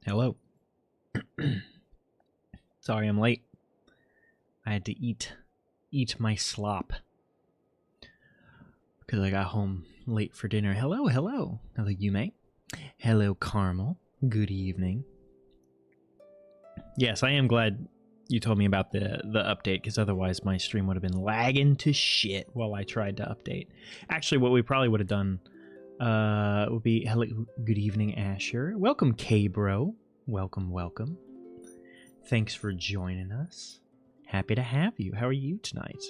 Hello. Sorry I'm late. I had to eat my slop because I got home late for dinner. Hello, hello. Hello, Yume. Hello, Carmel. Good evening. Yes, I am glad you told me about the update, because otherwise my stream would have been lagging to shit while I tried to update. Actually, what we probably would have done would be... Hello, good evening, Asher. Welcome, K-Bro. Welcome, welcome. Thanks for joining us. Happy to have you. How are you tonight?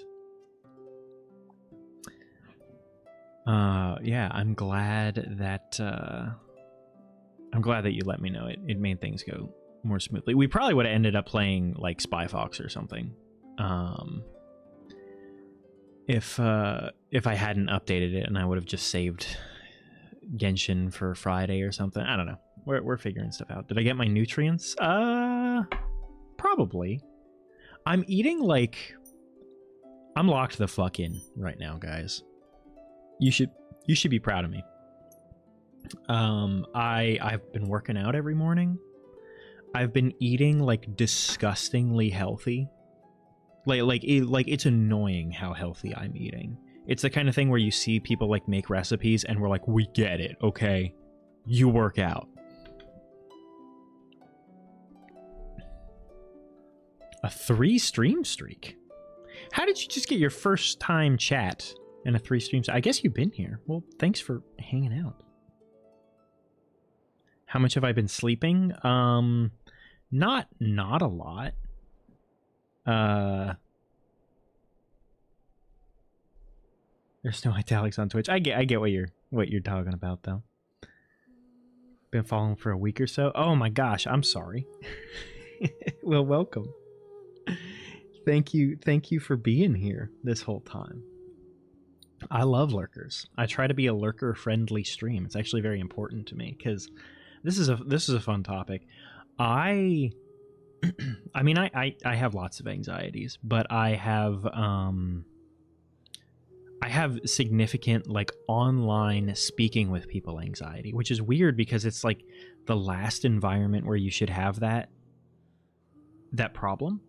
Yeah, I'm glad that you let me know. It made things go more smoothly. We probably would have ended up playing like Spy Fox or something. If I hadn't updated it, and I would have just saved Genshin for Friday or something. I don't know. We're figuring stuff out. Did I get my nutrients? Probably. I'm eating like... I'm locked the fuck in right now, guys. You should be proud of me. I've been working out every morning. I've been eating like disgustingly healthy. Like it's annoying how healthy I'm eating. It's the kind of thing where you see people like make recipes and we're like, we get it, okay? You work out. A 3-stream streak? How did you just get your first time chat and a 3-stream streak? I guess you've been here. Well, thanks for hanging out. How much have I been sleeping? Not a lot. There's no italics on Twitch. I get what you're talking about though. Been following for a week or so. Oh my gosh, I'm sorry. Well, welcome. Thank you for being here this whole time. I love lurkers. I try to be a lurker friendly stream. It's actually very important to me because this is a fun topic. I mean, I have lots of anxieties, but I have significant like online speaking with people anxiety, which is weird because it's like the last environment where you should have that problem,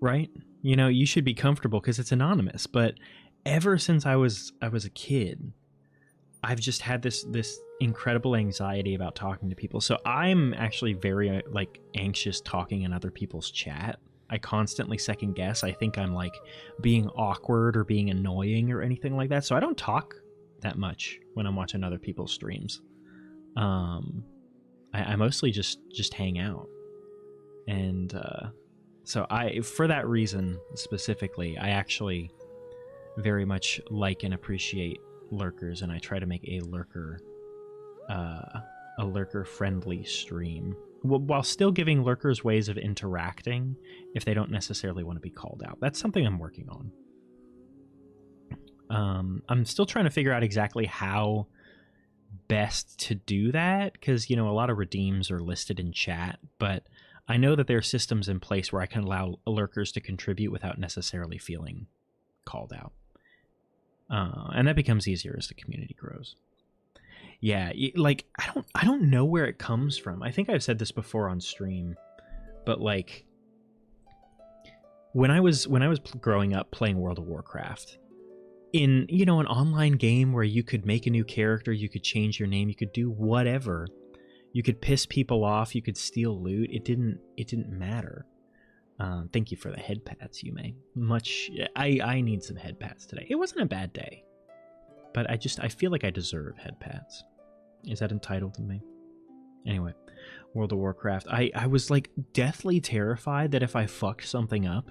right? You know, you should be comfortable because it's anonymous. But ever since I was a kid, I've just had this incredible anxiety about talking to people. So I'm actually very like anxious talking in other people's chat. I constantly second guess. I think I'm like being awkward or being annoying or anything like that. So I don't talk that much when I'm watching other people's streams. I mostly just hang out. And so for that reason specifically, I actually very much like and appreciate lurkers, and I try to make a lurker friendly stream while still giving lurkers ways of interacting if they don't necessarily want to be called out. That's something I'm working on. I'm still trying to figure out exactly how best to do that, because, you know, a lot of redeems are listed in chat, but I know that there are systems in place where I can allow lurkers to contribute without necessarily feeling called out. And that becomes easier as the community grows. Yeah, like I don't know where it comes from. I think I've said this before on stream, but like when I was growing up playing World of Warcraft, in, you know, an online game where you could make a new character, you could change your name, you could do whatever, you could piss people off, you could steal loot. It didn't matter. Thank you for the head pats, Yume. I need some head pats today. It wasn't a bad day, but I feel like I deserve head pats. Is that entitled to me? Anyway, World of Warcraft. I was like deathly terrified that if I fucked something up,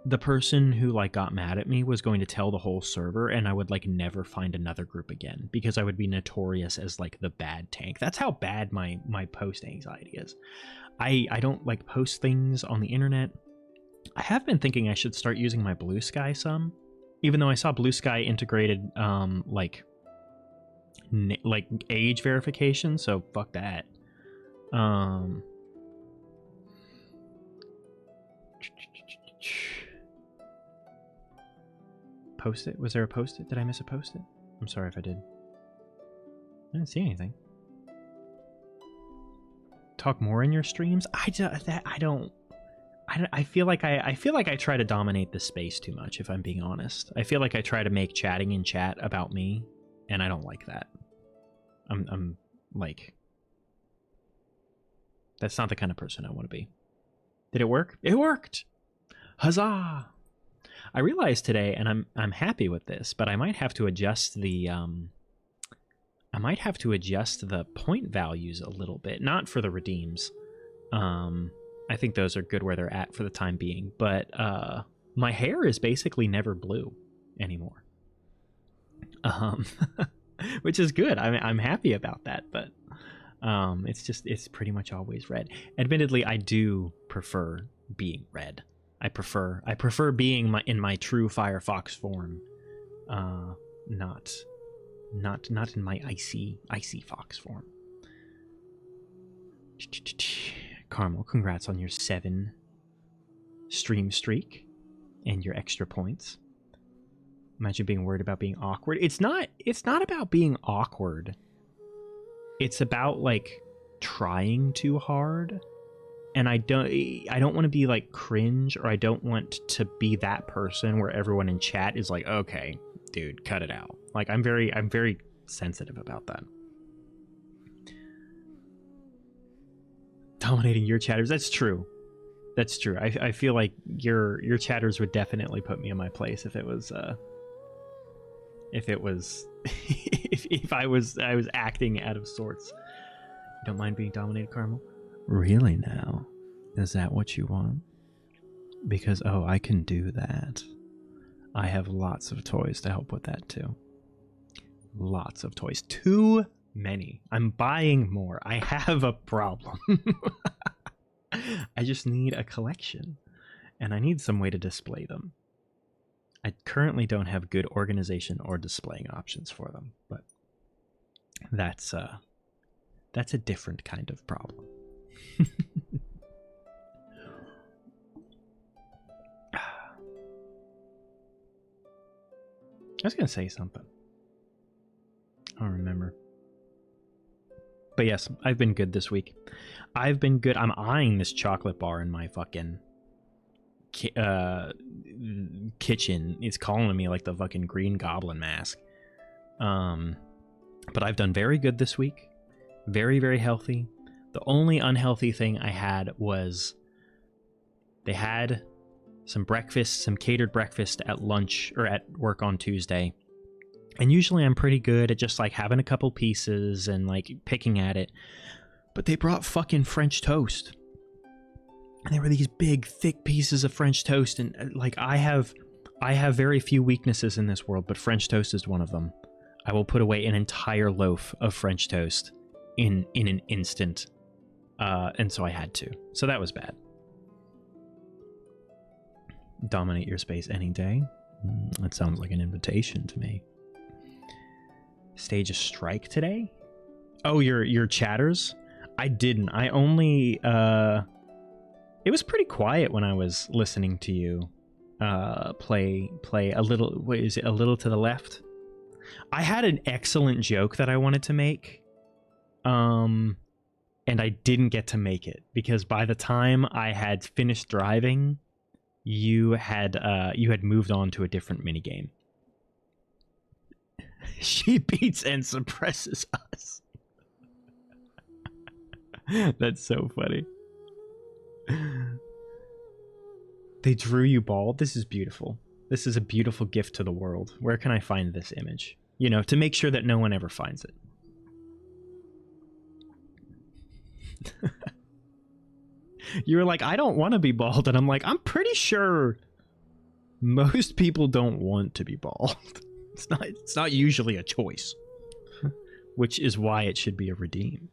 the person who like got mad at me was going to tell the whole server, and I would like never find another group again because I would be notorious as like the bad tank. That's how bad my post anxiety is. I don't like post things on the internet. I have been thinking I should start using my Blue Sky some, even though I saw Blue Sky integrated like age verification, so fuck that. Post-it? Was there a post-it? Did I miss a post-it? I'm sorry if I did. didn't see anything. Talk more in your streams? I feel like I try to dominate the space too much, if I'm being honest. I feel like I try to make chatting in chat about me, and I don't like that. I'm like, that's not the kind of person I want to be. Did it work? It worked. Huzzah! I realized today, and I'm happy with this, but I might have to adjust the point values a little bit. Not for the redeems. I think those are good where they're at for the time being. But my hair is basically never blue anymore. Which is good. I'm happy about that. But it's pretty much always red. Admittedly, I do prefer being red. I prefer being in my true Firefox form, not in my icy fox form. Carmel, congrats on your 7 stream streak and your extra points. Imagine being worried about being awkward. It's not about being awkward. It's about like trying too hard. And I don't want to be like cringe, or I don't want to be that person where everyone in chat is like, okay, dude, cut it out. Like I'm very sensitive about that. Dominating your chatters. That's true. That's true. I feel like your chatters would definitely put me in my place if it was if I was acting out of sorts. You don't mind being dominated, Carmel? Really now? Is that what you want? Because, oh, I can do that. I have lots of toys to help with that too. Lots of toys. Too many. I'm buying more. I have a problem. I just need a collection. And I need some way to display them. I currently don't have good organization or displaying options for them, but that's a different kind of problem. I was gonna say something. I don't remember. But yes, I've been good this week. I've been good. I'm eyeing this chocolate bar in my fucking kitchen. It's calling me like the fucking Green Goblin mask. But I've done very good this week. Very, very healthy. The only unhealthy thing I had was they had some breakfast, some catered breakfast at lunch or at work on Tuesday. And usually I'm pretty good at just like having a couple pieces and like picking at it. But they brought fucking French toast. And they were these big, thick pieces of French toast. And like I have very few weaknesses in this world, but French toast is one of them. I will put away an entire loaf of French toast in an instant. And so I had to. So that was bad. Dominate your space any day? That sounds like an invitation to me. Stage a strike today? Oh, your chatters? I didn't. I only it was pretty quiet when I was listening to you play a little. What is it? A little to the left. I had an excellent joke that I wanted to make, and I didn't get to make it because by the time I had finished driving, you had moved on to a different minigame. She beats and suppresses us. That's so funny. They drew you bald. This is beautiful. This is a beautiful gift to the world. Where can I find this image? You know, to make sure that no one ever finds it. You were like, I don't want to be bald. And I'm like, I'm pretty sure most people don't want to be bald. It's not usually a choice. Which is why it should be a redeem.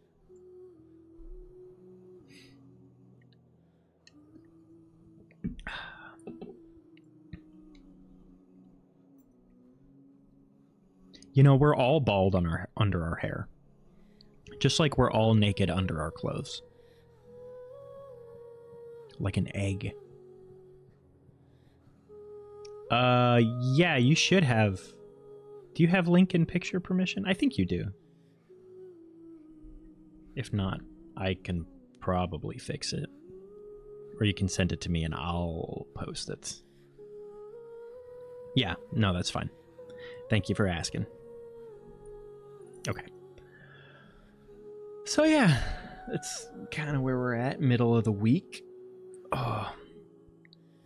You know, we're all bald under our hair. Just like we're all naked under our clothes. Like an egg. Yeah, you should have... Do you have link in picture permission? I think you do. If not, I can probably fix it. Or you can send it to me and I'll post it. Yeah, no, that's fine. Thank you for asking. Okay. So yeah, that's kind of where we're at, middle of the week. Oh,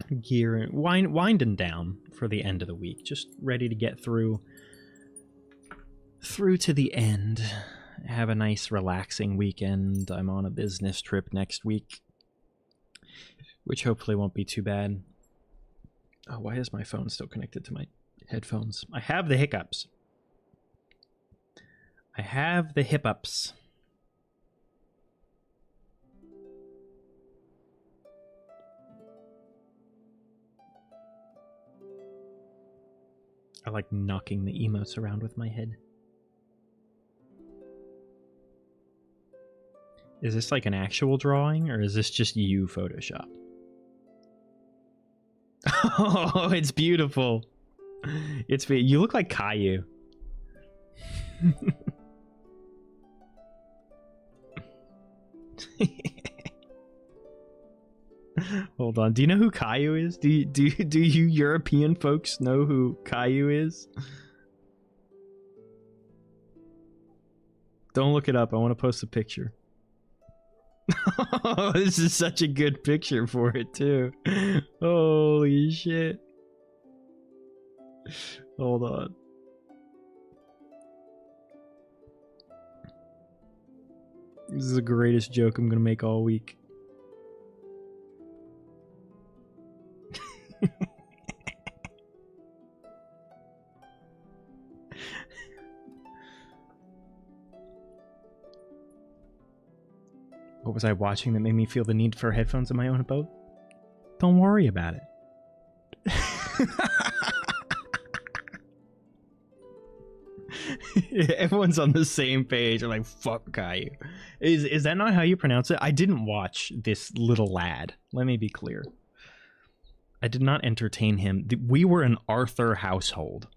winding down for the end of the week. Just ready to get through to the end. Have a nice relaxing weekend. I'm on a business trip next week, which hopefully won't be too bad. Oh, why is my phone still connected to my headphones? I have the hiccups. I have the hip-ups. I like knocking the emotes around with my head. Is this like an actual drawing, or is this just you Photoshop? Oh, it's beautiful. You look like Caillou. Hold on. Do you know who Caillou is? Do you European folks know who Caillou is? Don't look it up. I want to post a picture. Oh, this is such a good picture for it too. Holy shit. Hold on. This is the greatest joke I'm gonna make all week. What was I watching that made me feel the need for headphones in my own boat? Don't worry about it. Everyone's on the same page. I'm like, fuck Caillou. Is that not how you pronounce it? I didn't watch this little lad. Let me be clear. I did not entertain him. We were an Arthur household.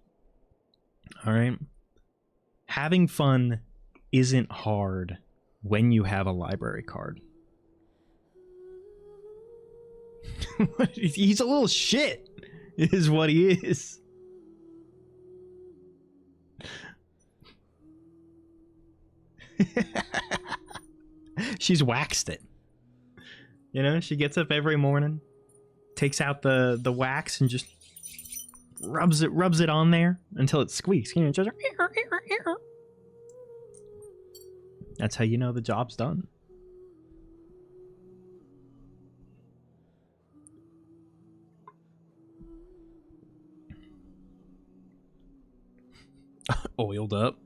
All right? Having fun isn't hard when you have a library card. He's a little shit, is what he is. She's waxed it. You know, she gets up every morning, takes out the wax and just rubs it on there until it squeaks. You know, just that's how you know the job's done. Oiled up.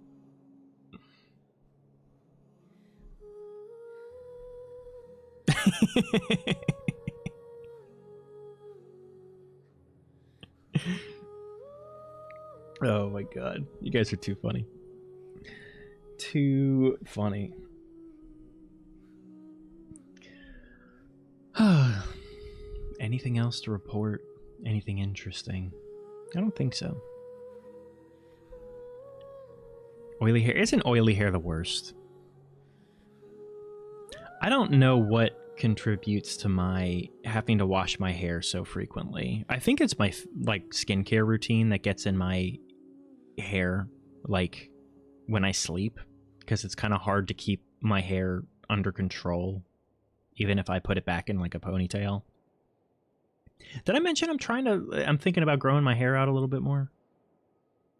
Oh my god. You guys are too funny. Too funny. Anything else to report? Anything interesting? I don't think so. Oily hair. Isn't oily hair the worst? I don't know what contributes to my having to wash my hair so frequently. I think it's my like skincare routine that gets in my hair like when I sleep, because it's kind of hard to keep my hair under control even if I put it back in like a ponytail. Did I mention I'm thinking about growing my hair out a little bit more?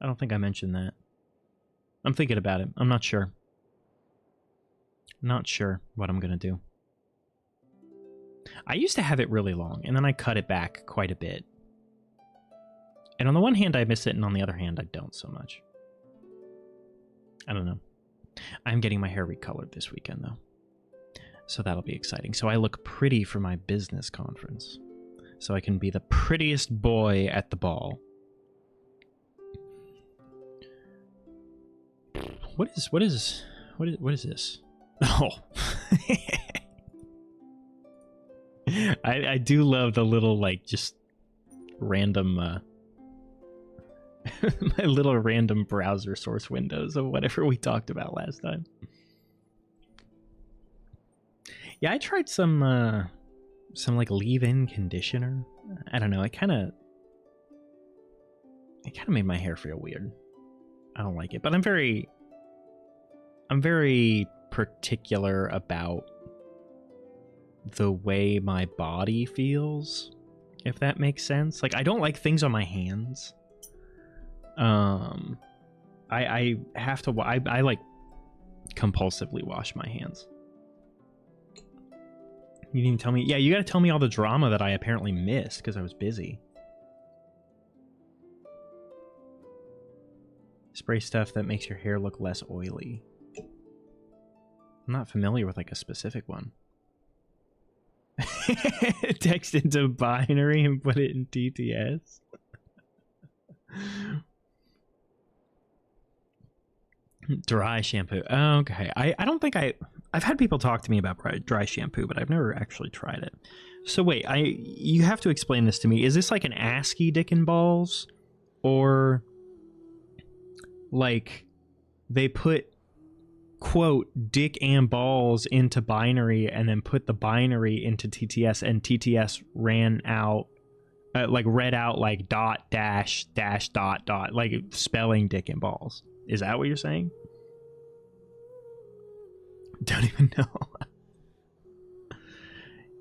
I don't think I mentioned that. I'm thinking about it. I'm not sure. Not sure what I'm gonna do. I used to have it really long, and then I cut it back quite a bit. And on the one hand, I miss it, and on the other hand, I don't so much. I don't know. I'm getting my hair recolored this weekend, though. So that'll be exciting. So I look pretty for my business conference. So I can be the prettiest boy at the ball. What is this? Oh. I do love the little, like, just random, my little random browser source windows of whatever we talked about last time. Yeah, I tried some like leave-in conditioner. I don't know. It kind of made my hair feel weird. I don't like it, but I'm very particular about the way my body feels, if that makes sense. Like, I don't like things on my hands. I have to. I like compulsively wash my hands. You didn't even tell me. Yeah, you got to tell me all the drama that I apparently missed because I was busy. Spray stuff that makes your hair look less oily. I'm not familiar with like a specific one. Text into binary and put it in TTS. Dry shampoo. Okay. I don't think I've had people talk to me about dry shampoo, but I've never actually tried it. So wait, you have to explain this to me. Is this like an ASCII dick and balls? Or like they put quote dick and balls into binary and then put the binary into TTS and TTS ran out like read out like dot dash dash dot dot, like spelling dick and balls. Is that what you're saying? Don't even know.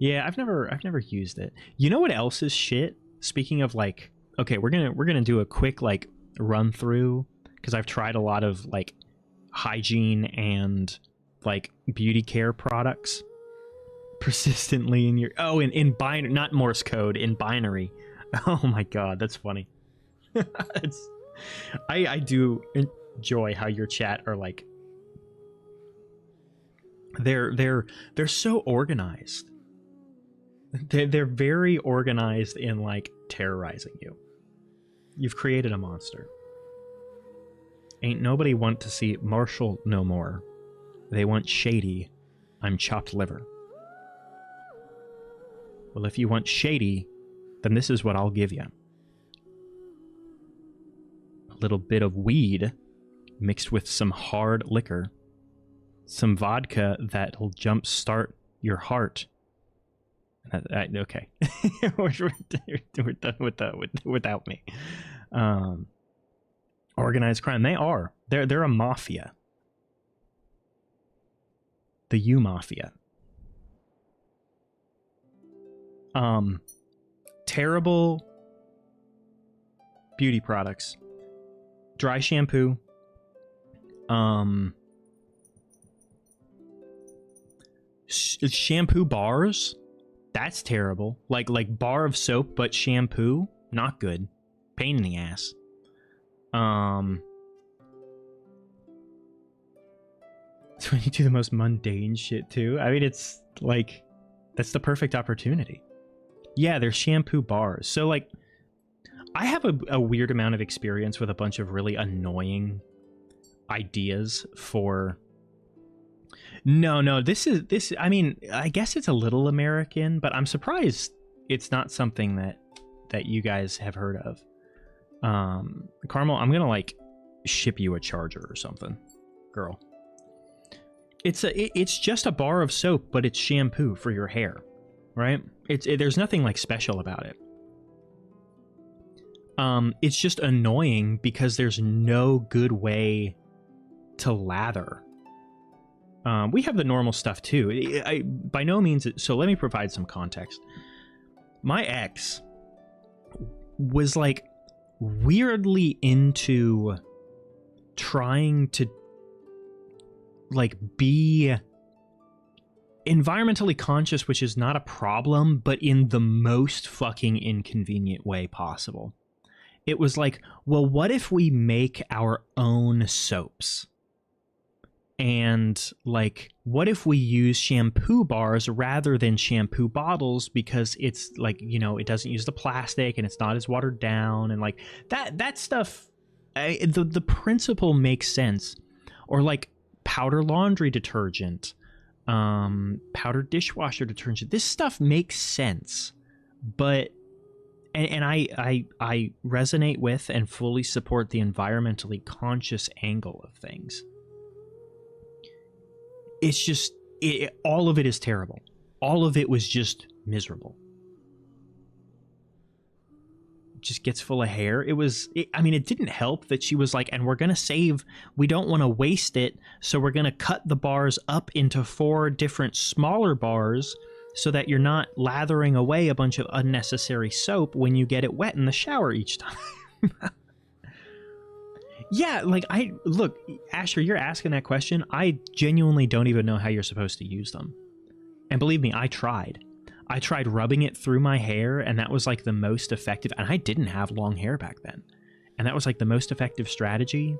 Yeah, I've never used it. You know what else is shit? Speaking of like, okay, we're gonna do a quick like run through because I've tried a lot of like hygiene and like beauty care products persistently in your in binary, not Morse code, in binary. Oh my god, that's funny. I do enjoy how your chat are like they're so organized. They're very organized in like terrorizing you. You've created a monster. Ain't nobody want to see Marshall no more. They want Shady. I'm chopped liver. Well, if you want Shady, then this is what I'll give you. A little bit of weed mixed with some hard liquor. Some vodka that'll jumpstart your heart. Okay. we're done without me. Organized crime. They're a mafia. The U Mafia. Terrible beauty products. Dry shampoo. Shampoo bars. That's terrible. Like bar of soap, but shampoo. Not good. Pain in the ass. It's when you do the most mundane shit too. I mean, it's like that's the perfect opportunity. Yeah, there's shampoo bars. So like, I have a weird amount of experience with a bunch of really annoying ideas for. No, this. I mean, I guess it's a little American, but I'm surprised it's not something that you guys have heard of. Carmel, I'm gonna like ship you a charger or something, girl. It's just a bar of soap, but it's shampoo for your hair, right? There's nothing like special about it. It's just annoying because there's no good way to lather. We have the normal stuff too. By no means. So let me provide some context. My ex was like weirdly into trying to like be environmentally conscious, which is not a problem, but in the most fucking inconvenient way possible. It was like, well, what if we make our own soaps? And like, what if we use shampoo bars rather than shampoo bottles, because it's like, you know, it doesn't use the plastic and it's not as watered down, and like that stuff, the principle makes sense. Or like powder laundry detergent, powder dishwasher detergent. This stuff makes sense, but and I resonate with and fully support the environmentally conscious angle of things. It's just all of it is terrible. All of it was just miserable. Just gets full of hair. I mean, it didn't help that she was like, and we're gonna save, we don't want to waste it, so we're gonna cut the bars up into 4 different smaller bars so that you're not lathering away a bunch of unnecessary soap when you get it wet in the shower each time. Yeah, like, look, Asher, you're asking that question. I genuinely don't even know how you're supposed to use them. And believe me, I tried rubbing it through my hair, and that was like the most effective. And I didn't have long hair back then. And that was like the most effective strategy.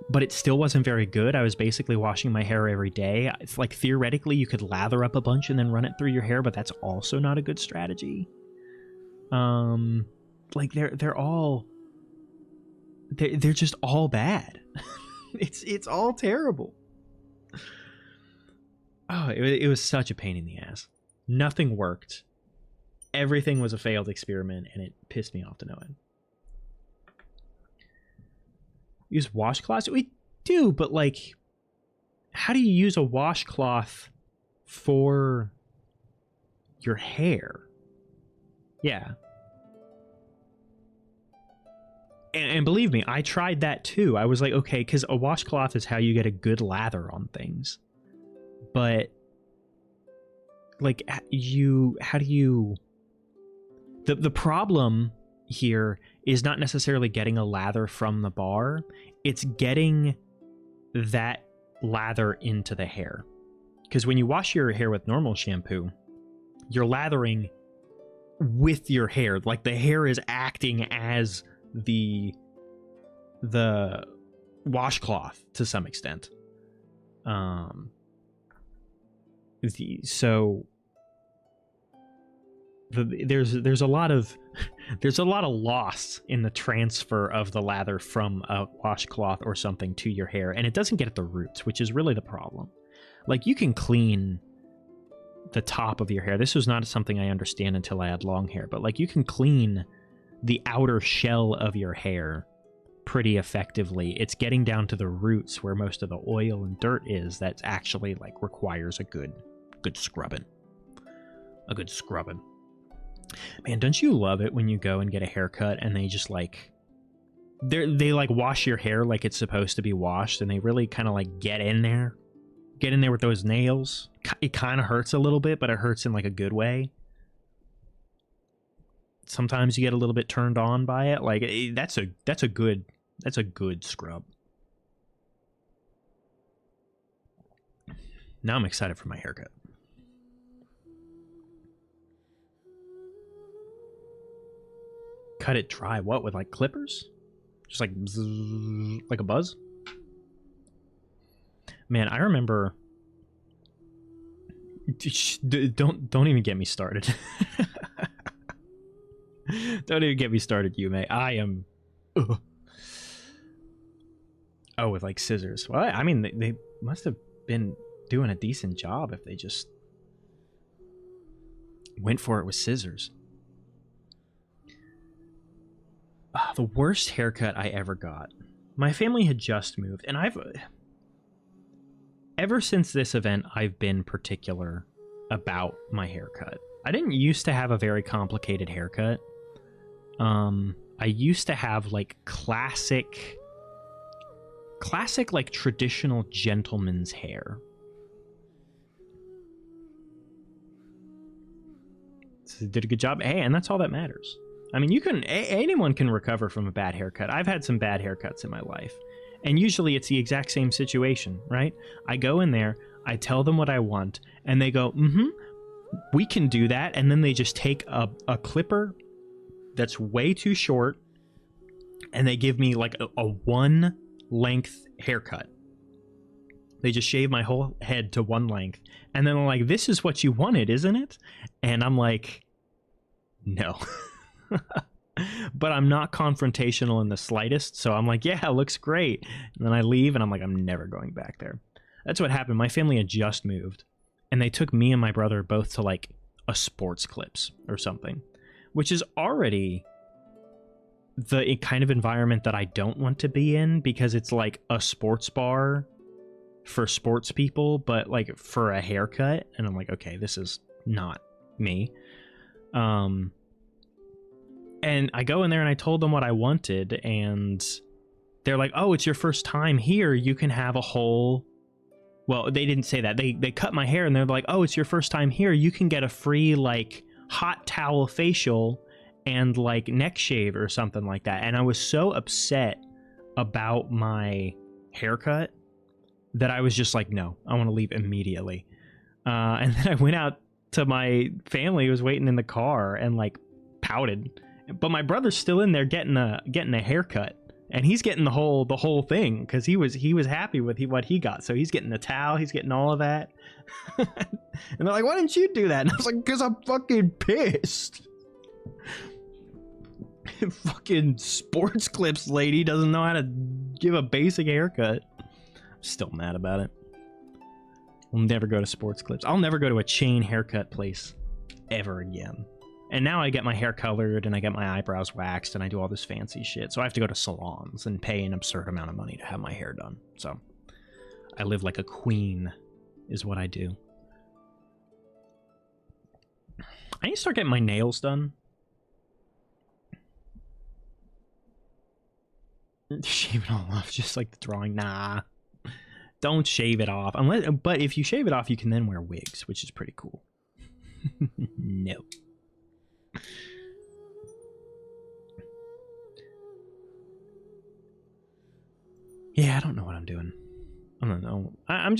But it still wasn't very good. I was basically washing my hair every day. It's like, theoretically, you could lather up a bunch and then run it through your hair, but that's also not a good strategy. Like, they're just all bad. It's all terrible. Oh, it was such a pain in the ass. Nothing worked. Everything was a failed experiment, and it pissed me off to no end. Use washcloths? We do, but like, how do you use a washcloth for your hair? Yeah. And believe me, I tried that too. I was like, okay, because a washcloth is how you get a good lather on things. But like, how do you, the problem here is not necessarily getting a lather from the bar, it's getting that lather into the hair. Because when you wash your hair with normal shampoo, you're lathering with your hair. Like, the hair is acting as the washcloth to some extent. There's a lot of loss in the transfer of the lather from a washcloth or something to your hair, and it doesn't get at the roots, which is really the problem. Like, you can clean the top of your hair. This was not something I understand until I had long hair, but like, you can clean the outer shell of your hair pretty effectively. It's getting down to the roots where most of the oil and dirt is that actually like requires a good scrubbing. A good scrubbing. Man, don't you love it when you go and get a haircut and they just like they like wash your hair like it's supposed to be washed, and they really kind of like get in there with those nails. It kind of hurts a little bit, but it hurts in like a good way. Sometimes you get a little bit turned on by it. Like, that's a good scrub. Now I'm excited for my haircut. Cut it dry. What, with like clippers? Just like bzzz, like a buzz? Man, I remember. Don't even get me started. Don't even get me started, Yume. I am. Ugh. Oh, with like scissors. Well, I mean, they must have been doing a decent job if they just went for it with scissors. The worst haircut I ever got. My family had just moved, and ever since this event, I've been particular about my haircut. I didn't used to have a very complicated haircut. I used to have like classic like traditional gentleman's hair. So did a good job. Hey, and that's all that matters. I mean, anyone can recover from a bad haircut. I've had some bad haircuts in my life. And usually it's the exact same situation, right? I go in there, I tell them what I want, and they go, we can do that. And then they just take a clipper that's way too short, and they give me like a one length haircut. They just shave my whole head to one length. And then they're like, this is what you wanted, isn't it? And I'm like, no. But I'm not confrontational in the slightest, so I'm like, yeah, it looks great. And then I leave, and I'm like, I'm never going back there. That's what happened. My family had just moved, and they took me and my brother both to like a Sports Clips or something, which is already the kind of environment that I don't want to be in, because it's like a sports bar for sports people, but like for a haircut. And I'm like, okay, this is not me. And I go in there and I told them what I wanted, and they're like, oh, it's your first time here. You can have a whole... Well, they didn't say that. They cut my hair and they're like, oh, it's your first time here. You can get a free like hot towel facial and like neck shave or something like that. And I was so upset about my haircut that I was just like, no, I want to leave immediately. And then I went out to my family who was waiting in the car and like pouted. But my brother's still in there getting a haircut, and he's getting the whole thing because he was happy with what he got. So he's getting the towel, he's getting all of that. And they're like, why didn't you do that? And I was like, because I'm fucking pissed. Fucking Sports Clips lady doesn't know how to give a basic haircut. I'm still mad about it. I'll never go to Sports Clips. I'll never go to a chain haircut place ever again. And now I get my hair colored and I get my eyebrows waxed and I do all this fancy shit. So I have to go to salons and pay an absurd amount of money to have my hair done. So I live like a queen is what I do. I need to start getting my nails done. Shave it all off, just like the drawing. Nah, don't shave it off. But if you shave it off, you can then wear wigs, which is pretty cool. No. Yeah, I don't know what I'm doing. I don't know. I'm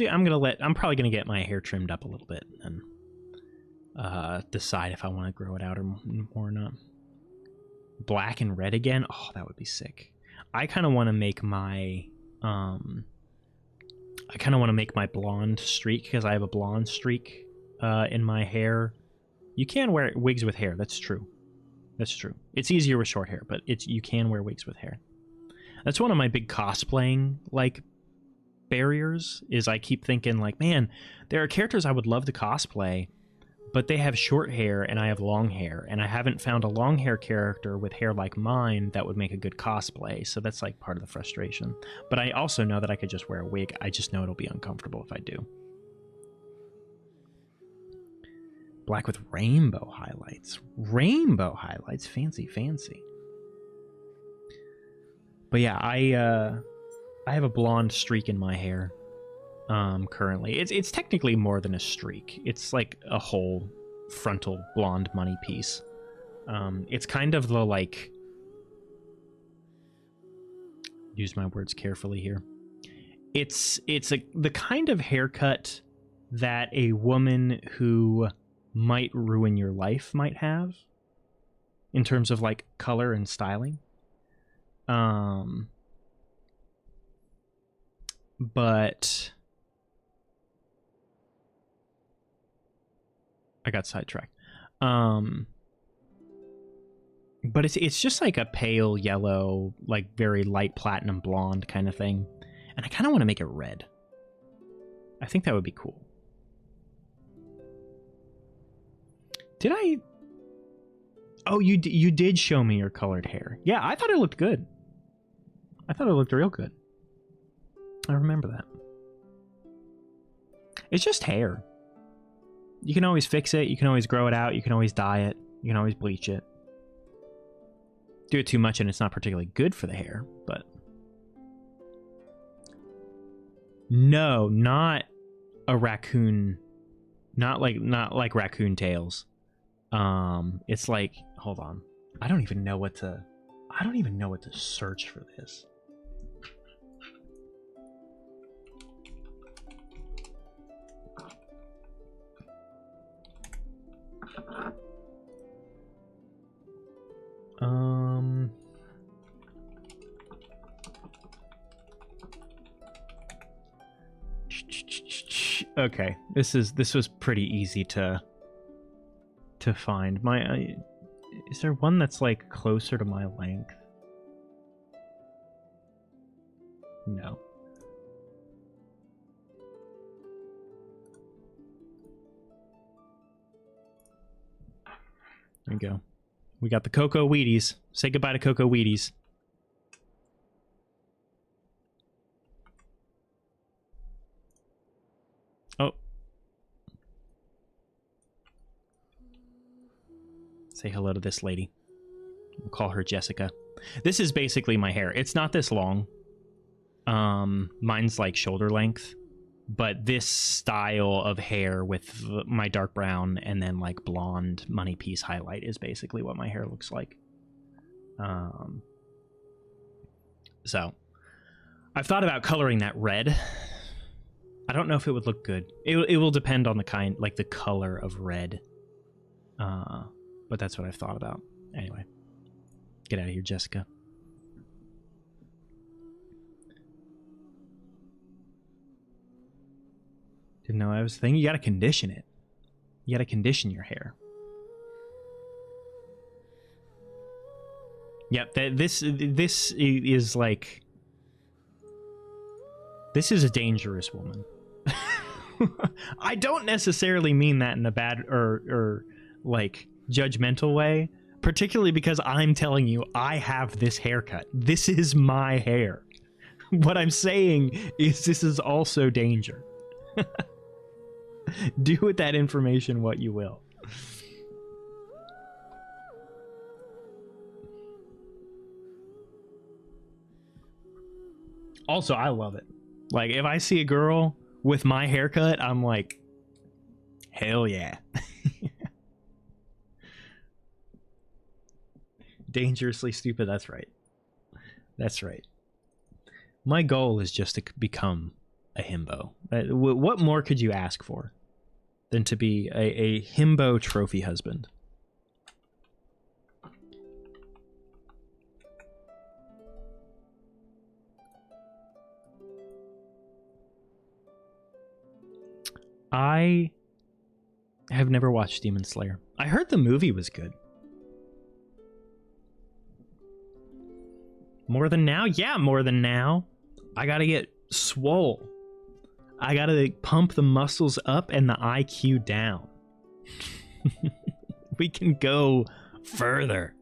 probably gonna get my hair trimmed up a little bit and decide if I want to grow it out or not. Black and red again? Oh, that would be sick. I kind of want to make my blonde streak, because I have a blonde streak in my hair. You can wear wigs with hair. That's true. That's true. It's easier with short hair, but you can wear wigs with hair. That's one of my big cosplaying like barriers. Is I keep thinking like, man, there are characters I would love to cosplay, but they have short hair and I have long hair, and I haven't found a long hair character with hair like mine that would make a good cosplay. So that's like part of the frustration. But I also know that I could just wear a wig. I just know it'll be uncomfortable if I do. Black with rainbow highlights. Rainbow highlights. Fancy, fancy. But yeah, I have a blonde streak in my hair currently. It's technically more than a streak. It's like a whole frontal blonde money piece. It's kind of the like... Use my words carefully here. It's the kind of haircut that a woman who might ruin your life might have in terms of like color and styling. But I got sidetracked. But it's just like a pale yellow, like very light platinum blonde kind of thing. And I kind of want to make it red. I think that would be cool. Did I... Oh, you did show me your colored hair. Yeah, I thought it looked good. I thought it looked real good. I remember that. It's just hair. You can always fix it. You can always grow it out. You can always dye it. You can always bleach it. Do it too much and it's not particularly good for the hair, but... No, not a raccoon. Not like raccoon tails. It's like, hold on. I don't even know what to search for this. Okay, this was pretty easy to find. Is there one that's like closer to my length? No. There we go. We got the Cocoa Wheaties. Say goodbye to Cocoa Wheaties. Say hello to this lady. We'll call her Jessica. This is basically my hair. It's not this long. Mine's like shoulder length, but this style of hair with my dark brown and then like blonde money piece highlight is basically what my hair looks like. So I've thought about coloring that red. I don't know if it would look good. It will depend on the kind, like the color of red. But that's what I've thought about. Anyway, get out of here, Jessica. Didn't know I was a thing. You gotta condition it. You gotta condition your hair. Yep, this is like... This is a dangerous woman. I don't necessarily mean that in a bad or like judgmental way, particularly because I'm telling you I have this haircut. This is my hair. What I'm saying is this is also danger. Do with that information what you will. Also, I love it. Like, if I see a girl with my haircut, I'm like, hell yeah. Dangerously stupid, that's right. That's right. My goal is just to become a himbo. What more could you ask for than to be a himbo trophy husband? I have never watched Demon Slayer. I heard the movie was good. More Than Now? Yeah, More Than Now. I gotta get swole. I gotta pump the muscles up and the IQ down. We can go further.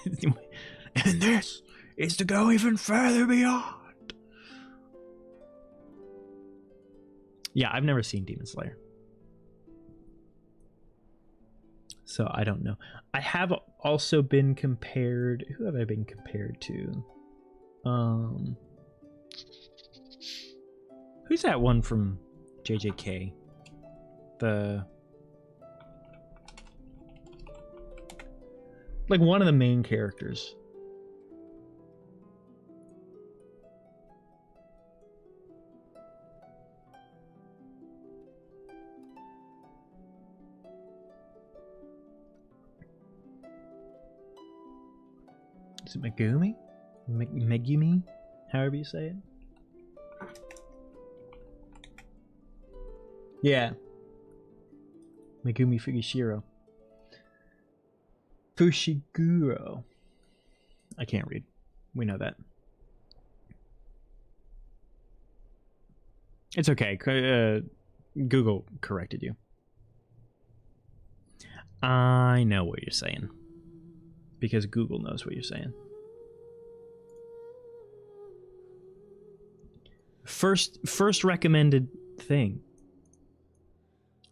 And this is to go even further beyond. Yeah, I've never seen Demon Slayer. So I don't know. I have also been compared... Who have I been compared to? Who's that one from JJK? Like one of the main characters. Is it Megumi? Megumi? However you say it. Yeah. Megumi Fushiguro. Fushiguro. I can't read. We know that. It's okay. Google corrected you. I know what you're saying. Because Google knows what you're saying. First recommended thing.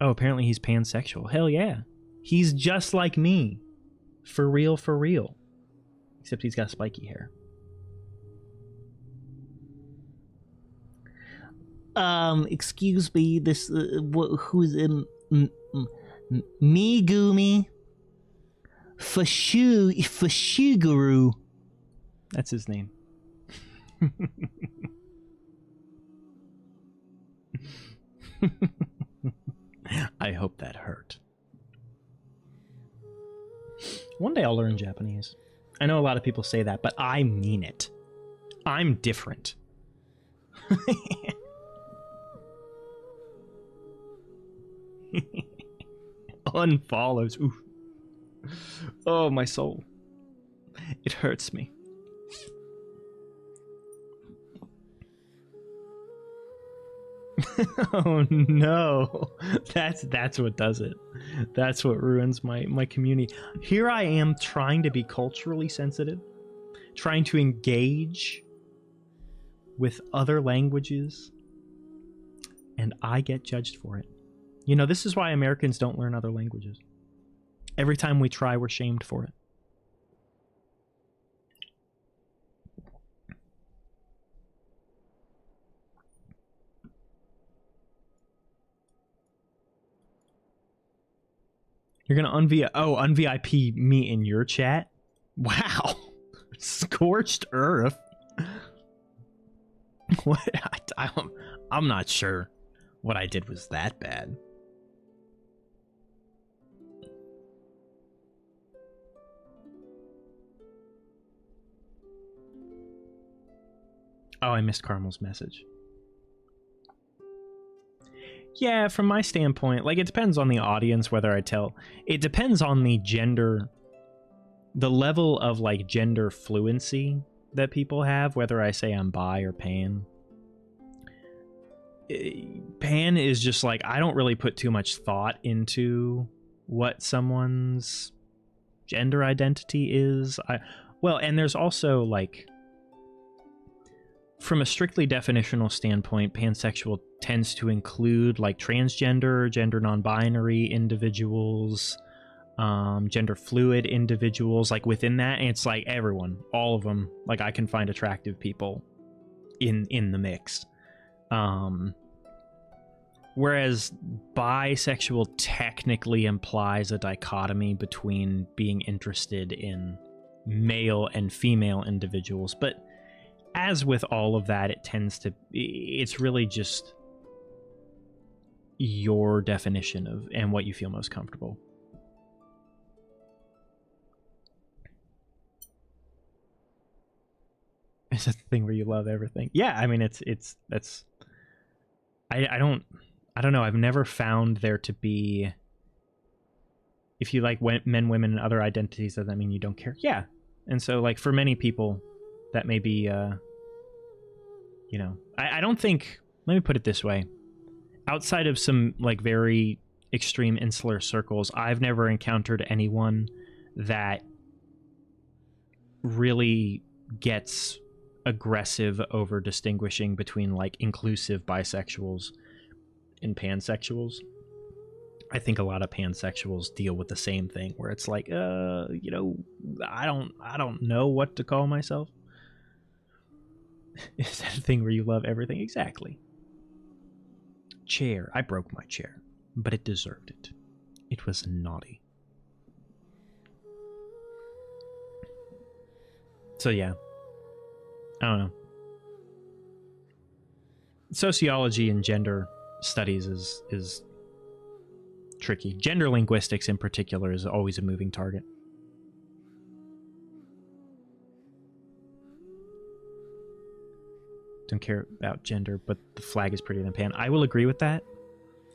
Oh, apparently he's pansexual. Hell yeah. He's just like me. For real, for real. Except he's got spiky hair. Excuse me, this, who's in... Megumi Fushiguro. That's his name. I hope that hurt. One day I'll learn Japanese. I know a lot of people say that, but I mean it. I'm different. Unfollows. Ooh. Oh, my soul. It hurts me. Oh no. That's what does it. That's what ruins my community. Here I am trying to be culturally sensitive, trying to engage with other languages, and I get judged for it. You know, this is why Americans don't learn other languages. Every time we try, we're shamed for it. You're gonna unVIP me in your chat? Wow. Scorched earth. What? I'm not sure what I did was that bad. Oh, I missed Caramel's message. Yeah, from my standpoint, like, it depends on the audience whether I tell. It depends on the gender, the level of, like, gender fluency that people have, whether I say I'm bi or pan. Pan is just like, I don't really put too much thought into what someone's gender identity is. Well, and there's also, like, from a strictly definitional standpoint, pansexual tends to include, like, transgender, gender non-binary individuals, gender fluid individuals, like, within that. And it's like everyone, all of them, like, I can find attractive people in the mix. Whereas bisexual technically implies a dichotomy between being interested in male and female individuals, but as with all of that, it's really just your definition of and what you feel most comfortable. Is that the thing where you love everything? Yeah, I mean, I don't know. I've never found there to be, if you like men, women, and other identities, does that mean you don't care? Yeah. And so, like, for many people, that may be, you know, I don't think, let me put it this way. Outside of some, like, very extreme insular circles, I've never encountered anyone that really gets aggressive over distinguishing between, like, inclusive bisexuals and pansexuals. I think a lot of pansexuals deal with the same thing, where it's like, you know, I don't know what to call myself. Is that a thing where you love everything? Exactly. Chair. I broke my chair, but it deserved it. It was naughty. So yeah. I don't know. Sociology and gender studies is tricky. Gender linguistics in particular is always a moving target. Don't care about gender, but the flag is prettier than pan. I will agree with that.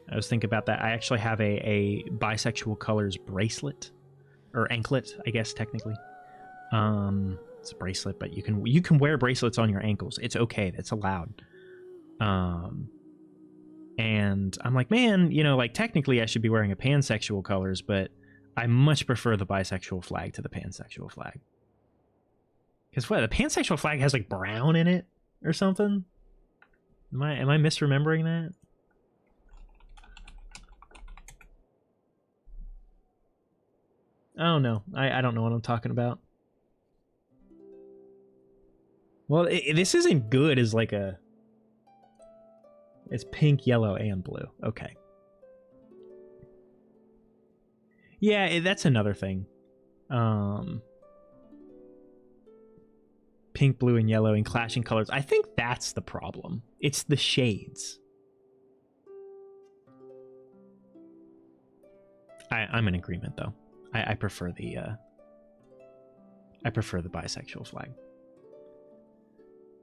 I was thinking about that. I actually have a bisexual colors bracelet, or anklet, I guess technically. It's a bracelet, but you can wear bracelets on your ankles. It's okay. That's allowed. And I'm like, man, you know, like, technically I should be wearing a pansexual colors, but I much prefer the bisexual flag to the pansexual flag. Because what, the pansexual flag has, like, brown in it or something? Am I misremembering that? I don't know. I don't know what I'm talking about. Well, this isn't good as, like, a... It's pink, yellow, and blue. Okay. Yeah, that's another thing. Pink, blue, and yellow in clashing colors. I think that's the problem. It's the shades. I'm in agreement, though. I prefer the bisexual flag.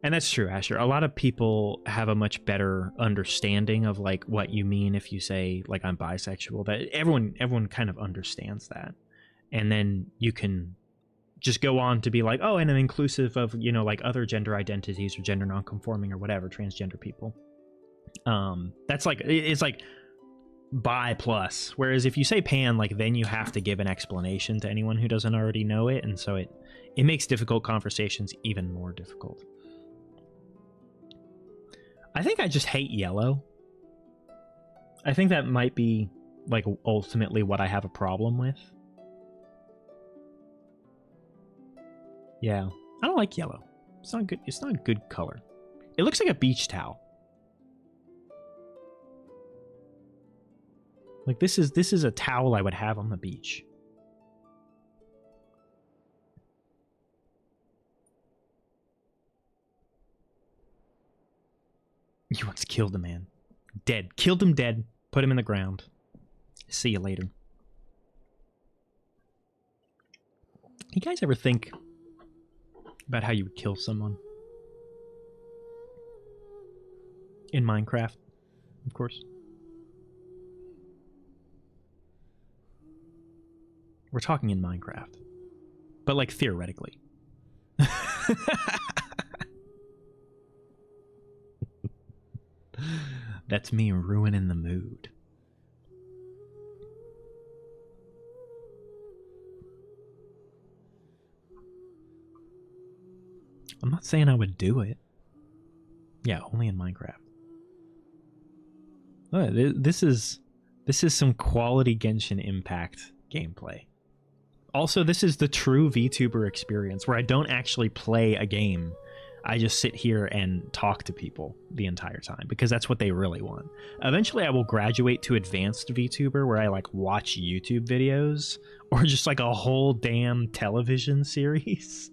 And that's true, Asher. A lot of people have a much better understanding of, like, what you mean if you say, like, I'm bisexual. That everyone kind of understands that. And then you can just go on to be like, oh, and I'm inclusive of, you know, like, other gender identities or gender nonconforming or whatever, transgender people. That's like, it's like bi plus. Whereas if you say pan, like, then you have to give an explanation to anyone who doesn't already know it. And so it makes difficult conversations even more difficult. I think I just hate yellow. I think that might be, like, ultimately what I have a problem with. Yeah, I don't like yellow. It's not good. It's not a good color. It looks like a beach towel. Like this is a towel I would have on the beach. You once killed a man. Dead. Killed him dead. Put him in the ground. See you later. You guys ever think about how you would kill someone? In Minecraft, of course. We're talking in Minecraft. But like theoretically. That's me ruining the mood. I'm not saying I would do it. Yeah, only in Minecraft. Oh, this is some quality Genshin Impact gameplay. Also, this is the true VTuber experience where I don't actually play a game. I just sit here and talk to people the entire time because that's what they really want. Eventually, I will graduate to advanced VTuber where I like watch YouTube videos or just like a whole damn television series.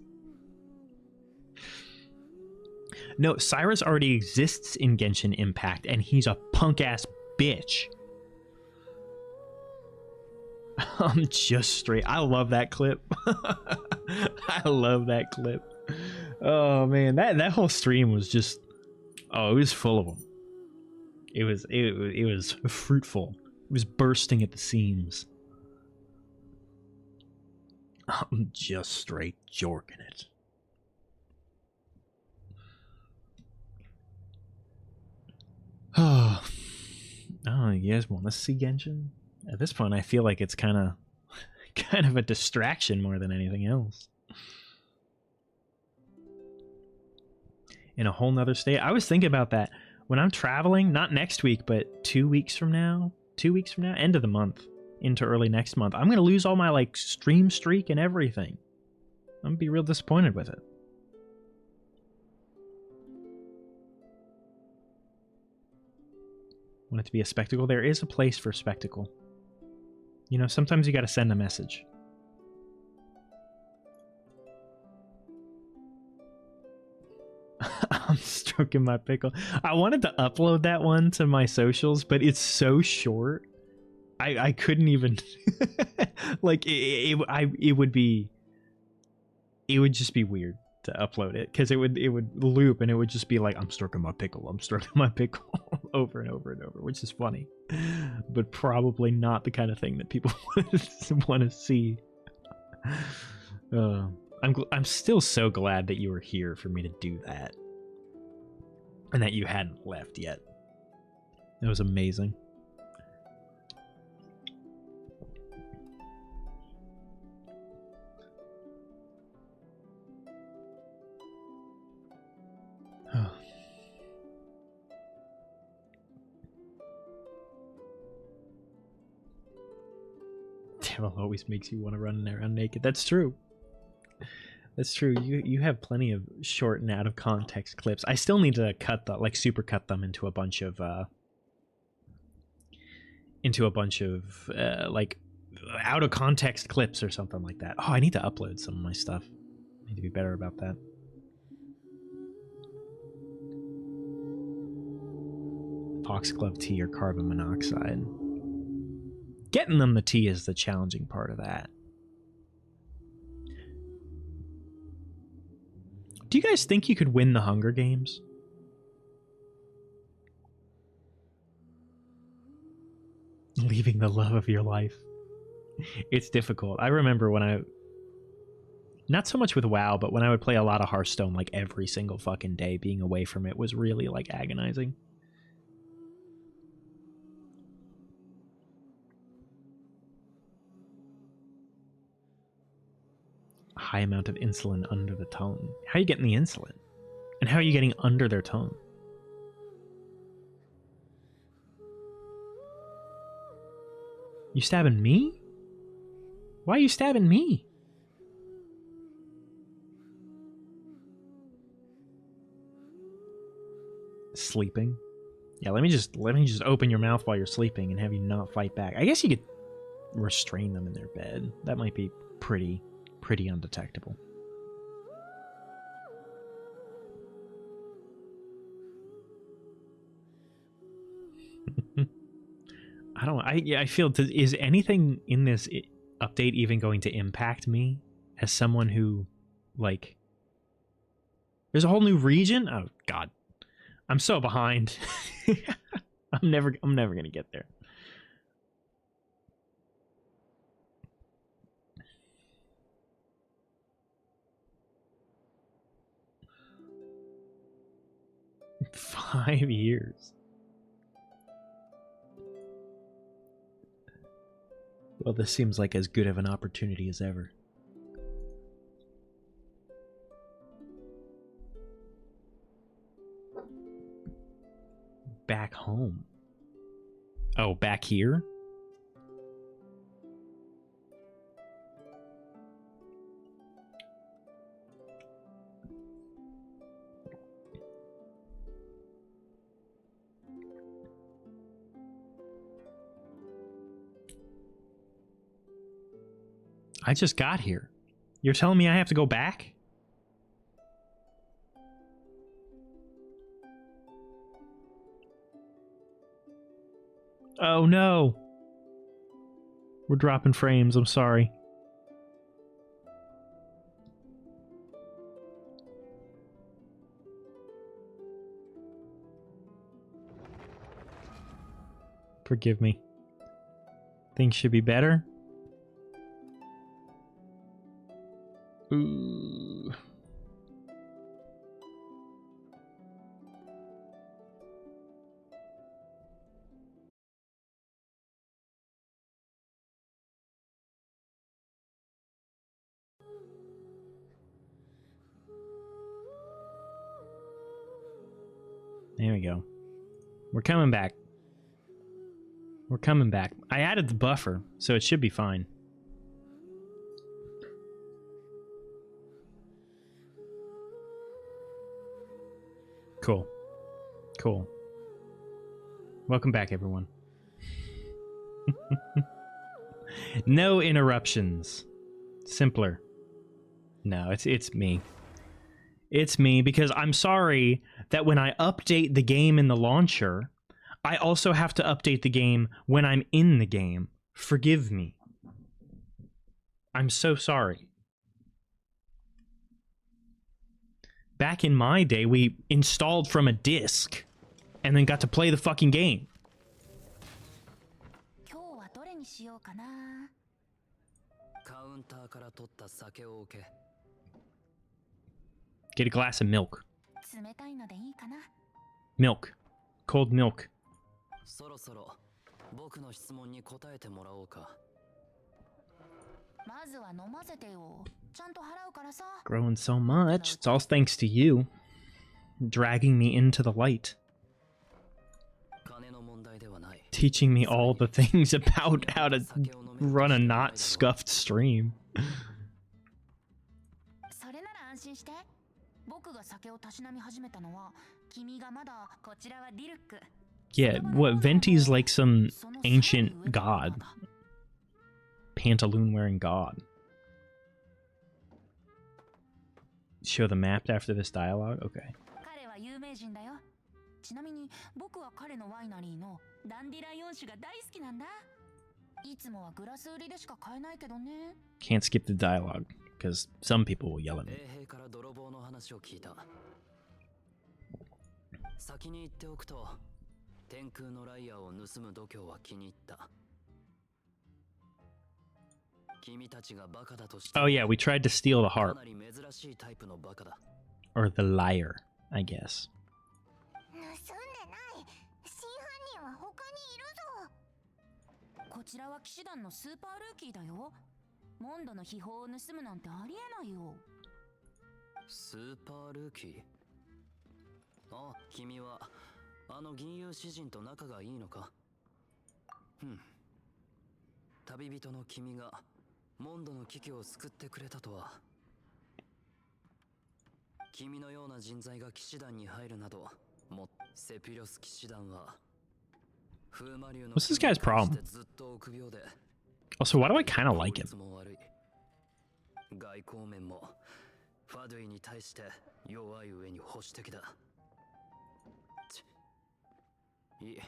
No, Cyrus already exists in Genshin Impact and he's a punk ass bitch. I'm just straight. I love that clip. I love that clip. Oh man, that whole stream was just, oh, it was full of them. It was fruitful. It was bursting at the seams. I'm just straight jorking it. Oh, you guys want to see Genshin? At this point, I feel like it's kind of a distraction more than anything else. In a whole nother state. I was thinking about that when I'm traveling, not next week, but 2 weeks from now, end of the month into early next month. I'm going to lose all my like stream streak and everything. I'm going to be real disappointed with it. Want it to be a spectacle? There is a place for spectacle. You know, sometimes you got to send a message. I'm stroking my pickle. I wanted to upload that one to my socials, but it's so short. I couldn't even like it would just be weird to upload it because it would loop and it would just be like I'm stroking my pickle over and over and over, which is funny, but probably not the kind of thing that people want to see. I'm still so glad that you were here for me to do that. And that you hadn't left yet. It was amazing. Devil always makes you want to run around naked. That's true. That's true. You have plenty of short and out of context clips. I still need to super cut them into a bunch of like out of context clips or something like that. Oh, I need to upload some of my stuff. I need to be better about that. Foxglove tea or carbon monoxide. Getting them the tea is the challenging part of that. Do you guys think you could win the Hunger Games? Leaving the love of your life. It's difficult. I remember when not so much with WoW, but when I would play a lot of Hearthstone like every single fucking day, being away from it was really like agonizing. High amount of insulin under the tongue. How are you getting the insulin? And how are you getting under their tongue? You stabbing me? Why are you stabbing me? Sleeping. Yeah, let me just open your mouth while you're sleeping and have you not fight back. I guess you could restrain them in their bed. That might be pretty undetectable. I feel, is anything in this update even going to impact me as someone who, like, there's a whole new region? Oh god. I'm so behind. I'm never gonna get there. $5 years. Well, this seems like as good of an opportunity as ever. Back home. Oh, back here? I just got here. You're telling me I have to go back? Oh no. We're dropping frames, I'm sorry. Forgive me. Things should be better. Ooh. There we go. We're coming back. We're coming back. I added the buffer, so it should be fine. Cool. Cool. Welcome back, everyone. No interruptions. Simpler. No, it's me. It's me because I'm sorry that when I update the game in the launcher, I also have to update the game when I'm in the game. Forgive me. I'm so sorry. Back in my day, we installed from a disc and then got to play the fucking game. Get a glass of milk. Milk. Cold milk. Growing so much, it's all thanks to you. Dragging me into the light. Teaching me all the things about how to run a not scuffed stream. Yeah, what, Venti's like some ancient god. Pantaloon wearing god. Show the map after this dialogue? Okay. Can't skip the dialogue, because some people will yell at me. Oh yeah, we tried to steal the harp. Or the lyre, I guess. What's this guy's problem? Also, why do I kind of like him? 外交面もファドゥイに対して弱い上に保守的だ。いい。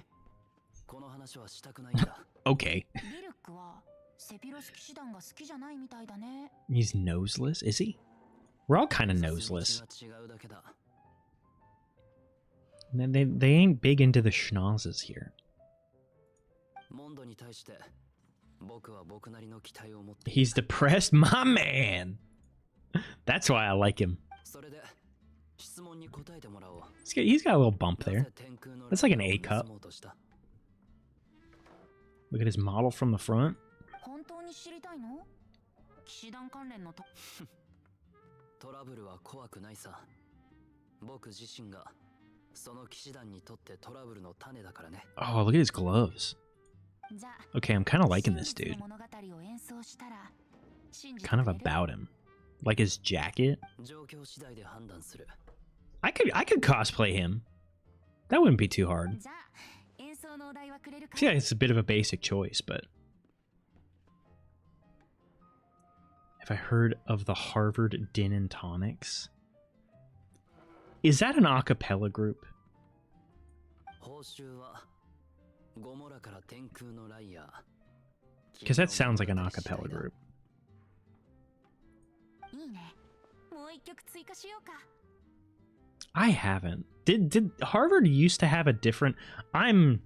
この話はしたくないんだ。Okay. リルックはセピロス騎士団が好きじゃないみたいだね。 He's noseless, is he? We're all kind of noseless. They ain't big into the schnozzes here. モンドに対して僕は僕なりの期待を持って。 He's depressed, my man. That's why I like him. それで質問に答えてもらおう。He's got a little bump there. That's like an A cup. Look at his model from the front. 本当に知りたいの？騎士団関連のと。トラブルは怖くないさ。僕自身がその騎士団にとってトラブルの種だからね。 Oh, look at his gloves. Okay, I'm kind of liking this dude. Kind of about him. Like his jacket. I could cosplay him. That wouldn't be too hard. Yeah, it's a bit of a basic choice, but have I heard of the Harvard Din and Tonics? Is that an a cappella group? Because that sounds like an a cappella group. I haven't. Did Harvard used to have a different... I'm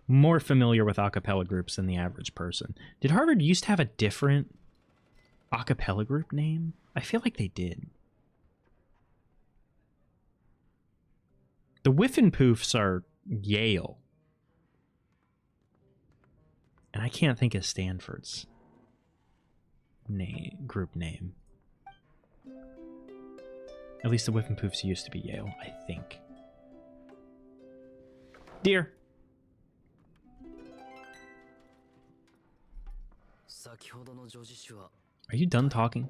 more familiar with a cappella groups than the average person. Did Harvard used to have a different a cappella group name? I feel like they did. The Whiffenpoofs are Yale. And I can't think of Stanford's group name. At least the Whiffenpoofs used to be Yale, I think. Dear. Are you done talking?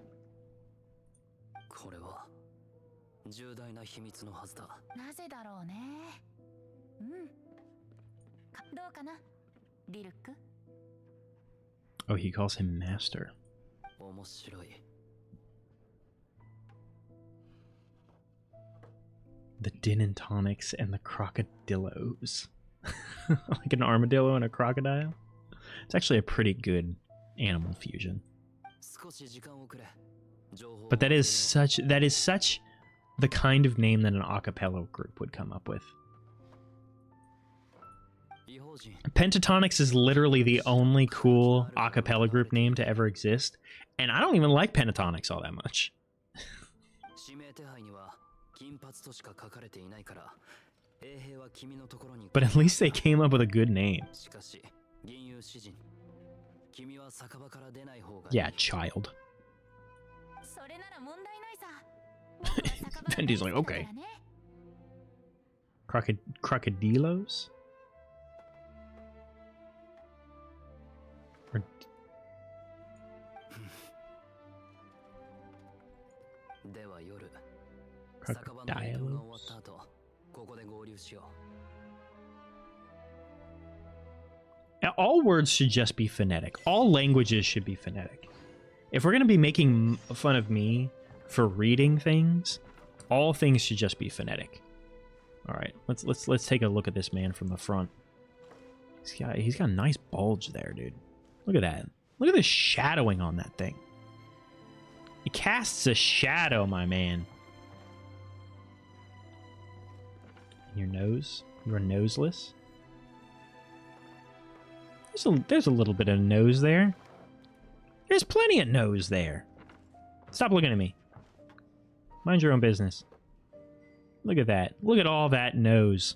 これは重大な秘密のはずだ。なぜだろうね。うん。どうかな、リルック? Oh, he calls him master. 面白い。 The Din and Tonics and the Crocodillos. Like an armadillo and a crocodile. It's actually a pretty good animal fusion. But that is such the kind of name that an a cappella group would come up with. Pentatonics is literally the only cool a cappella group name to ever exist, and I don't even like Pentatonics all that much. But at least they came up with a good name. Yeah, child. Fendi's like, okay. Crocodillos? Or... Crocodilos? All words should just be phonetic. All languages should be phonetic. If we're going to be making fun of me for reading things, all things should just be phonetic. All right, let's take a look at this man from the front. He's got a nice bulge there, dude. Look at that. Look at the shadowing on that thing. It casts a shadow, my man. And your nose? You're noseless? There's a little bit of nose there. There's plenty of nose there. Stop looking at me. Mind your own business. Look at that. Look at all that nose.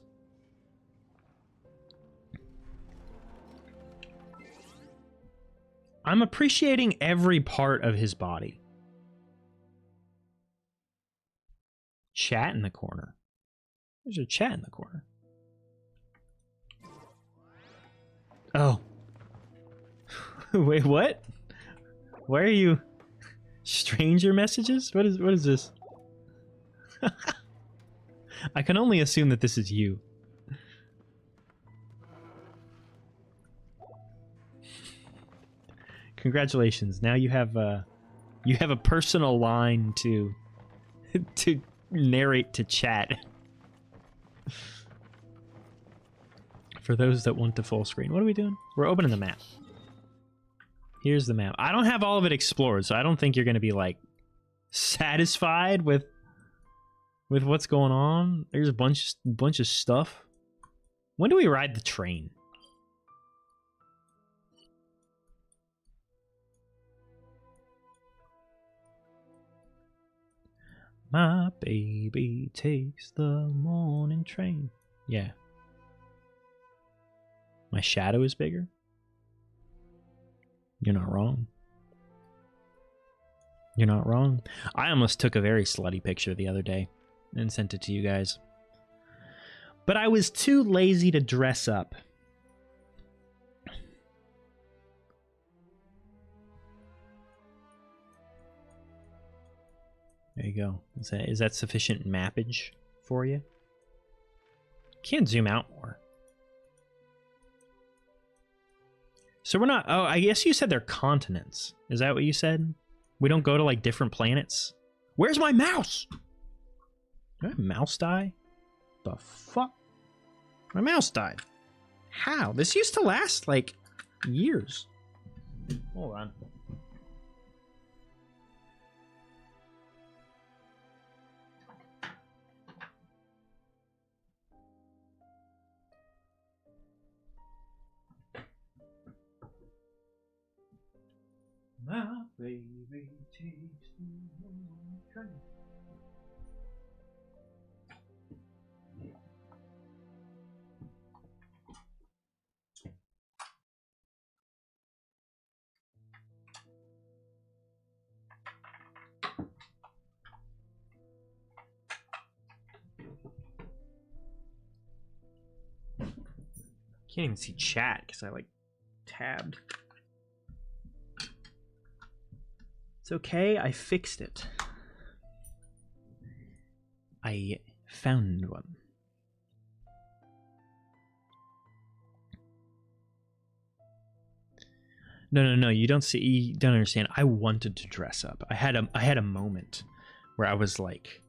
I'm appreciating every part of his body. Chat in the corner. There's a chat in the corner. Oh. Wait, what? Why are you... Stranger messages? What is this? I can only assume that this is you. Congratulations. Now you have a personal line to to narrate to chat. For those that want the full screen. What are we doing? We're opening the map. Here's the map. I don't have all of it explored, so I don't think you're going to be like satisfied with what's going on. There's a bunch of stuff. When do we ride the train? My baby takes the morning train. Yeah. My shadow is bigger? You're not wrong. You're not wrong. I almost took a very slutty picture the other day and sent it to you guys. But I was too lazy to dress up. There you go. Is that sufficient mappage for you? Can't zoom out more. So we're not... Oh, I guess you said they're continents. Is that what you said? We don't go to, like, different planets? Where's my mouse? Did my mouse die? The fuck? My mouse died. How? This used to last, like, years. Hold on. My baby takes the train. Can't even see chat because I like tabbed. It's okay, I fixed it. I found one. No, you don't see, you don't understand. I wanted to dress up. I had a moment where I was like,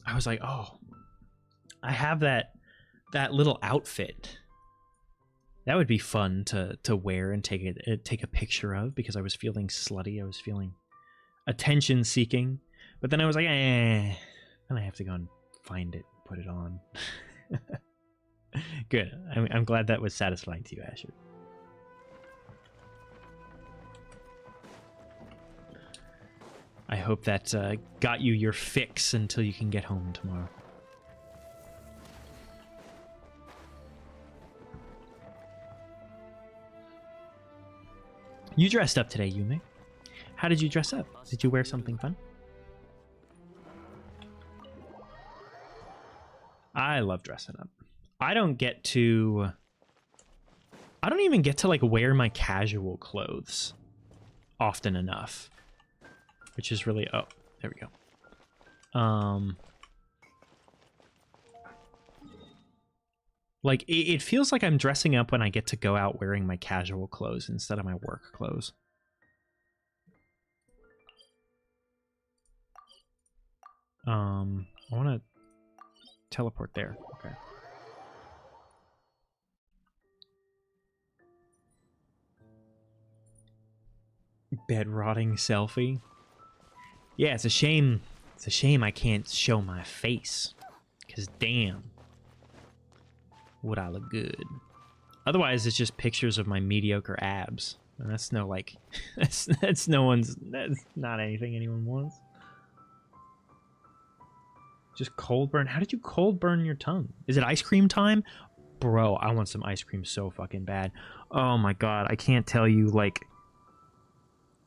oh, I have that little outfit. That would be fun to wear and take a picture of, because I was feeling slutty. I was feeling attention seeking. But then I was like, then I have to go and find it, put it on. Good. I'm glad that was satisfying to you, Asher. I hope that got you your fix until you can get home tomorrow. You dressed up today, Yume. How did you dress up? Did you wear something fun? I love dressing up. I don't even get to like wear my casual clothes often enough, which is really, oh, there we go. Like, it feels like I'm dressing up when I get to go out wearing my casual clothes instead of my work clothes. I want to teleport there. Okay. Bed rotting selfie. Yeah, it's a shame. It's a shame I can't show my face. 'Cause damn, would I look good. Otherwise, it's just pictures of my mediocre abs. And that's no, like, that's not anything anyone wants. Just cold burn. How did you cold burn your tongue? Is it ice cream time? Bro, I want some ice cream so fucking bad. Oh my god, I can't tell you, like,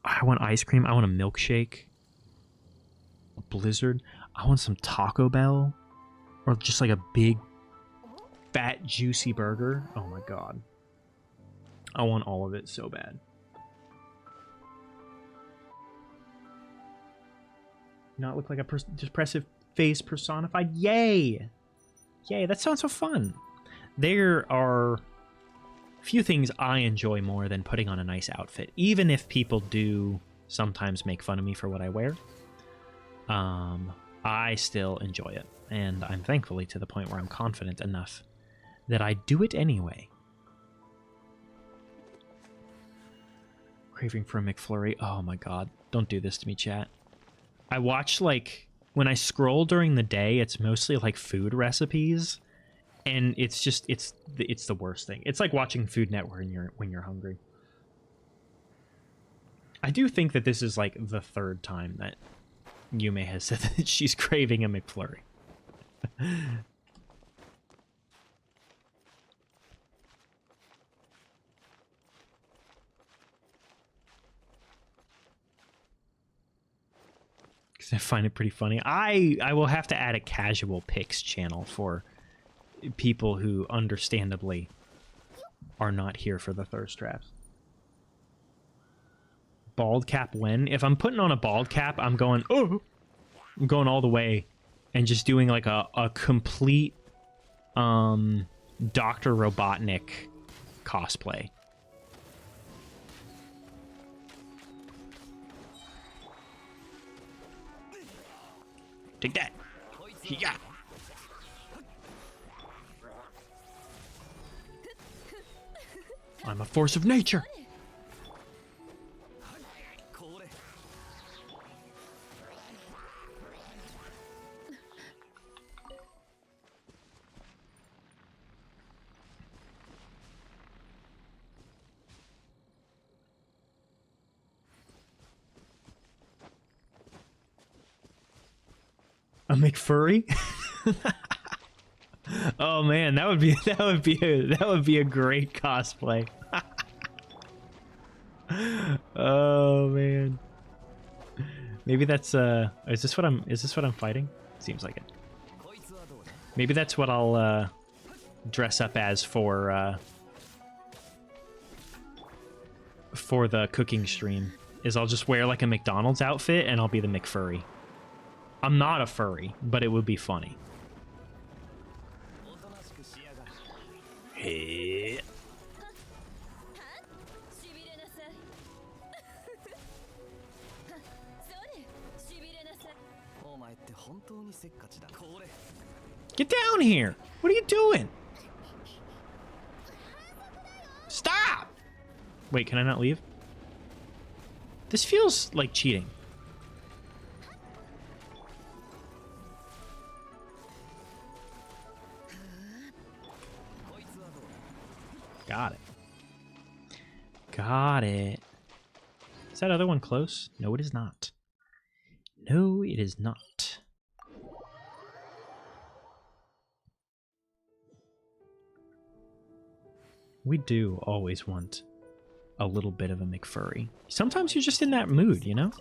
I want ice cream. I want a milkshake. A Blizzard. I want some Taco Bell. Or just like a big fat, juicy burger. Oh my god. I want all of it so bad. Not look like a depressive face personified. Yay! Yay, that sounds so fun. There are few things I enjoy more than putting on a nice outfit, even if people do sometimes make fun of me for what I wear. I still enjoy it, and I'm thankfully to the point where I'm confident enough that I do it anyway. Craving for a McFlurry. Oh my god, don't do this to me, chat. I watch, like, when I scroll during the day, it's mostly like food recipes, and it's just it's the worst thing. It's like watching Food Network when you're hungry. I do think that this is like the third time that Yume has said that she's craving a McFlurry. Because I find it pretty funny. I will have to add a casual pics channel for people who understandably are not here for the thirst traps. Bald cap when? If I'm putting on a bald cap, I'm going, oh! I'm going all the way and just doing like a complete Dr. Robotnik cosplay. Take that! Yeah! I'm a force of nature! A McFurry? Oh man, that would be a great cosplay. Oh man. Maybe that's is this what I'm fighting? Seems like it. Maybe that's what I'll dress up as for the cooking stream. Is I'll just wear like a McDonald's outfit and I'll be the McFurry. I'm not a furry, but it would be funny. Hey. Get down here! What are you doing? Stop! Wait, can I not leave? This feels like cheating. Got it. Got it. Is that other one close? No, it is not. No, it is not. We do always want a little bit of a McFurry. Sometimes you're just in that mood, you know?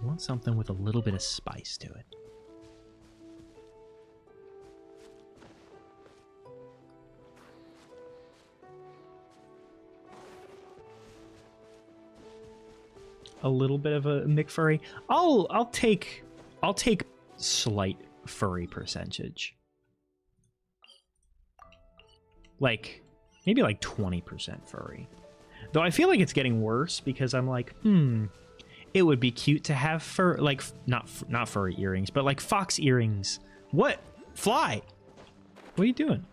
You want something with a little bit of spice to it. A little bit of a McFurry. I'll take slight furry percentage. Like maybe like 20% furry. Though I feel like it's getting worse because I'm like, it would be cute to have fur, like not furry earrings, but like fox earrings. What? Fly. What are you doing?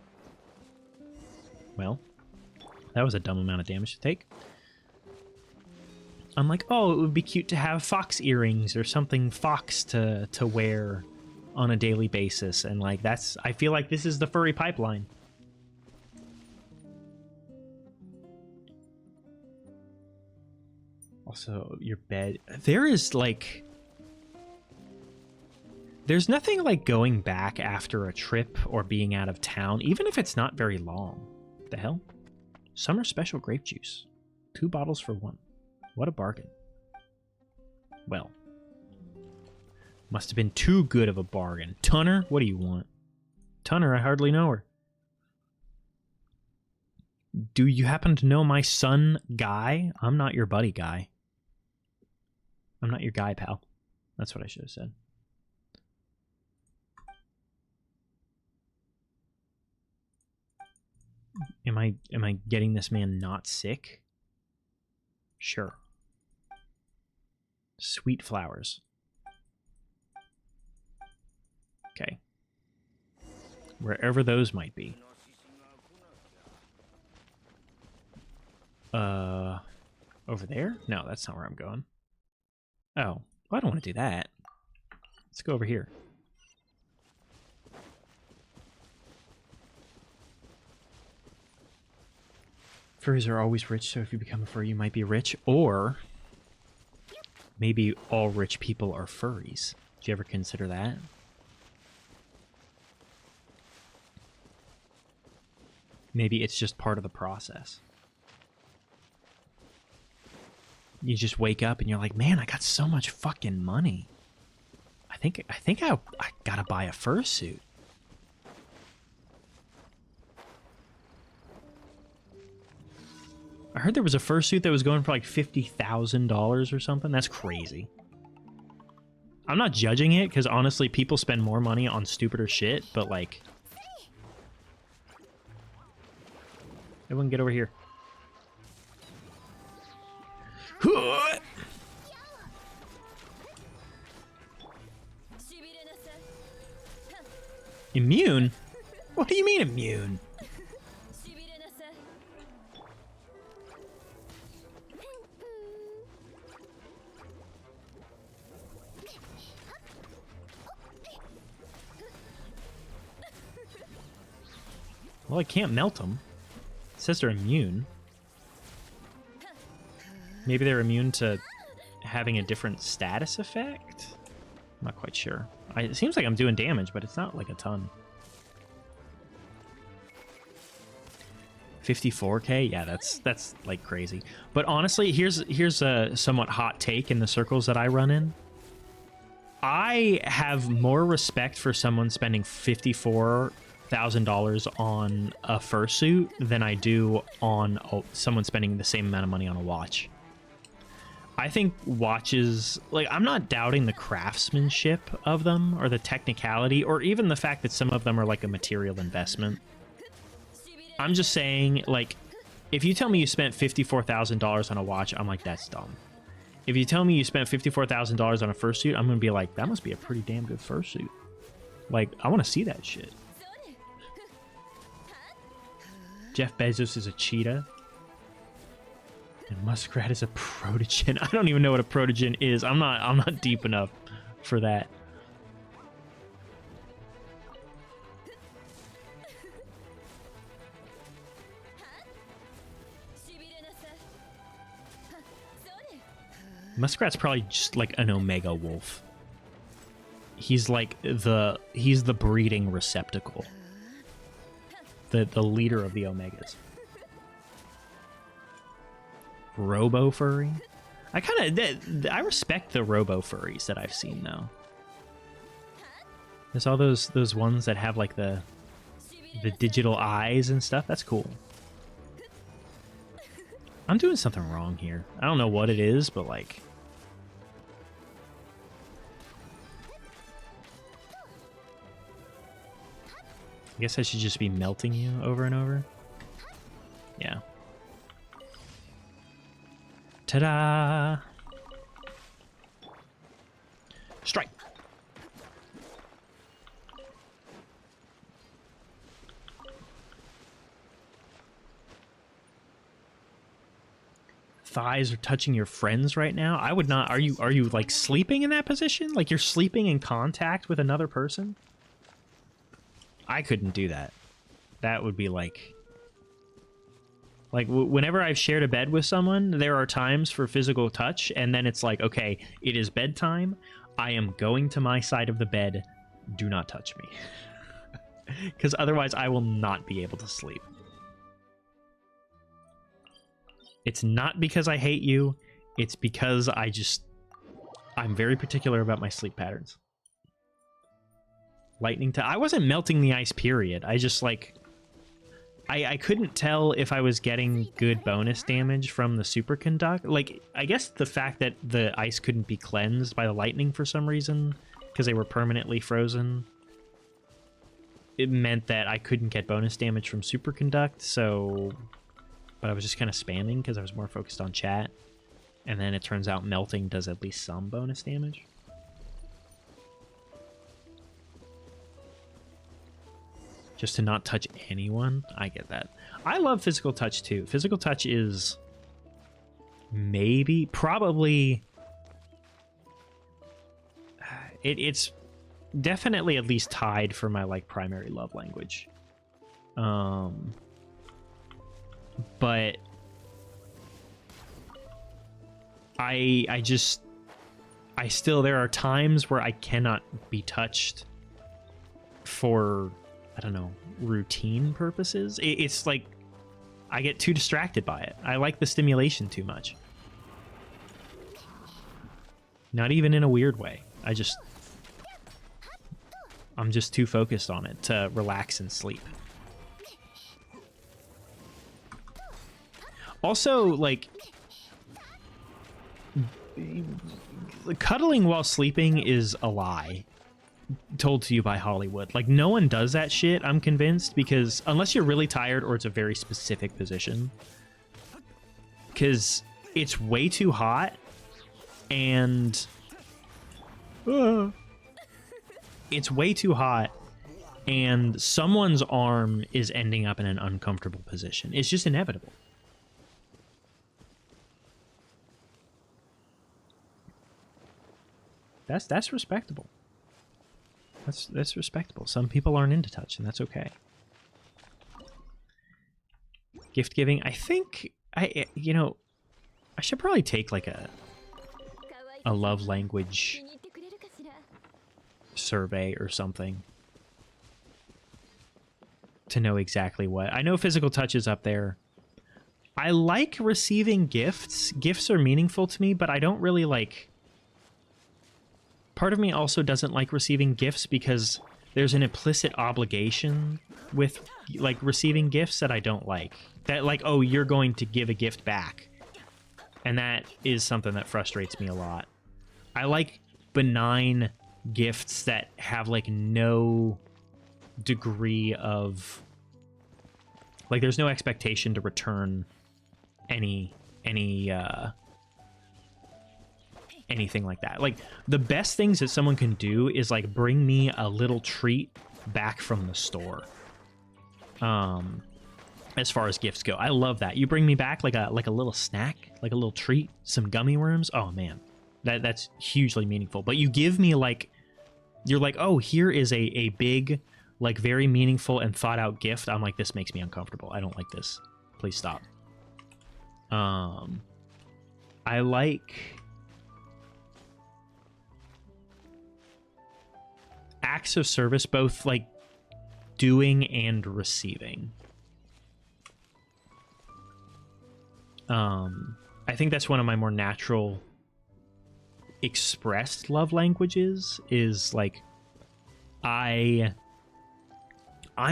Well, that was a dumb amount of damage to take. I'm like, oh, it would be cute to have fox earrings or something fox to wear on a daily basis. And like, I feel like this is the furry pipeline. Also, your bed. There's nothing like going back after a trip or being out of town, even if it's not very long. The hell? Summer special grape juice. 2 bottles for 1. What a bargain. Well, must have been too good of a bargain. Tunner, what do you want? Tunner, I hardly know her. Do you happen to know my son, Guy? I'm not your buddy, Guy. I'm not your guy, pal. That's what I should have said. Am I getting this man not sick? Sure. Sweet flowers. Okay. Wherever those might be. Over there? No, that's not where I'm going. Oh, well, I don't want to do that. Let's go over here. Furries are always rich, so if you become a furry, you might be rich. Or maybe all rich people are furries. Did you ever consider that? Maybe it's just part of the process. You just wake up and you're like, man, I got so much fucking money. I think I gotta buy a fursuit. I heard there was a fursuit that was going for like $50,000 or something. That's crazy. I'm not judging it because honestly, people spend more money on stupider shit, but like, everyone get over here. Immune? What do you mean immune? Well, I can't melt them. It says they're immune. Maybe they're immune to having a different status effect? I'm not quite sure. It seems like I'm doing damage, but it's not like a ton. 54k? Yeah, that's like crazy. But honestly, here's a somewhat hot take in the circles that I run in. I have more respect for someone spending $54,000 on a fursuit than I do on someone spending the same amount of money on a watch. I think watches, like, I'm not doubting the craftsmanship of them or the technicality or even the fact that some of them are like a material investment. I'm just saying, like, if you tell me you spent $54,000 on a watch, I'm like, that's dumb. If you tell me you spent $54,000 on a fursuit, I'm going to be like, that must be a pretty damn good fursuit. Like, I want to see that shit. Jeff Bezos is a cheetah. And Muskrat is a protogen. I don't even know what a protogen is. I'm not deep enough for that. Muskrat's probably just like an omega wolf. He's like he's the breeding receptacle. The leader of the omegas. Robo furry? I respect the robo furries that I've seen though. There's all those ones that have like the digital eyes and stuff. That's cool. I'm doing something wrong here. I don't know what it is, but like, I guess I should just be melting you over and over. Yeah. Ta-da! Strike! Thighs are touching your friends right now? I would not. Are you like sleeping in that position? Like you're sleeping in contact with another person? I couldn't do that. That would be like whenever I've shared a bed with someone, there are times for physical touch, and then it's like, okay, it is bedtime. I am going to my side of the bed. Do not touch me. Because otherwise I will not be able to sleep. It's not because I hate you. It's because I'm very particular about my sleep patterns. Lightning I wasn't melting the ice, period. I couldn't tell if I was getting good bonus damage from the superconduct. Like, I guess the fact that the ice couldn't be cleansed by the lightning for some reason, because they were permanently frozen, it meant that I couldn't get bonus damage from superconduct, so... But I was just kind of spamming because I was more focused on chat. And then it turns out melting does at least some bonus damage. Just to not touch anyone? I get that. I love physical touch too. Physical touch is maybe, probably... It's definitely at least tied for my like primary love language. But I still, there are times where I cannot be touched for, I don't know, routine purposes. It's like I get too distracted by it. I like the stimulation too much. Not even in a weird way. I'm just too focused on it to relax and sleep. Also, like, cuddling while sleeping is a lie told to you by Hollywood. Like, no one does that shit, I'm convinced, because unless you're really tired or it's a very specific position, because it's way too hot and it's way too hot and someone's arm is ending up in an uncomfortable position. It's just inevitable. That's respectable. That's respectable. Some people aren't into touch, and that's okay. Gift giving. I think I should probably take like a love language survey or something to know exactly what. I know physical touch is up there. I like receiving gifts. Gifts are meaningful to me, but I don't really like... Part of me also doesn't like receiving gifts because there's an implicit obligation with like receiving gifts that I don't like. That like, oh, you're going to give a gift back. And that is something that frustrates me a lot. I like benign gifts that have like no degree of... Like there's no expectation to return anything like that. Like the best things that someone can do is like bring me a little treat back from the store. As far as gifts go, I love that. You bring me back like a little snack, like a little treat, some gummy worms. Oh man, that's hugely meaningful. But you give me like, you're like, oh, here is a big, like very meaningful and thought out gift. I'm like, this makes me uncomfortable. I don't like this. Please stop. I like acts of service, both like doing and receiving. I think that's one of my more natural expressed love languages is like I'm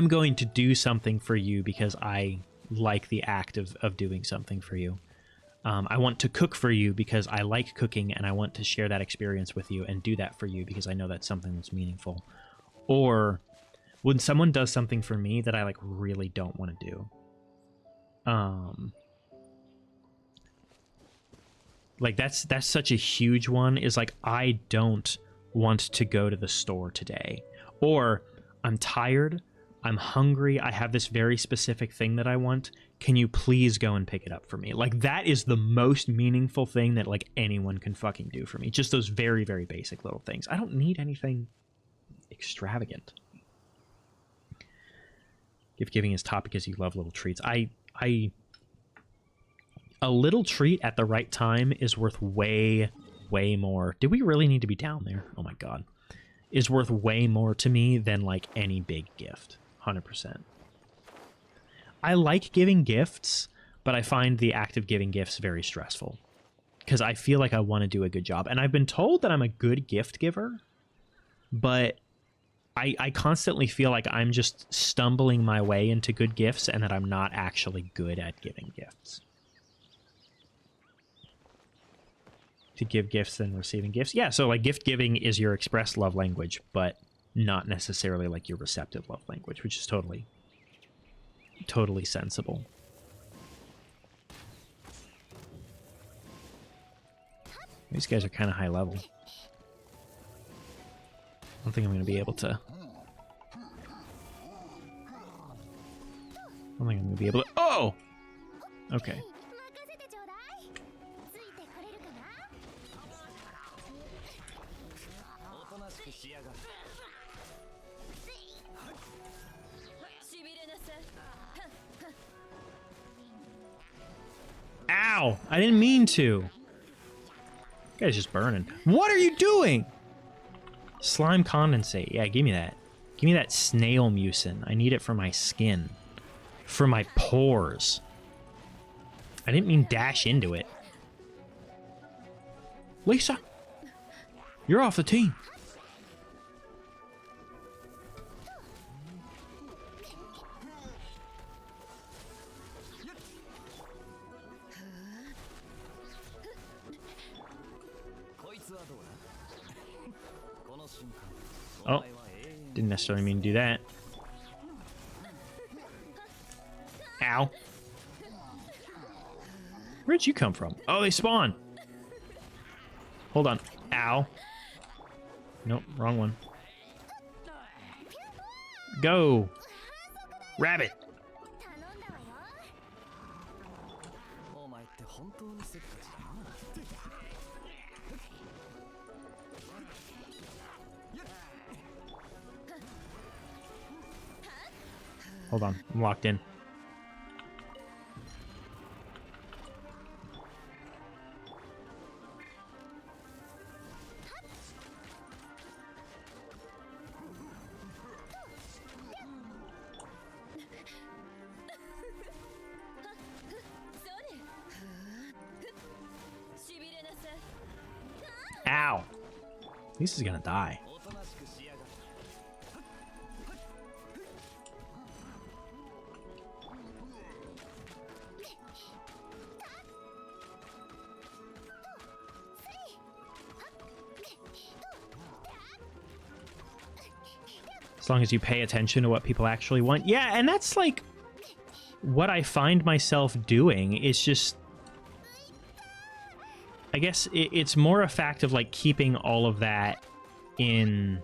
going to do something for you because I like the act of doing something for you. I want to cook for you because I like cooking and I want to share that experience with you and do that for you because I know that's something that's meaningful. Or when someone does something for me that I like really don't want to do. Like that's such a huge one is like, I don't want to go to the store today. Or I'm tired, I'm hungry, I have this very specific thing that I want. Can you please go and pick it up for me? Like that is the most meaningful thing that like anyone can fucking do for me. Just those very, very basic little things. I don't need anything extravagant. Gift giving is top because you love little treats. A little treat at the right time is worth way, way more. Did we really need to be down there? Oh my god. Is worth way more to me than like any big gift. 100%. I like giving gifts, but I find the act of giving gifts very stressful because I feel like I want to do a good job. And I've been told that I'm a good gift giver, but I constantly feel like I'm just stumbling my way into good gifts and that I'm not actually good at giving gifts. To give gifts and receiving gifts. Yeah, so like gift giving is your express love language, but not necessarily like your receptive love language, which is totally sensible. These guys are kind of high level. I don't think I'm going to be able to... I don't think I'm going to be able to... Oh! Okay. Ow! I didn't mean to. This guy's just burning. What are you doing? Slime condensate. Yeah, give me that. Give me that snail mucin. I need it for my skin. For my pores. I didn't mean dash into it. Lisa! You're off the team. Oh, didn't necessarily mean to do that. Ow. Where'd you come from? Oh, they spawn. Hold on. Ow. Nope, wrong one. Go. Rabbit. Hold on, I'm locked in. Ow! This is gonna die. As long as you pay attention to what people actually want. Yeah, and that's like what I find myself doing. Is just, I guess it's more a fact of like keeping all of that in.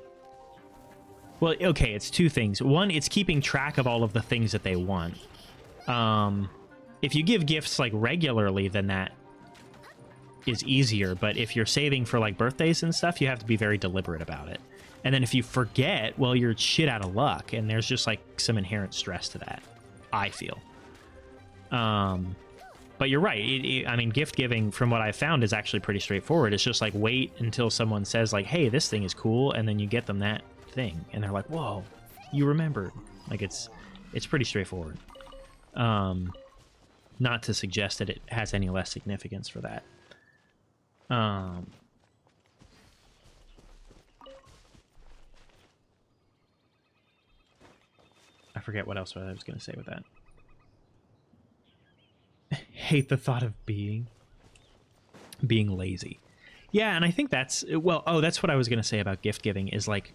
Well, okay, it's two things. One, it's keeping track of all of the things that they want. If you give gifts like regularly, then that is easier. But if you're saving for like birthdays and stuff, you have to be very deliberate about it. And then if you forget, well, you're shit out of luck. And there's just like some inherent stress to that, I feel. But you're right. I mean, gift giving, from what I've found, is actually pretty straightforward. It's just like wait until someone says like, hey, this thing is cool. And then you get them that thing. And they're like, whoa, you remembered. Like it's pretty straightforward. Not to suggest that it has any less significance for that. I forget what else I was going to say with that. Hate the thought of being lazy. Yeah, and I think that's, well, oh, that's what I was going to say about gift giving is like,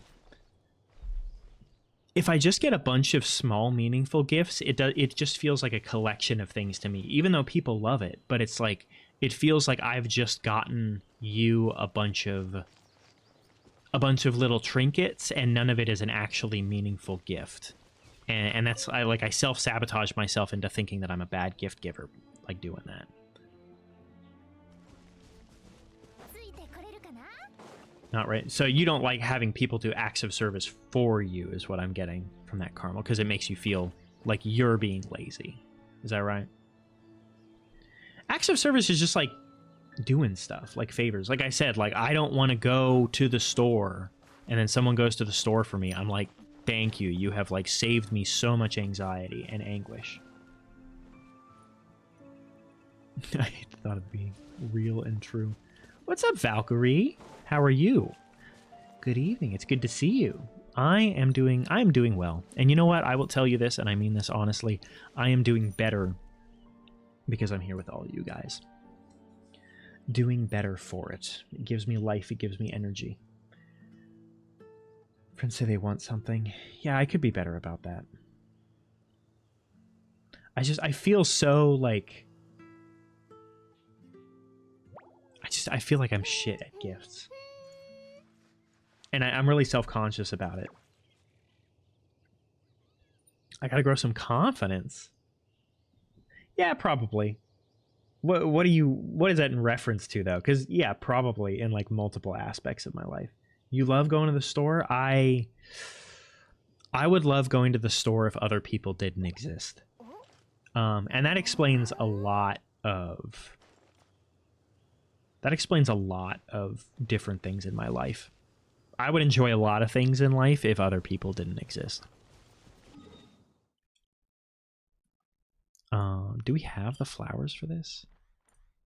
if I just get a bunch of small, meaningful gifts, it just feels like a collection of things to me, even though people love it. But it's like, it feels like I've just gotten you a bunch of little trinkets, and none of it is an actually meaningful gift. And that's, I self-sabotage myself into thinking that I'm a bad gift giver, like doing that. Not right. So you don't like having people do acts of service for you, is what I'm getting from that, Carmel, because it makes you feel like you're being lazy. Is that right? Acts of service is just like doing stuff, like favors. Like I said, like I don't want to go to the store, and then someone goes to the store for me. I'm like, thank you. You have like saved me so much anxiety and anguish. I hate the thought of being real and true. What's up, Valkyrie? How are you? Good evening. It's good to see you. I am doing well. And you know what? I will tell you this, and I mean this honestly. I am doing better because I'm here with all you guys. Doing better for it. It gives me life. It gives me energy. Friends say they want something. Yeah, I could be better about that. I feel so like... I feel like I'm shit at gifts. And I'm really self-conscious about it. I gotta grow some confidence. Yeah, probably. What is that in reference to, though? Because, yeah, probably in, like, multiple aspects of my life. You love going to the store? I would love going to the store if other people didn't exist. And that explains a lot of... That explains a lot of different things in my life. I would enjoy a lot of things in life if other people didn't exist. Do we have the flowers for this?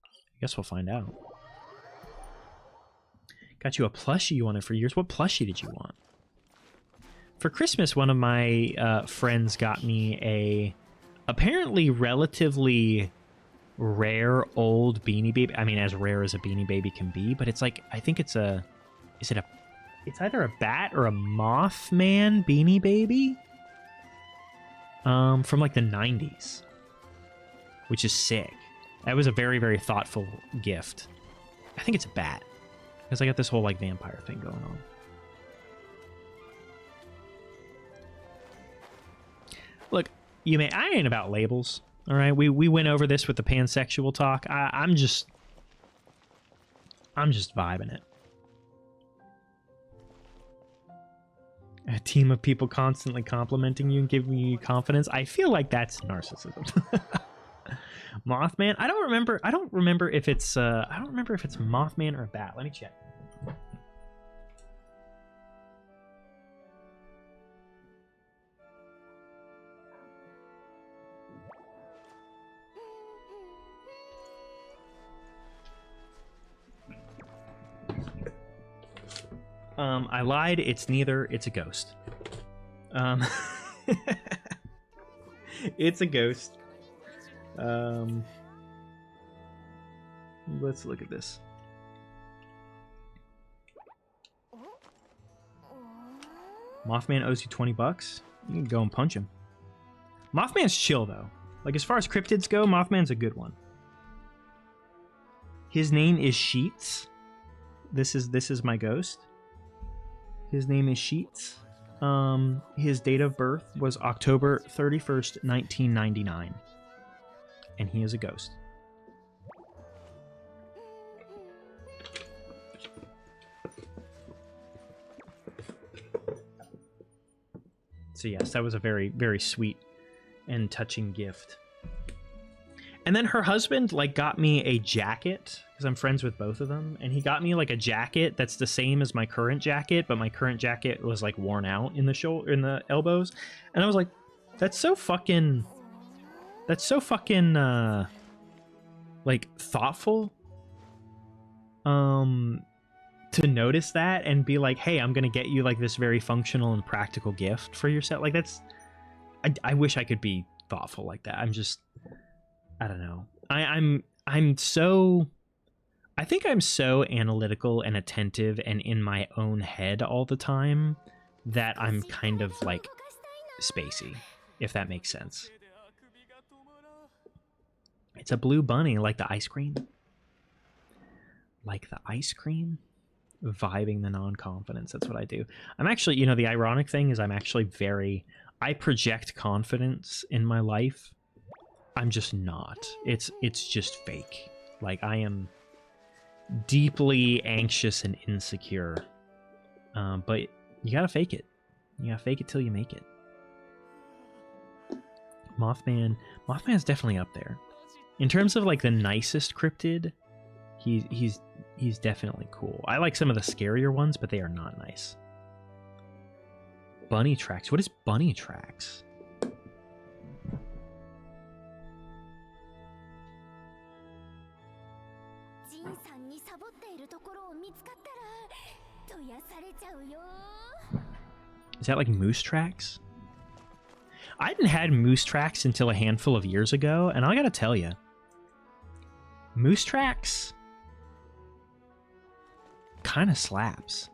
I guess we'll find out. Got you a plushie you wanted for years. What plushie did you want? For Christmas, one of my friends got me a apparently relatively rare old Beanie Baby. I mean, as rare as a Beanie Baby can be, but it's like, I think it's a... It's either a bat or a Mothman Beanie Baby. From like the 90s. Which is sick. That was a very, very thoughtful gift. I think it's a bat. Because I got this whole like vampire thing going on. Look, I ain't about labels. Alright, we went over this with the pansexual talk. I'm just vibing it. A team of people constantly complimenting you and giving you confidence. I feel like that's narcissism. Mothman. I don't remember if it's Mothman or a bat. Let me check. I lied. It's neither. It's a ghost. It's a ghost. Let's look at this. Mothman owes you $20. You can go and punch him. Mothman's chill though. Like as far as cryptids go, Mothman's a good one. His name is Sheets. This is my ghost. His name is Sheets. His date of birth was October 31st, 1999. And he is a ghost. So yes, that was a very, very sweet and touching gift. And then her husband like got me a jacket because I'm friends with both of them, and he got me like a jacket that's the same as my current jacket, but my current jacket was like worn out in the elbows, and I was like, that's so fucking like thoughtful to notice that and be like, hey, I'm gonna get you like this very functional and practical gift for yourself. Like that's I wish I could be thoughtful like that. I don't know. I think I'm so analytical and attentive and in my own head all the time that I'm kind of like spacey, if that makes sense. It's a blue bunny, like the ice cream. Like the ice cream? Vibing the non-confidence. That's what I do. I'm actually, the ironic thing is I project confidence in my life. I'm just not. It's just fake. Like I am deeply anxious and insecure. But you gotta fake it. You gotta fake it till you make it. Mothman's definitely up there. In terms of like the nicest cryptid, he's definitely cool. I like some of the scarier ones, but they are not nice. Bunny tracks. What is bunny tracks? Is that like Moose Tracks? I hadn't had Moose Tracks until a handful of years ago, and I gotta tell you, Moose Tracks kind of slaps.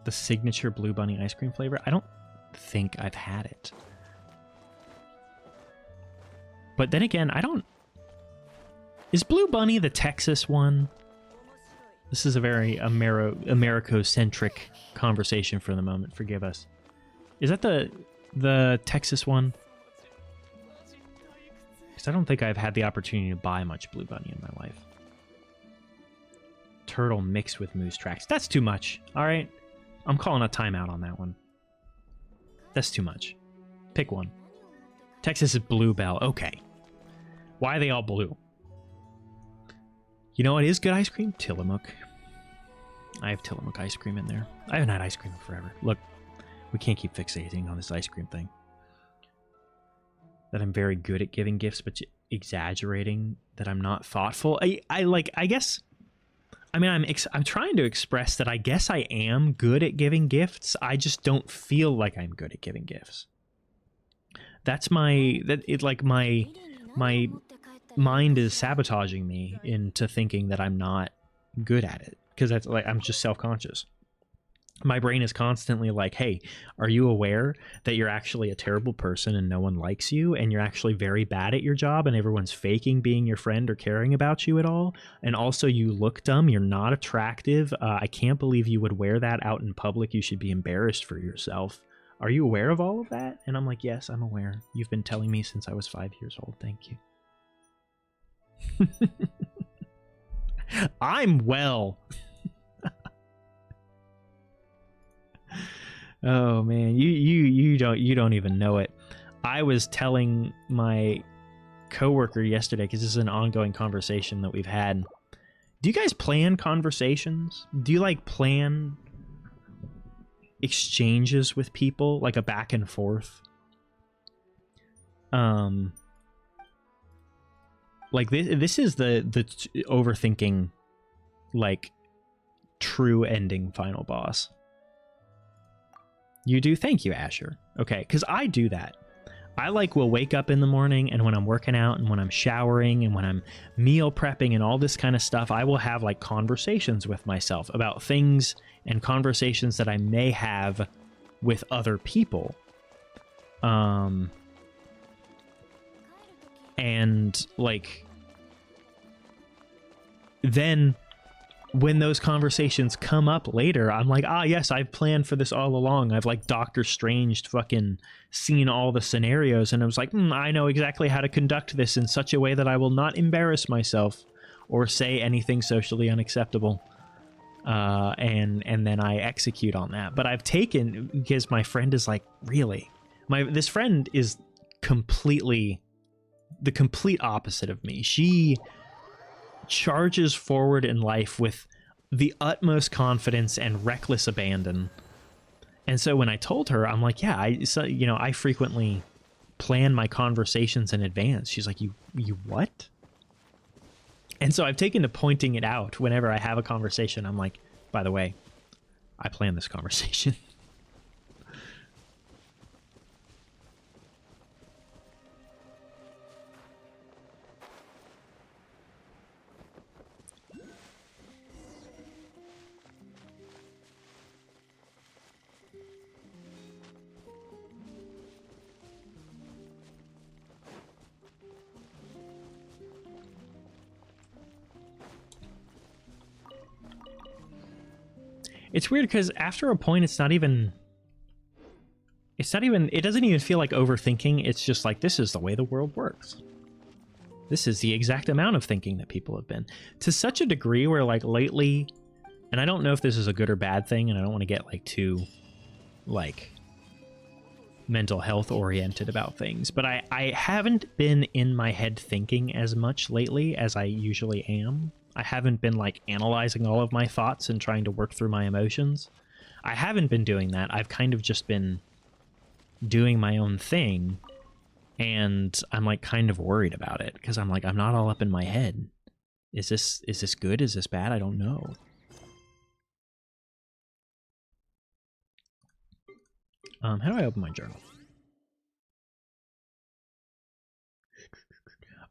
The signature Blue Bunny ice cream flavor. I don't think I've had it. But then again, I don't... Is Blue Bunny the Texas one? This is a very Americo-centric conversation for the moment. Forgive us. Is that the Texas one? Because I don't think I've had the opportunity to buy much Blue Bunny in my life. Turtle mixed with Moose Tracks. That's too much. All right. I'm calling a timeout on that one. That's too much. Pick one. Texas is Bluebell. Okay. Why are they all blue? You know what is good ice cream? Tillamook. I have Tillamook ice cream in there. I haven't had ice cream in forever. Look, we can't keep fixating on this ice cream thing. That I'm very good at giving gifts, but exaggerating that I'm not thoughtful. I guess... I mean, I'm trying to express that I guess I am good at giving gifts. I just don't feel like I'm good at giving gifts. That's my mind is sabotaging me into thinking that I'm not good at it, because that's like I'm just self-conscious. My brain is constantly like, hey, are you aware that you're actually a terrible person and no one likes you, and you're actually very bad at your job and everyone's faking being your friend or caring about you at all? And also you look dumb, you're not attractive. I can't believe you would wear that out in public. You should be embarrassed for yourself. Are you aware of all of that? And I'm like, yes, I'm aware. You've been telling me since I was 5 years old. Thank you. I'm well. Oh man, you don't even know it. I was telling my coworker yesterday, because this is an ongoing conversation that we've had. Do you guys plan conversations? Do you like plan exchanges with people, like a back and forth? Like this is the overthinking, like, true ending final boss. You do? Thank you, Asher. Okay, because I do that. I will wake up in the morning, and when I'm working out and when I'm showering and when I'm meal prepping and all this kind of stuff, I will have like conversations with myself about things and conversations that I may have with other people. And like, then when those conversations come up later, I'm like, ah, yes, I've planned for this all along. I've like Doctor Strange fucking seen all the scenarios, and I was like, I know exactly how to conduct this in such a way that I will not embarrass myself or say anything socially unacceptable. And then I execute on that. But I've taken, because my friend is like, really? This friend is completely the complete opposite of me. She charges forward in life with the utmost confidence and reckless abandon. And so when I told her, I'm like, yeah, I frequently plan my conversations in advance. She's like, you what? And so I've taken to pointing it out whenever I have a conversation. I'm like, by the way, I planned this conversation. It's weird because after a point, it doesn't even feel like overthinking. It's just like, this is the way the world works. This is the exact amount of thinking that people have been, to such a degree where like lately, and I don't know if this is a good or bad thing, and I don't want to get like too like mental health oriented about things, but I haven't been in my head thinking as much lately as I usually am. I haven't been like analyzing all of my thoughts and trying to work through my emotions. I haven't been doing that. I've kind of just been doing my own thing, and I'm like kind of worried about it because I'm like, I'm not all up in my head. Is this good? Is this bad? I don't know. How do I open my journal?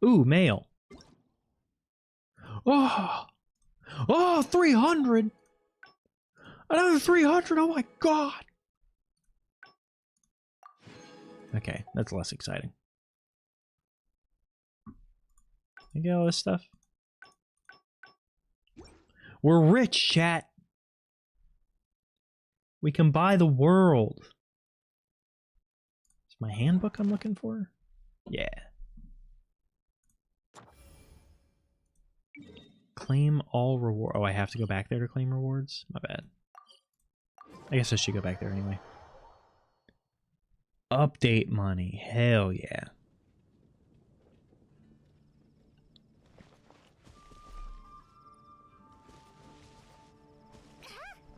Ooh, mail. Oh! Oh, 300! Another 300! Oh my god! Okay, that's less exciting. You get all this stuff? We're rich, chat! We can buy the world. Is my handbook I'm looking for? Yeah. Claim all reward. Oh, I have to go back there to claim rewards? My bad. I guess I should go back there anyway. Update money. Hell yeah.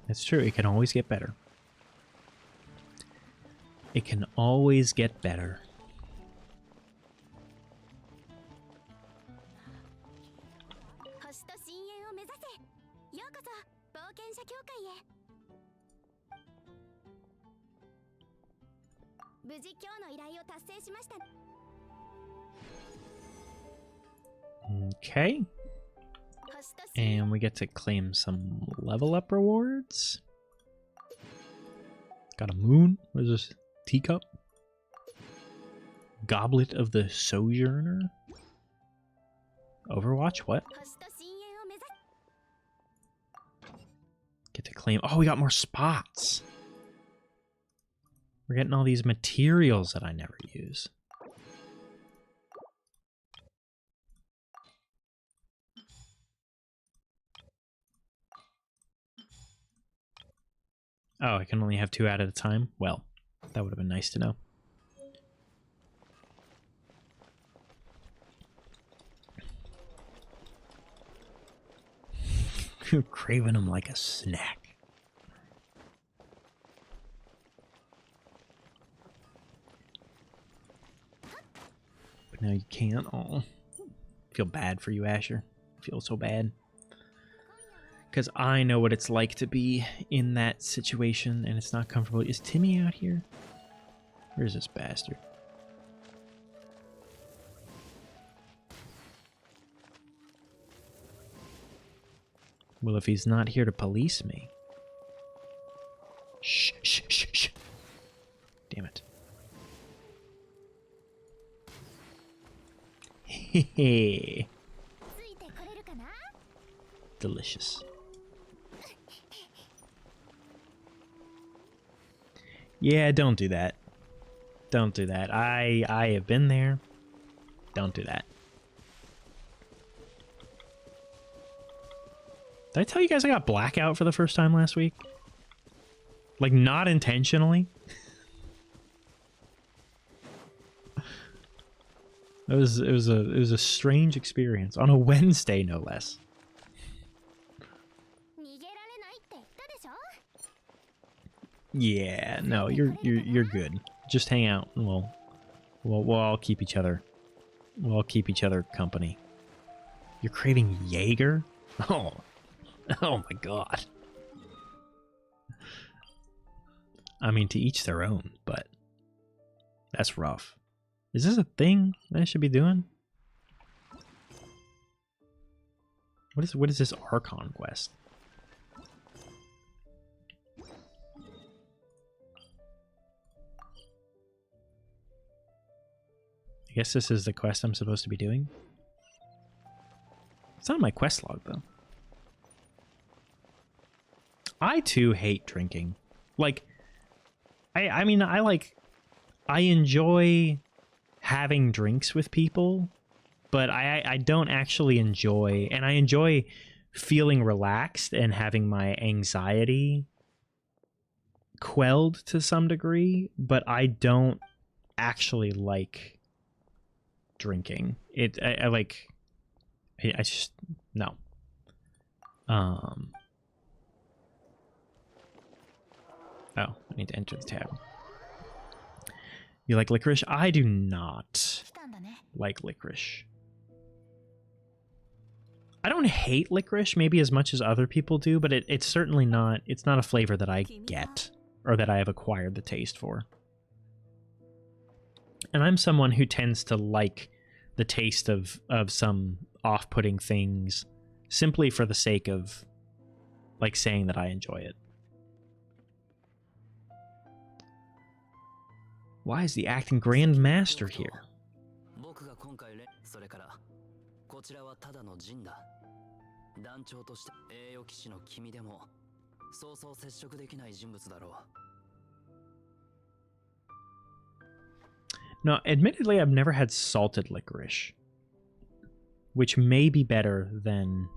That's true. It can always get better. It can always get better. Okay. And we get to claim some level up rewards. Got a moon. What is this? Teacup? Goblet of the Sojourner? Overwatch? What? Get to claim. Oh, we got more spots. We're getting all these materials that I never use. Oh, I can only have 2 at a time? Well, that would have been nice to know. Craving them like a snack. But now you can't. Oh, feel bad for you, Asher. Feel so bad. Because I know what it's like to be in that situation, and it's not comfortable. Is Timmy out here? Where's this bastard? Well, if he's not here to police me... Shh, shh, shh, shh. Damn it. Hehe. Delicious. Yeah, don't do that. Don't do that. I have been there. Don't do that. Did I tell you guys I got blackout for the first time last week? Like, not intentionally. It was a strange experience on a Wednesday, no less. Yeah, no, you're good. Just hang out, and we'll all keep each other. We'll all keep each other company. You're craving Jaeger? Oh, oh my god. I mean, to each their own, but that's rough. Is this a thing that I should be doing? What is this Archon quest? I guess this is the quest I'm supposed to be doing. It's not on my quest log, though. I, too, hate drinking. Like, I mean, I enjoy having drinks with people, but I don't actually enjoy... And I enjoy feeling relaxed and having my anxiety quelled to some degree, but I don't actually like... drinking. I just no. Oh, I need to enter the tab. You like licorice? I do not like licorice. I don't hate licorice maybe as much as other people do, but it's certainly not, it's not a flavor that I get or that I have acquired the taste for. And I'm someone who tends to like the taste of some off-putting things simply for the sake of like saying that I enjoy it. Why is the acting Grand Master here? 僕が今回それからこちらはただの陣だ。団長として栄誉騎士の君でもそうそう接触できない人物だろう。No, admittedly, I've never had salted licorice, which may be better than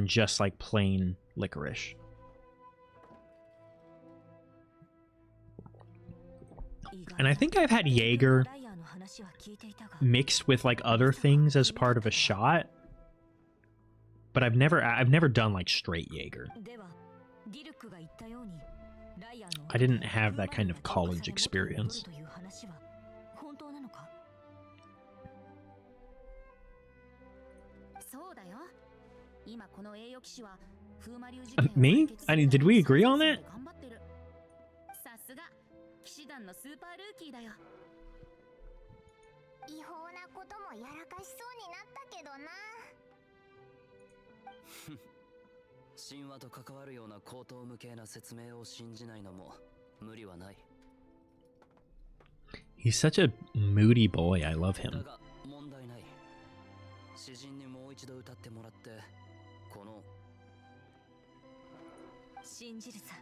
just like plain licorice. And I think I've had Jaeger mixed with like other things as part of a shot, but I've never done like straight Jaeger. I didn't have that kind of college experience. Me? I mean, did we agree on that? 騎士団のスーパールーキーだよ。違法なこともやらかしそうになったけどな。神話と関わるような高等無形な説明を信じないのも無理はない。He's such a moody boy. I love him. だが問題ない。詩人にもう一度歌ってもらってこの信じるさ。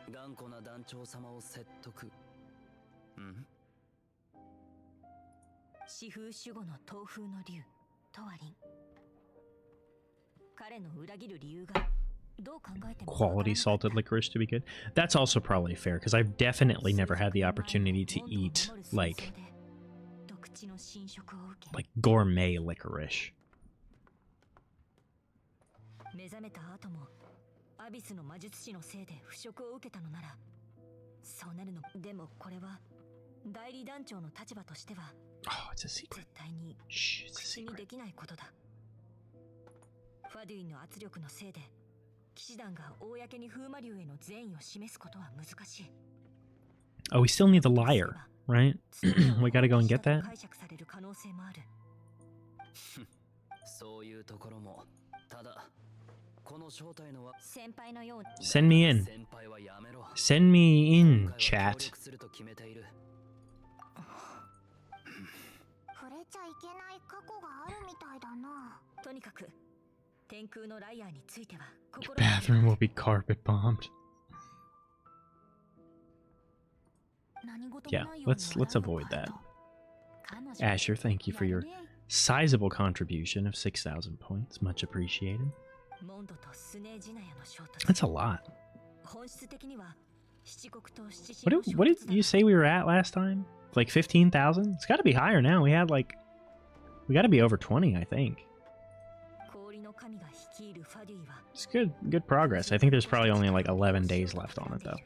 頑固な団長様を説得。四風守護の東風の竜トワリン。彼の裏切る理由がどう考えても Quality salted licorice to be good. That's also probably fair because I've definitely never had the opportunity to eat like gourmet licorice. 目覚めた後もアビスの魔術師のせいで腐食を受けたのならそうなるの。でもこれは代理団長の立場としては Oh, it's a secret. 絶対に Shh, it's a 口に secret. できないことだ。ファデュイの圧力のせいで騎士団が公に風魔竜への善意を示すことは難しい。 Oh, we still need the lyre, right? We gotta go and get that. 解釈される可能性もある。そういうところもただこの正体のは先輩のように Send me in. 先輩はやめろ。 Send me in, 今回は協 chat. 力すると決めている。触れちゃいけない過去があるみたいだな。とにかく天空のライアーについては The bathroom will be carpet bombed. Yeah, let's avoid that. Asher, thank you for your sizable contribution of 6,000 points. Much appreciated. That's a lot. What did you say we were at last time? Like 15,000? It's got to be higher now. We got to be over 20, I think. It's good progress. I think there's probably only like 11 days left on it though.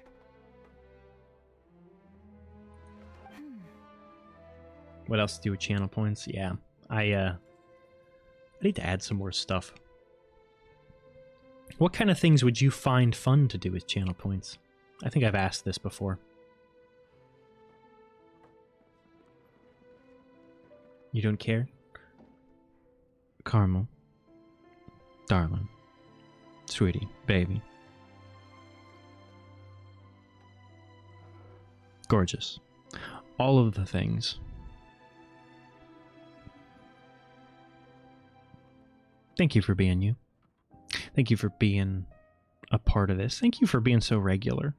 What else to do with channel points? Yeah, I need to add some more stuff. What kind of things would you find fun to do with channel points? I think I've asked this before. You don't care? Carmel. Darling. Sweetie. Baby. Gorgeous. All of the things. Thank you for being you. Thank you for being a part of this. Thank you for being so regular.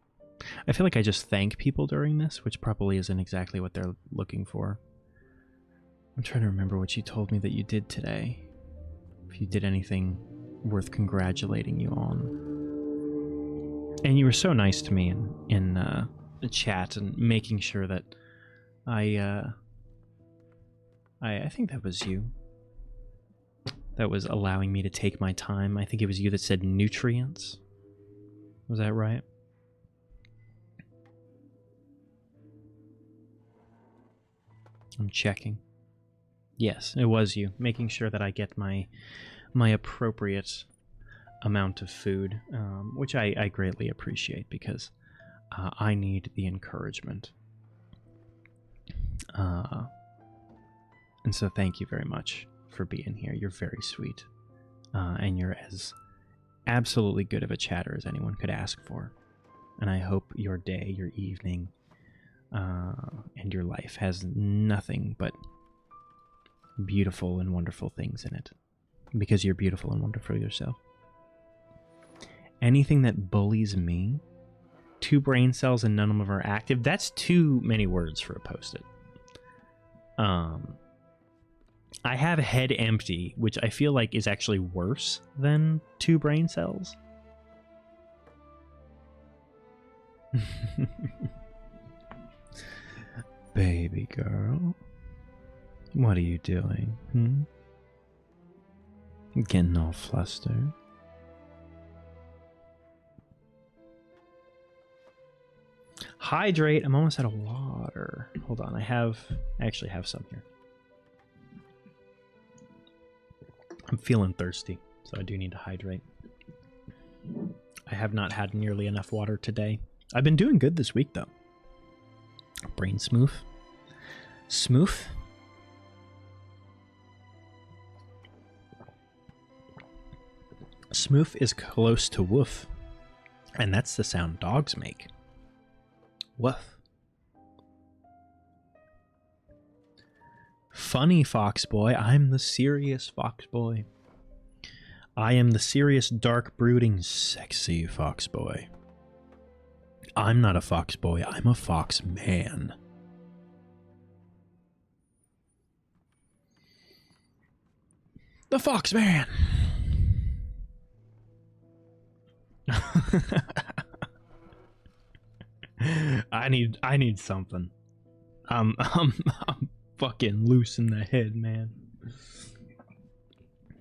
I feel like I just thank people during this, which probably isn't exactly what they're looking for. I'm trying to remember what you told me that you did today. If you did anything worth congratulating you on. And you were so nice to me in the chat and making sure that I think that was you. That was allowing me to take my time. I think it was you that said nutrients. Was that right? I'm checking. Yes, it was you, making sure that I get my appropriate amount of food, which I greatly appreciate because I need the encouragement. And so thank you very much for being here. You're very sweet. And you're as absolutely good of a chatter as anyone could ask for. And I hope your day, your evening, and your life has nothing but beautiful and wonderful things in it. Because you're beautiful and wonderful yourself. Anything that bullies me, 2 brain cells and none of them are active, that's too many words for a post-it. I have head empty, which I feel like is actually worse than 2 brain cells. Baby girl, what are you doing? Getting all flustered. Hydrate. I'm almost out of water. Hold on. I actually have some here. I'm feeling thirsty, so I do need to hydrate. I have not had nearly enough water today. I've been doing good this week, though. Brain smooth. Smooth. Smooth is close to woof. And that's the sound dogs make. Woof. Funny fox boy, I'm the serious fox boy. I am the serious, dark, brooding, sexy fox boy. I'm not a fox boy, I'm a fox man. The fox man. I need something. I'm fucking loose in the head, man.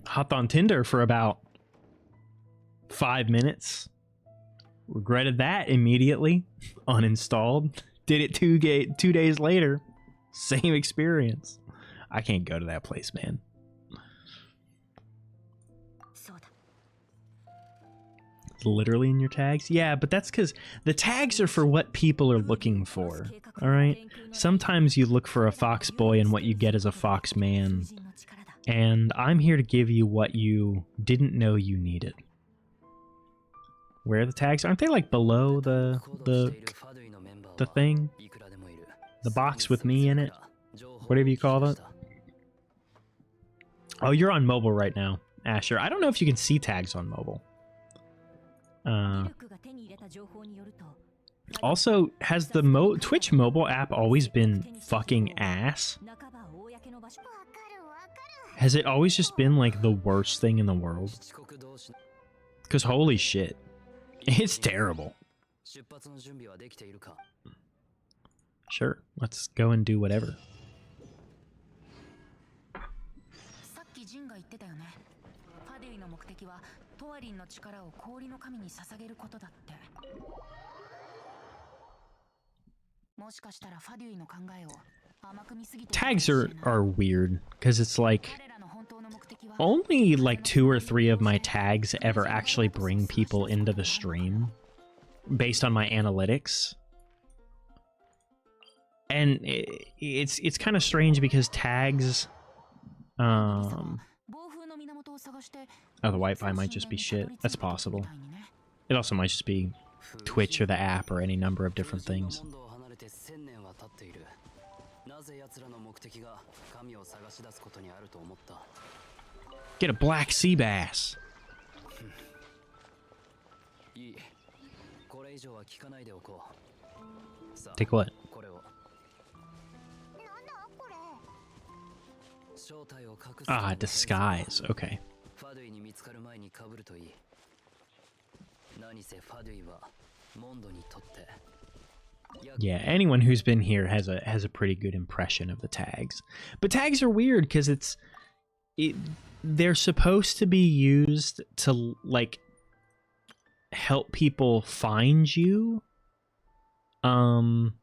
Hopped on Tinder for about 5 minutes. Regretted that immediately. Uninstalled. Did it 2 days later. Same experience. I can't go to that place, man. Literally in your tags? Yeah, but that's because the tags are for what people are looking for. Alright? Sometimes you look for a fox boy and what you get is a fox man. And I'm here to give you what you didn't know you needed. Where are the tags? Aren't they like below the thing? The box with me in it? Whatever you call it. Oh, you're on mobile right now, Asher. I don't know if you can see tags on mobile. Also, has the Twitch mobile app always been fucking ass? Has it always just been like the worst thing in the world? Because holy shit, it's terrible. Sure, let's go and do whatever. Tags are weird because it's like only like 2 or 3 of my tags ever actually bring people into the stream based on my analytics. And it's kind of strange because tags oh, the Wi-Fi might just be shit. That's possible. It also might just be Twitch or the app or any number of different things. Get a black sea bass. Take what? Ah, disguise. Okay. Yeah, anyone who's been here has a pretty good impression of the tags. But tags are weird because they're supposed to be used to like help people find you. What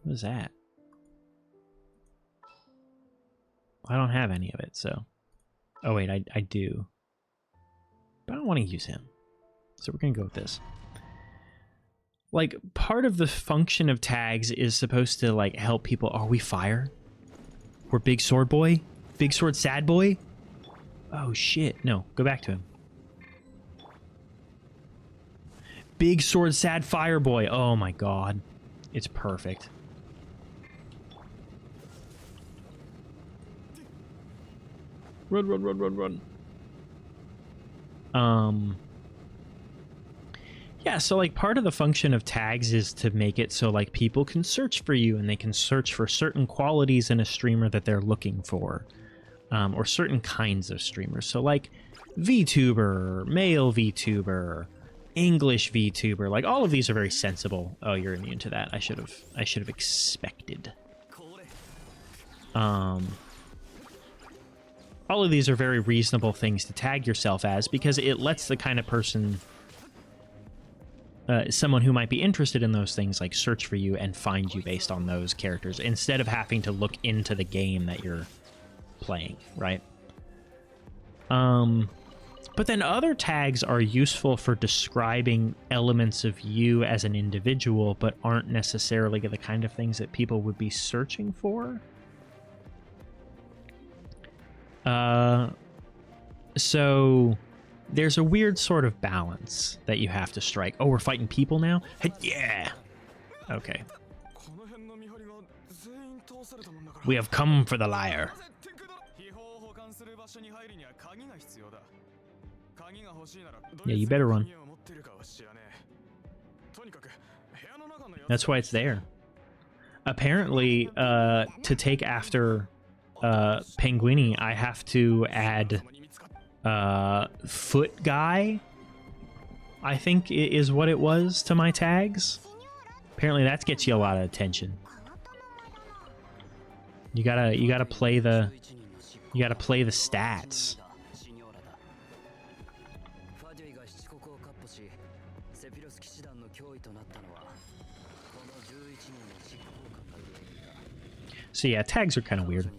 is that? I don't have any of it, so. Oh wait, I do. but I don't want to use him. So we're going to go with this. Like, part of the function of tags is supposed to, like, help people. Are we fire? We're Big Sword Boy? Big Sword Sad Boy? Oh, shit. No, go back to him. Big Sword Sad Fire Boy. Oh, my God. It's perfect. Run, run, run, run, run. Yeah, so like part of the function of tags is to make it so like people can search for you and they can search for certain qualities in a streamer that they're looking for, or certain kinds of streamers. So like VTuber, male VTuber, English VTuber, like all of these are very sensible. Oh, you're immune to that. I should have expected. All of these are very reasonable things to tag yourself as because it lets the kind of person, someone who might be interested in those things, like search for you and find you based on those characters instead of having to look into the game that you're playing, right? But then other tags are useful for describing elements of you as an individual, but aren't necessarily the kind of things that people would be searching for. So there's a weird sort of balance that you have to strike. Oh, we're fighting people now? Yeah! Okay. We have come for the liar. Yeah, you better run. That's why it's there. Apparently, to take after Penguini, I have to add foot guy, I think is what it was, to my tags. Apparently that gets you a lot of attention. You gotta play the stats. So yeah, tags are kind of weird.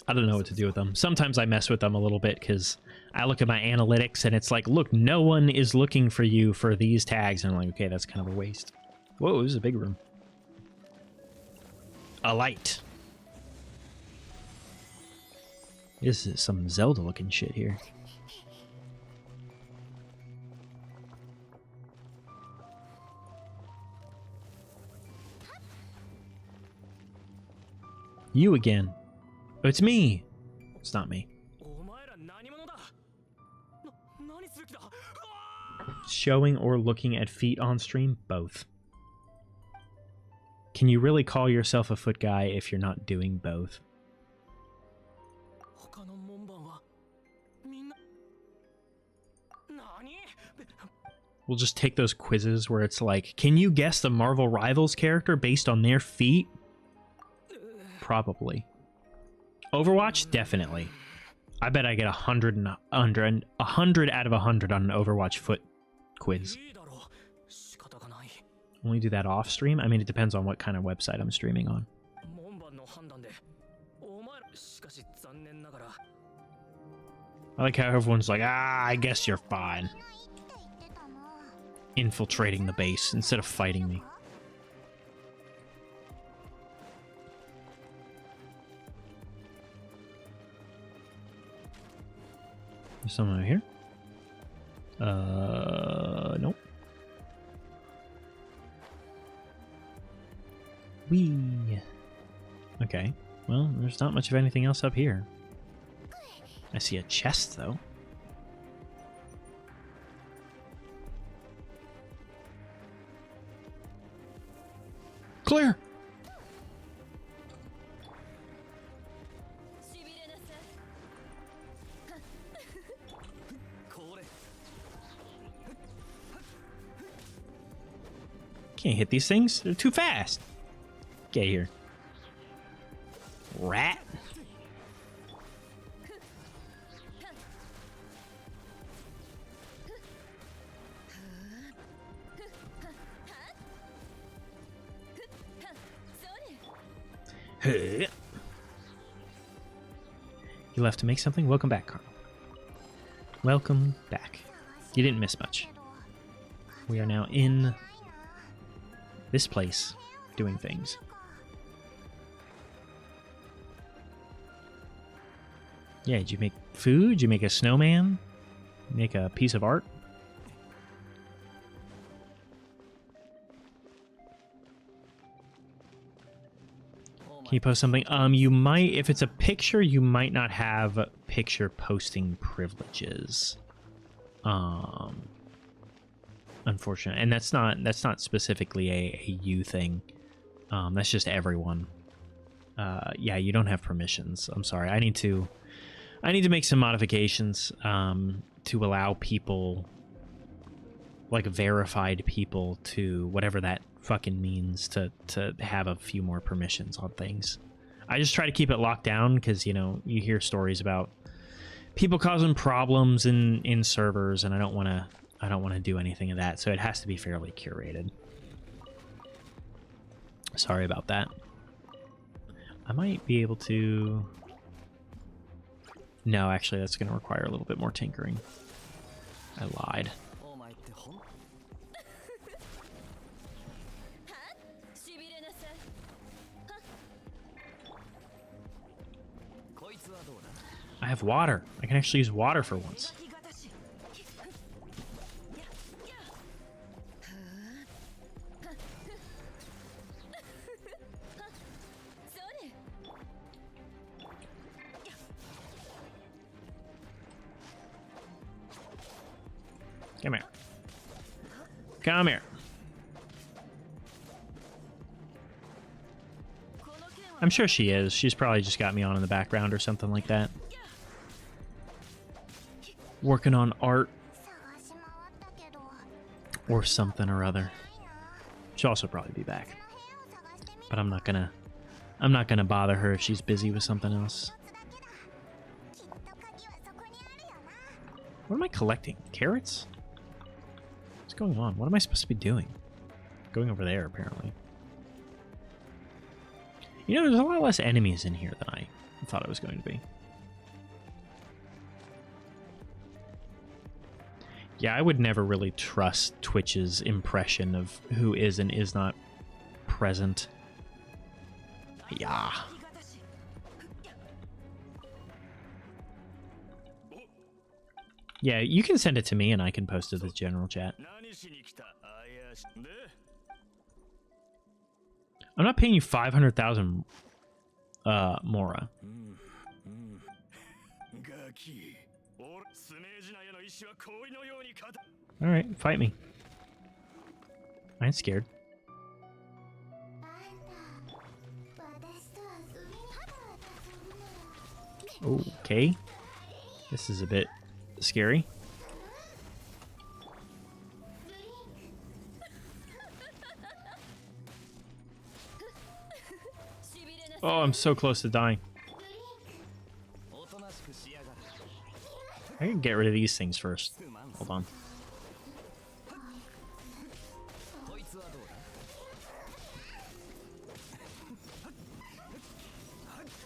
I don't know what to do with them. Sometimes I mess with them a little bit because I look at my analytics and it's like, look, no one is looking for you for these tags. And I'm like, okay, that's kind of a waste. Whoa, this is a big room. A light. This is some Zelda looking shit here. You again. Oh, it's me. It's not me. Showing or looking at feet on stream? Both. Can you really call yourself a foot guy if you're not doing both? We'll just take those quizzes where it's like, can you guess the Marvel Rivals character based on their feet? Probably. Overwatch? Definitely. I bet I get 100 out of 100 on an Overwatch foot quiz. Only do that off stream? I mean, it depends on what kind of website I'm streaming on. I like how everyone's like, I guess you're fine. Infiltrating the base instead of fighting me. There's someone over here. Nope. Whee. Okay. Well, there's not much of anything else up here. I see a chest, though. Clear! Can't hit these things. They're too fast. Get here. Rat. You left to make something? Welcome back, Carl. welcome back. You didn't miss much. We are now in this place doing things. Yeah, did you make food? Did you make a snowman? Make a piece of art? Can you post something? You might, if it's a picture, you might not have picture posting privileges. Unfortunately, and that's not specifically a you thing. That's just everyone. Yeah, you don't have permissions. I'm sorry. I need to make some modifications to allow people, like verified people, to whatever that fucking means, to have a few more permissions on things. I just try to keep it locked down because, you know, you hear stories about people causing problems in servers, and I don't want to do anything of that, so it has to be fairly curated. Sorry about that. I might be able to... No, actually, that's going to require a little bit more tinkering. I lied. I have water. I can actually use water for once. Come here. Come here. I'm sure she is. She's probably just got me on in the background or something like that. Working on art. Or something or other. She'll also probably be back. But I'm not gonna bother her if she's busy with something else. What am I collecting? Carrots? What's going on? What am I supposed to be doing? Going over there, apparently. You know, there's a lot less enemies in here than I thought it was going to be. Yeah, I would never really trust Twitch's impression of who is and is not present. Yeah. Yeah, you can send it to me and I can post it to the general chat. I'm not paying you 500,000 Mora. Alright, fight me. I ain't scared. Okay. This is a bit scary. Oh, I'm so close to dying. I can get rid of these things first. Hold on.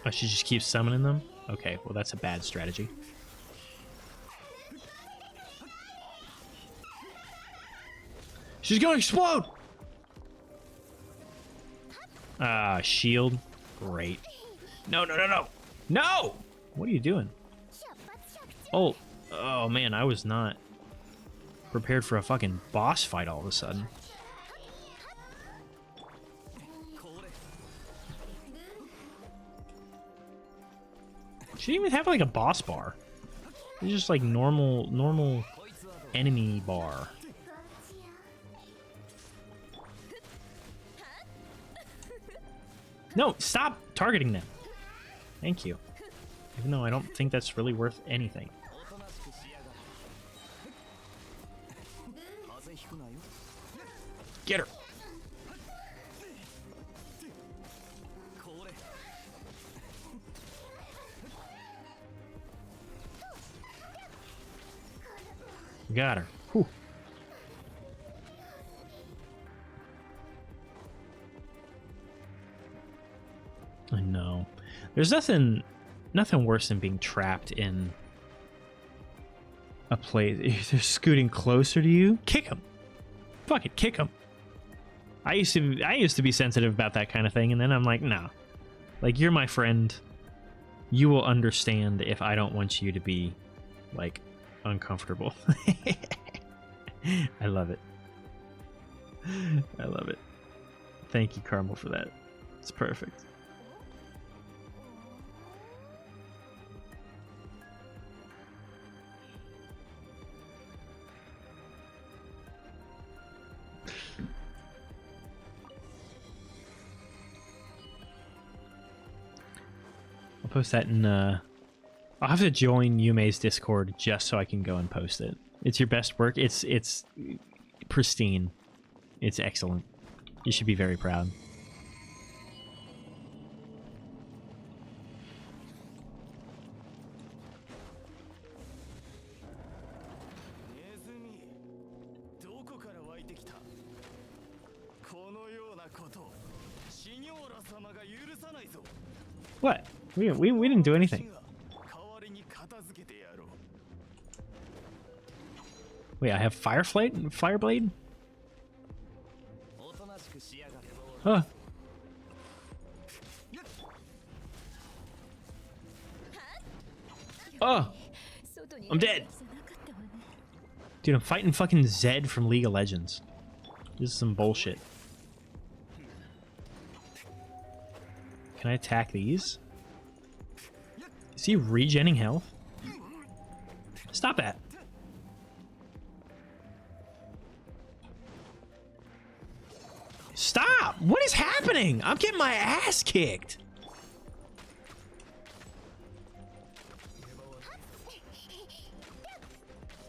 I should just keep summoning them? Okay, well that's a bad strategy. She's gonna explode! Ah, shield. Great. No, no, no, no! No! What are you doing? Oh, oh man, I was not prepared for a fucking boss fight all of a sudden. She didn't even have like a boss bar. It's just like normal enemy bar. No, stop targeting them. Thank you. Even though I don't think that's really worth anything. Get her. Got her. Whew. I know. There's nothing worse than being trapped in a place. They're scooting closer to you. Kick them. Fucking kick them. I used to be sensitive about that kind of thing, and then I'm like, nah. Like, you're my friend. You will understand if I don't want you to be, like, uncomfortable. I love it. I love it. Thank you, Carmel, for that. It's perfect. I'll post that in, I'll have to join Yume's Discord just so I can go and post it. It's your best work. It's pristine. It's excellent. You should be very proud. What? We didn't do anything. Wait, I have Fireblade? Huh. Oh! I'm dead! Dude, I'm fighting fucking Zed from League of Legends. This is some bullshit. Can I attack these? Is he regenning health? Stop that. Stop! What is happening? I'm getting my ass kicked.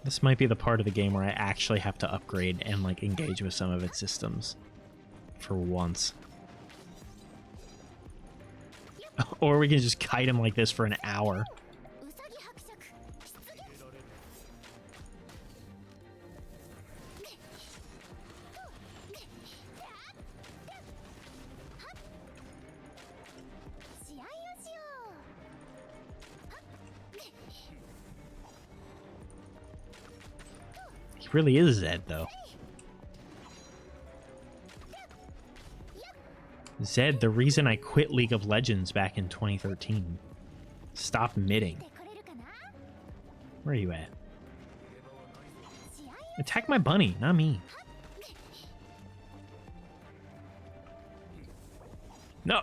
This might be the part of the game where I actually have to upgrade and like engage with some of its systems. For once. Or we can just kite him like this for an hour. He really is Zed, though. Zed, the reason I quit League of Legends back in 2013. Stop midding. Where are you at? Attack my bunny, not me. No!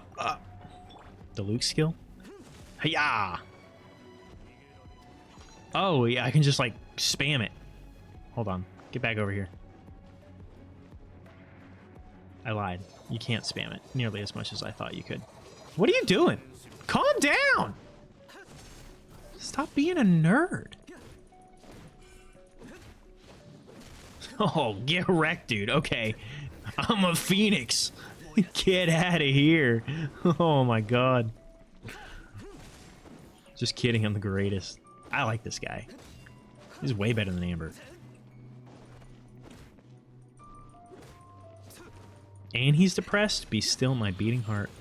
The Luke skill? Hiya! Oh, yeah, I can just, like, spam it. Hold on. Get back over here. I lied. You can't spam it nearly as much as I thought you could. What are you doing? Calm down! Stop being a nerd. Oh, get wrecked, dude. Okay. I'm a phoenix. Get out of here. Oh my god. Just kidding, I'm the greatest. I like this guy. He's way better than Amber. And he's depressed. Be still, my beating heart.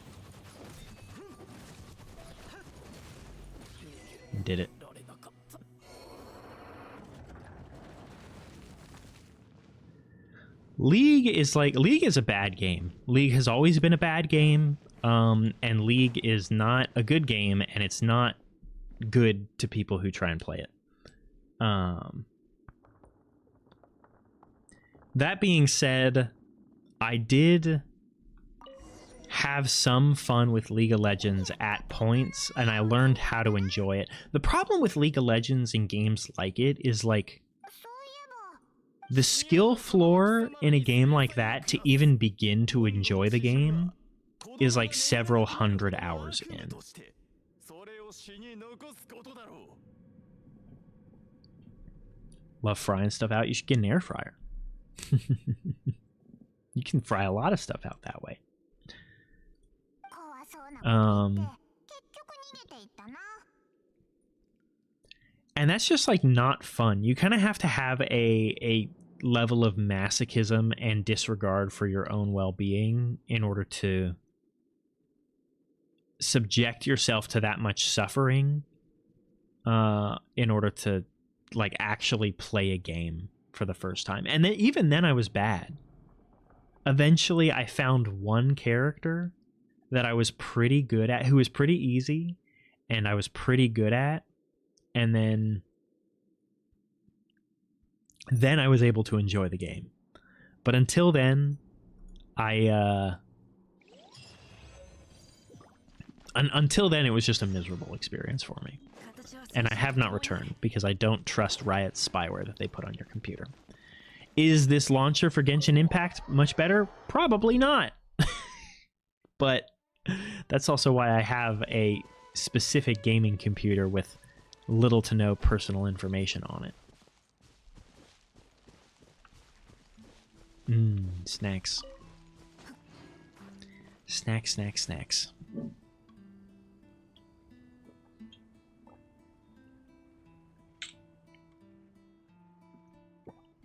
Did it. League is a bad game. League has always been a bad game. And League is not a good game, and it's not good to people who try and play it. That being said, I did have some fun with League of Legends at points, and I learned how to enjoy it. The problem with League of Legends and games like it is, like, the skill floor in a game like that to even begin to enjoy the game is like several hundred hours in. Love frying stuff out. You should get an air fryer. You can fry a lot of stuff out that way. And that's just like not fun. You kind of have to have a level of masochism and disregard for your own well-being in order to subject yourself to that much suffering in order to like actually play a game for the first time. And then even then I was bad. Eventually I found one character that I was pretty good at, who was pretty easy and I was pretty good at, and then I was able to enjoy the game. But until then, until then it was just a miserable experience for me. And I have not returned because I don't trust Riot's spyware that they put on your computer. Is this launcher for Genshin Impact much better? Probably not. But that's also why I have a specific gaming computer with little to no personal information on it. Snacks. Snacks.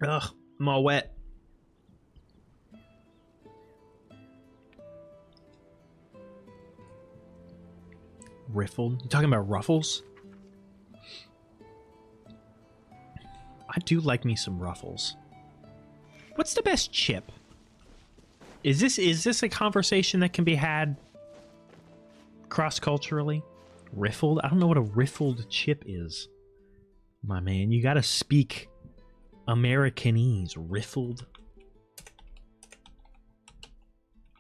Ugh, I'm all wet. Riffled? You talking about Ruffles? I do like me some Ruffles. What's the best chip? Is this a conversation that can be had cross-culturally? Riffled? I don't know what a riffled chip is. My man, you gotta speak Americanese. Riffled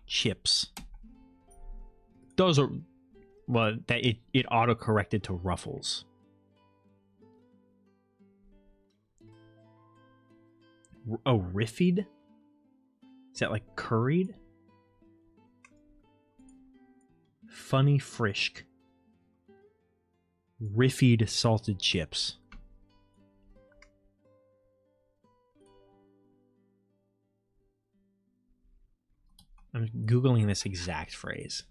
chips. Those are, well, that it auto-corrected to Ruffles. Oh, riffied? Is that like curried? Funny Frisk. Riffied salted chips. I'm Googling this exact phrase.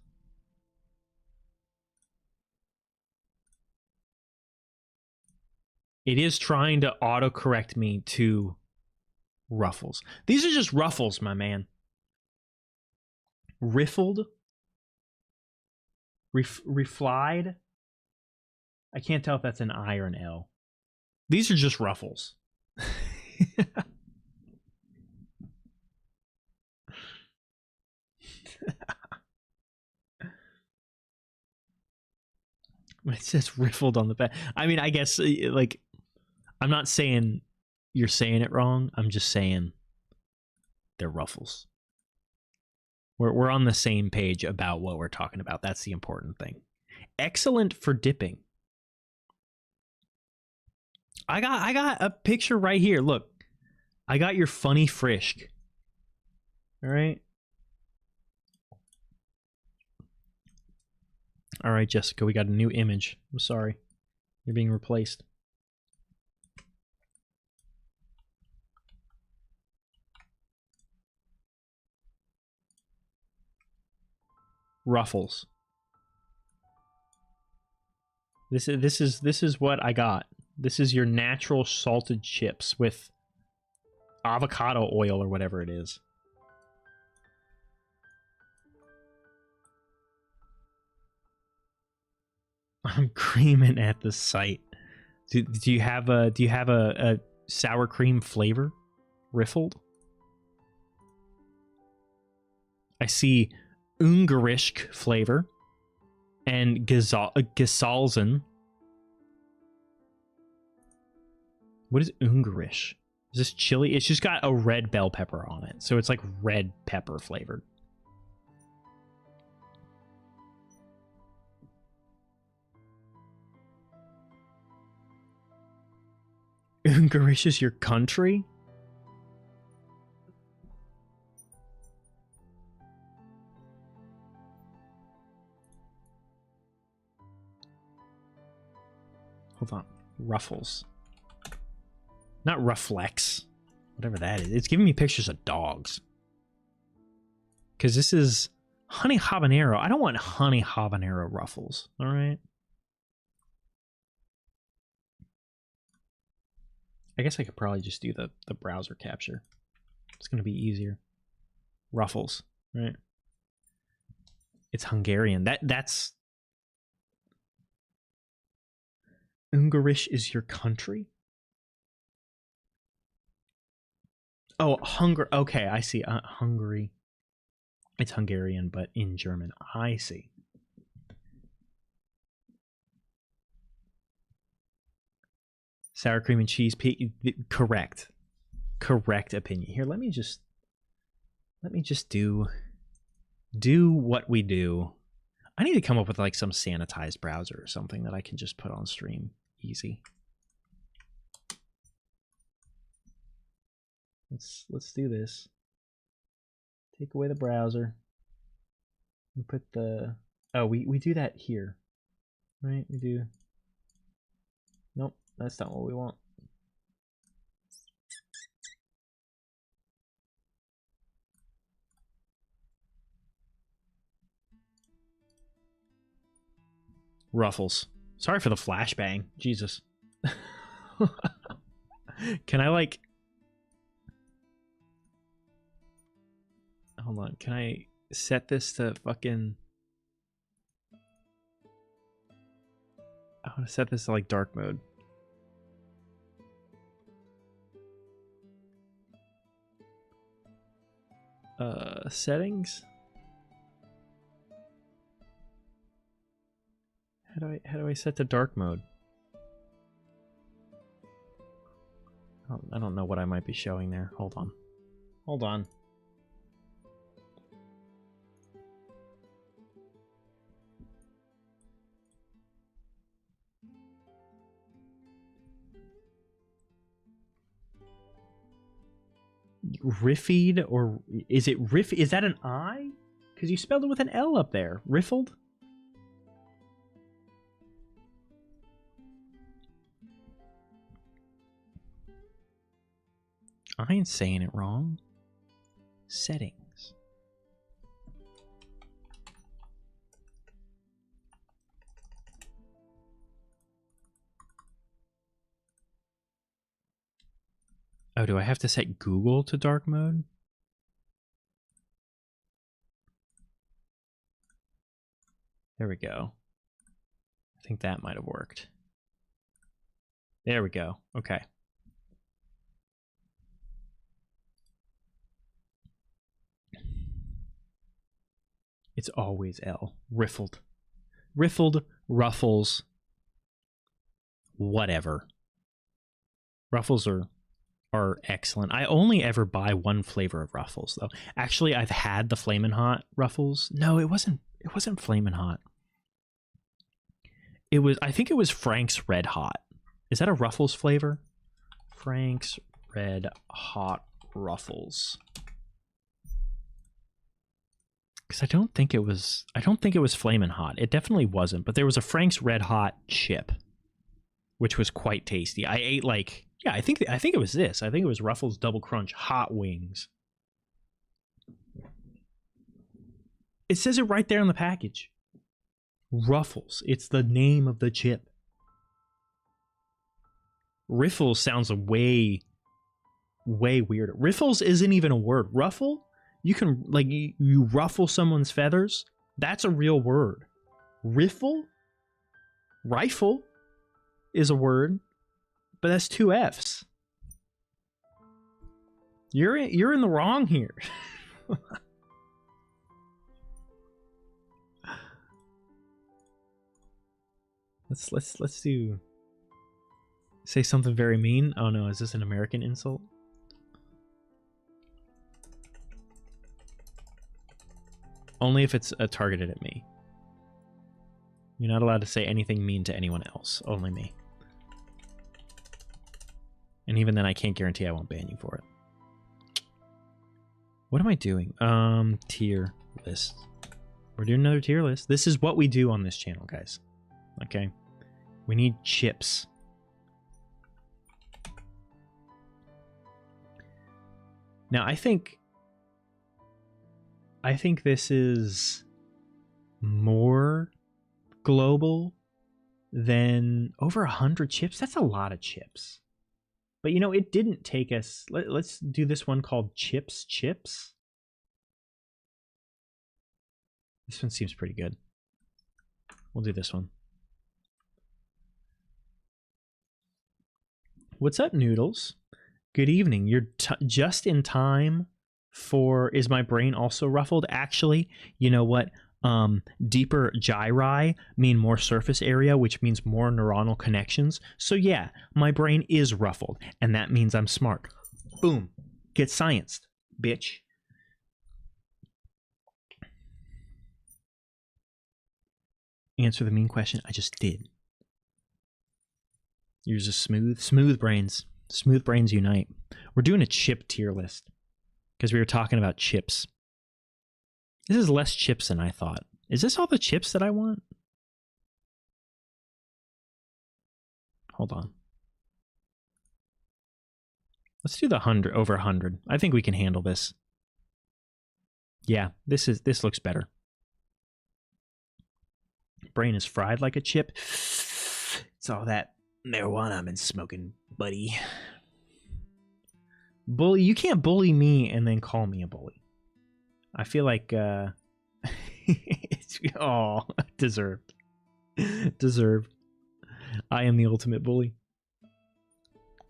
It is trying to autocorrect me to Ruffles. These are just Ruffles, my man. Riffled? Reflied? I can't tell if that's an I or an L. These are just Ruffles. It says riffled on the back. I mean, I guess, like, I'm not saying you're saying it wrong. I'm just saying they're Ruffles. We're on the same page about what we're talking about. That's the important thing. Excellent for dipping. I got a picture right here. Look. I got your funny Frisk. All right. All right, Jessica, we got a new image. I'm sorry. You're being replaced. Ruffles. This is what I got. This is your natural salted chips with avocado oil or whatever it is. I'm creaming at the sight. Do you have a sour cream flavor? Riffled? I see Ungarisch flavor and Gesalzen. What is Ungarisch? Is this chili? It's just got a red bell pepper on it. So it's like red pepper flavored. Ungarisch is your country? Hold on. Ruffles. Not Rufflex. Whatever that is. It's giving me pictures of dogs. Because this is honey habanero. I don't want honey habanero Ruffles. Alright? I guess I could probably just do the browser capture. It's going to be easier. Ruffles. Right? It's Hungarian. That's... Ungarisch is your country? Oh, Hungary. Okay, I see. Hungary. It's Hungarian, but in German. I see. Sour cream and cheese. Correct. Correct opinion. Here, let me just do what we do. I need to come up with like some sanitized browser or something that I can just put on stream. Easy. Let's do this. Take away the browser. We put the we do that here. Right? We do. Nope, that's not what we want. Ruffles. Sorry for the flashbang. Jesus. Can I like... Hold on. Can I set this to fucking... I want to set this to like dark mode. Settings? How do I set to dark mode? Oh, I don't know what I might be showing there. Hold on. Hold on. Riffied, or is it riff? Is that an I? Because you spelled it with an L up there. Riffled? I ain't saying it wrong. Settings. Oh, do I have to set Google to dark mode? There we go. I think that might have worked. There we go. Okay. It's always L. Riffled. Riffled, Ruffles, whatever. Ruffles are excellent. I only ever buy one flavor of Ruffles, though. Actually, I've had the Flamin' Hot Ruffles. No, it wasn't Flamin' Hot. I think it was Frank's Red Hot. Is that a Ruffles flavor? Frank's Red Hot Ruffles. Because I don't think it was Flamin' Hot. It definitely wasn't, but there was a Frank's Red Hot chip, which was quite tasty. I ate like, yeah, I think it was this. I think it was Ruffles Double Crunch Hot Wings. It says it right there on the package. Ruffles. It's the name of the chip. Riffles sounds way weirder. Riffles isn't even a word. Ruffle? You can, like, you ruffle someone's feathers? That's a real word. Riffle? Rifle is a word, but that's two F's. You're in the wrong here. Let's do... Say something very mean? Oh no, is this an American insult? Only if it's targeted at me. You're not allowed to say anything mean to anyone else. Only me. And even then, I can't guarantee I won't ban you for it. What am I doing? Tier list. We're doing another tier list. This is what we do on this channel, guys. Okay? We need chips. Now, I think this is more global than over 100 chips. That's a lot of chips. But, you know, it didn't take us... Let's do this one called Chips. This one seems pretty good. We'll do this one. What's up, Noodles? Good evening. You're just in time for Is My Brain Also Ruffled? Actually, you know what? Deeper gyri mean more surface area, which means more neuronal connections. So yeah, my brain is ruffled, and that means I'm smart. Boom. Get scienced, bitch. Answer the mean question. I just did. You're just smooth brains. Smooth brains unite. We're doing a chip tier list because we were talking about chips. This is less chips than I thought. Is this all the chips that I want? Hold on. Let's do the 100 over 100. I think we can handle this. Yeah, this looks better. Brain is fried like a chip. It's all that marijuana I've been smoking, buddy. Bully, you can't bully me and then call me a bully. I feel like oh, deserved. Deserved. I am the ultimate bully.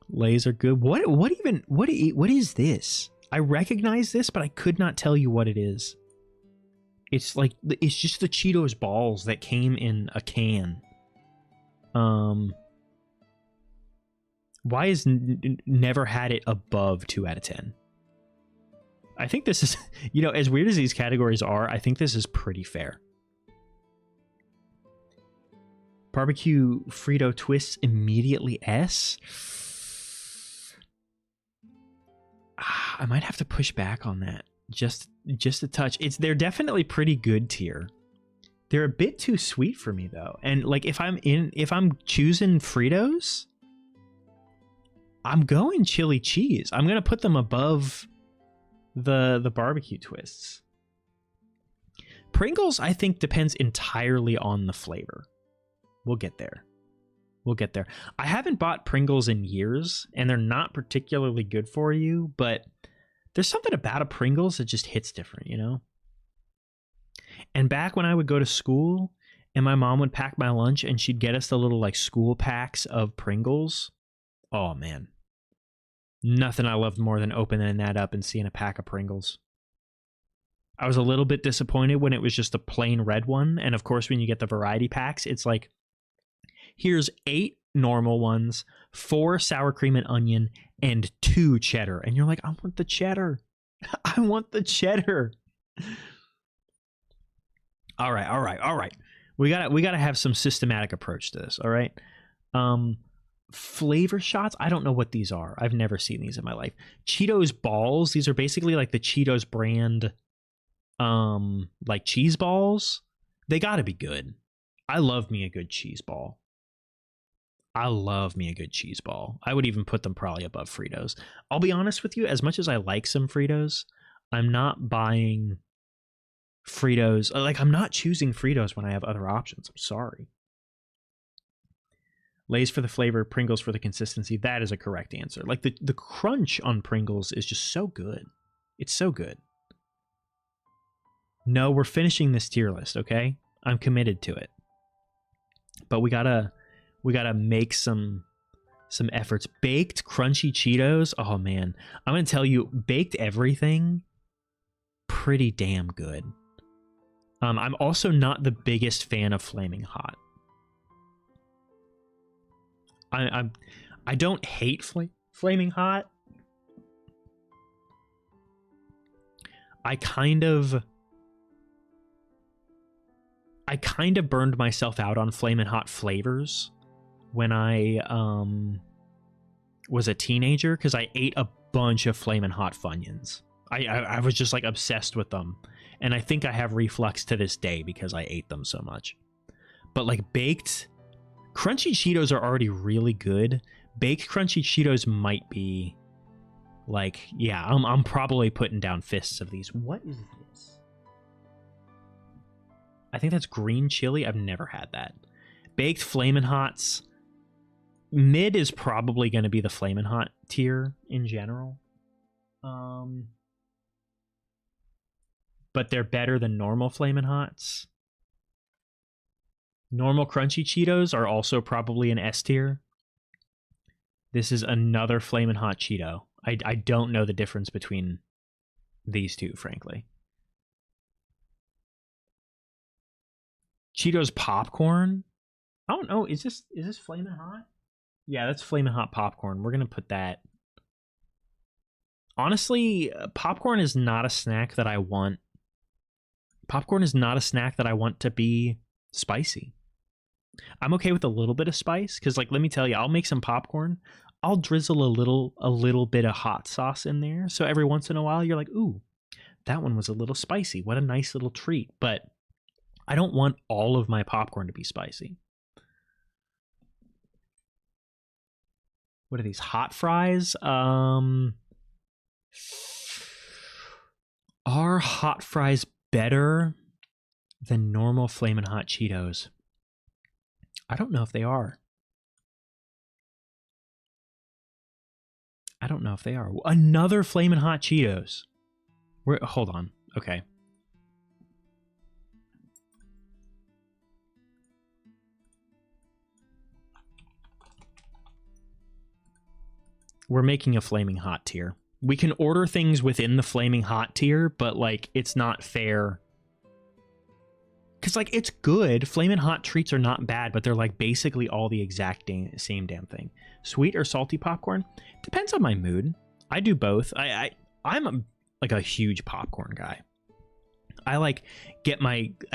Lays are good. What is this? I recognize this, but I could not tell you what it is. It's like it's just the Cheetos balls that came in a can. Why has never had it above 2 out of 10? I think this is, you know, as weird as these categories are, I think this is pretty fair. Barbecue Frito twists immediately S. I might have to push back on that just a touch. They're definitely pretty good tier. They're a bit too sweet for me though. And like if I'm choosing Fritos, I'm going chili cheese. I'm gonna put them above the barbecue twists. Pringles, I think, depends entirely on the flavor. We'll get there. We'll get there. I haven't bought Pringles in years, and they're not particularly good for you, but there's something about a Pringles that just hits different, you know? And back when I would go to school and my mom would pack my lunch and she'd get us the little like school packs of Pringles. Oh man. Nothing I loved more than opening that up and seeing a pack of Pringles. I was a little bit disappointed when it was just a plain red one. And of course, when you get the variety packs, it's like, here's 8 normal ones, 4 sour cream and onion, and 2 cheddar. And you're like, I want the cheddar. I want the cheddar. All right. We gotta have some systematic approach to this. All right. Flavor shots. I don't know what these are. I've never seen these in my life. Cheetos balls. These are basically like the Cheetos brand, like cheese balls. They gotta be good. I love me a good cheese ball. I would even put them probably above Fritos. I'll be honest with you, as much as I like some Fritos, I'm not buying Fritos. Like, I'm not choosing Fritos when I have other options. I'm sorry. Lay's for the flavor, Pringles for the consistency. That is a correct answer. Like, the crunch on Pringles is just so good. It's so good. No, we're finishing this tier list, okay? I'm committed to it. But we gotta make some efforts. Baked crunchy Cheetos. Oh man, I'm gonna tell you, baked everything, pretty damn good. I'm also not the biggest fan of Flaming Hot. I don't hate Flaming Hot. I kind of burned myself out on Flamin' Hot flavors when I was a teenager, because I ate a bunch of Flamin' Hot Funyuns. I was just like obsessed with them, and I think I have reflux to this day because I ate them so much. But like baked crunchy Cheetos are already really good. Baked crunchy Cheetos might be like, yeah, I'm probably putting down fists of these. What is this? I think that's green chili. I've never had that. Baked Flamin' Hots. Mid is probably going to be the Flamin' Hot tier in general. But they're better than normal Flamin' Hots. Normal crunchy Cheetos are also probably an S tier. This is another Flamin' Hot Cheeto. I don't know the difference between these two, frankly. Cheetos popcorn? I don't know. Is this Flamin' Hot? Yeah, that's Flamin' Hot popcorn. We're gonna put that. Honestly, popcorn is not a snack that I want. Popcorn is not a snack that I want to be spicy. I'm okay with a little bit of spice because, like, let me tell you, I'll make some popcorn. I'll drizzle a little bit of hot sauce in there. So every once in a while, you're like, ooh, that one was a little spicy. What a nice little treat. But I don't want all of my popcorn to be spicy. What are these? Hot fries? Are hot fries better than normal Flamin' Hot Cheetos? I don't know if they are. I don't know if they are. Another Flamin' Hot Cheetos. Hold on. Okay. We're making a Flaming Hot tier. We can order things within the Flaming Hot tier, but, like, it's not fair. Because, like, it's good. Flamin' Hot treats are not bad, but they're, like, basically all the exact same damn thing. Sweet or salty popcorn? Depends on my mood. I do both. I'm a huge popcorn guy. I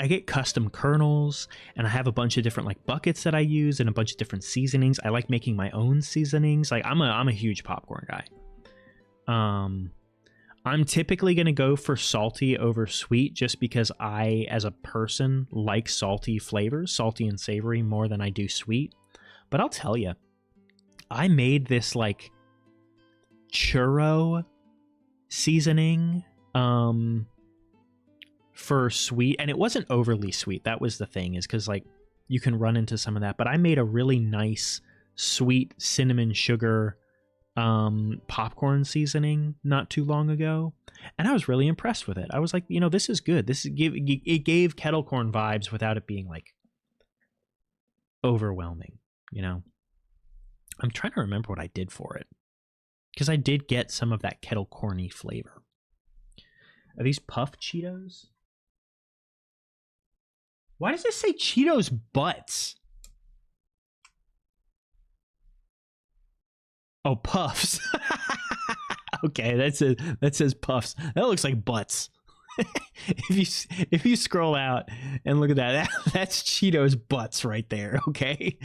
get custom kernels, and I have a bunch of different, like, buckets that I use and a bunch of different seasonings. I like making my own seasonings. Like, I'm a huge popcorn guy. I'm typically going to go for salty over sweet just because I, as a person, like salty flavors, salty and savory, more than I do sweet. But I'll tell you, I made this, like, churro seasoning for sweet, and it wasn't overly sweet. That was the thing, is because, like, you can run into some of that. But I made a really nice sweet cinnamon sugar popcorn seasoning not too long ago, and I was really impressed with it. I was like, you know, this is good. It gave kettle corn vibes without it being, like, overwhelming, you know. I'm trying to remember what I did for it, because I did get some of that kettle corny flavor. Are these Puff Cheetos? Why does it say Cheetos butts? Oh, Puffs. Okay, that says Puffs. That looks like butts. if you scroll out and look at that, that's Cheetos butts right there. Okay,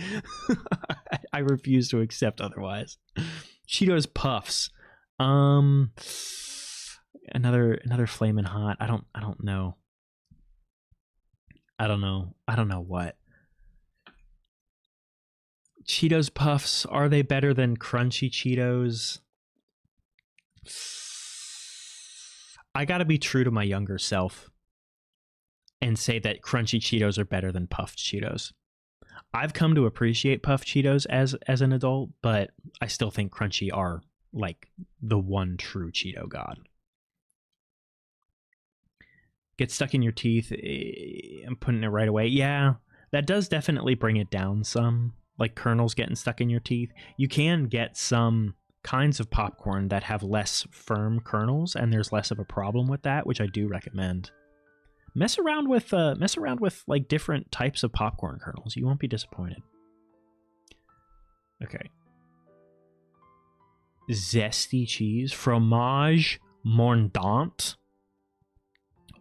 I refuse to accept otherwise. Cheetos Puffs. Another Flamin' Hot. I don't know. I don't know what. Cheetos Puffs, are they better than Crunchy Cheetos? I gotta be true to my younger self and say that Crunchy Cheetos are better than Puffed Cheetos. I've come to appreciate Puffed Cheetos as an adult, but I still think Crunchy are, like, the one true Cheeto god. Get stuck in your teeth. I'm putting it right away. Yeah, that does definitely bring it down some. Like kernels getting stuck in your teeth. You can get some kinds of popcorn that have less firm kernels, and there's less of a problem with that, which I do recommend. Mess around with like different types of popcorn kernels. You won't be disappointed. Okay. Zesty cheese, fromage mordant.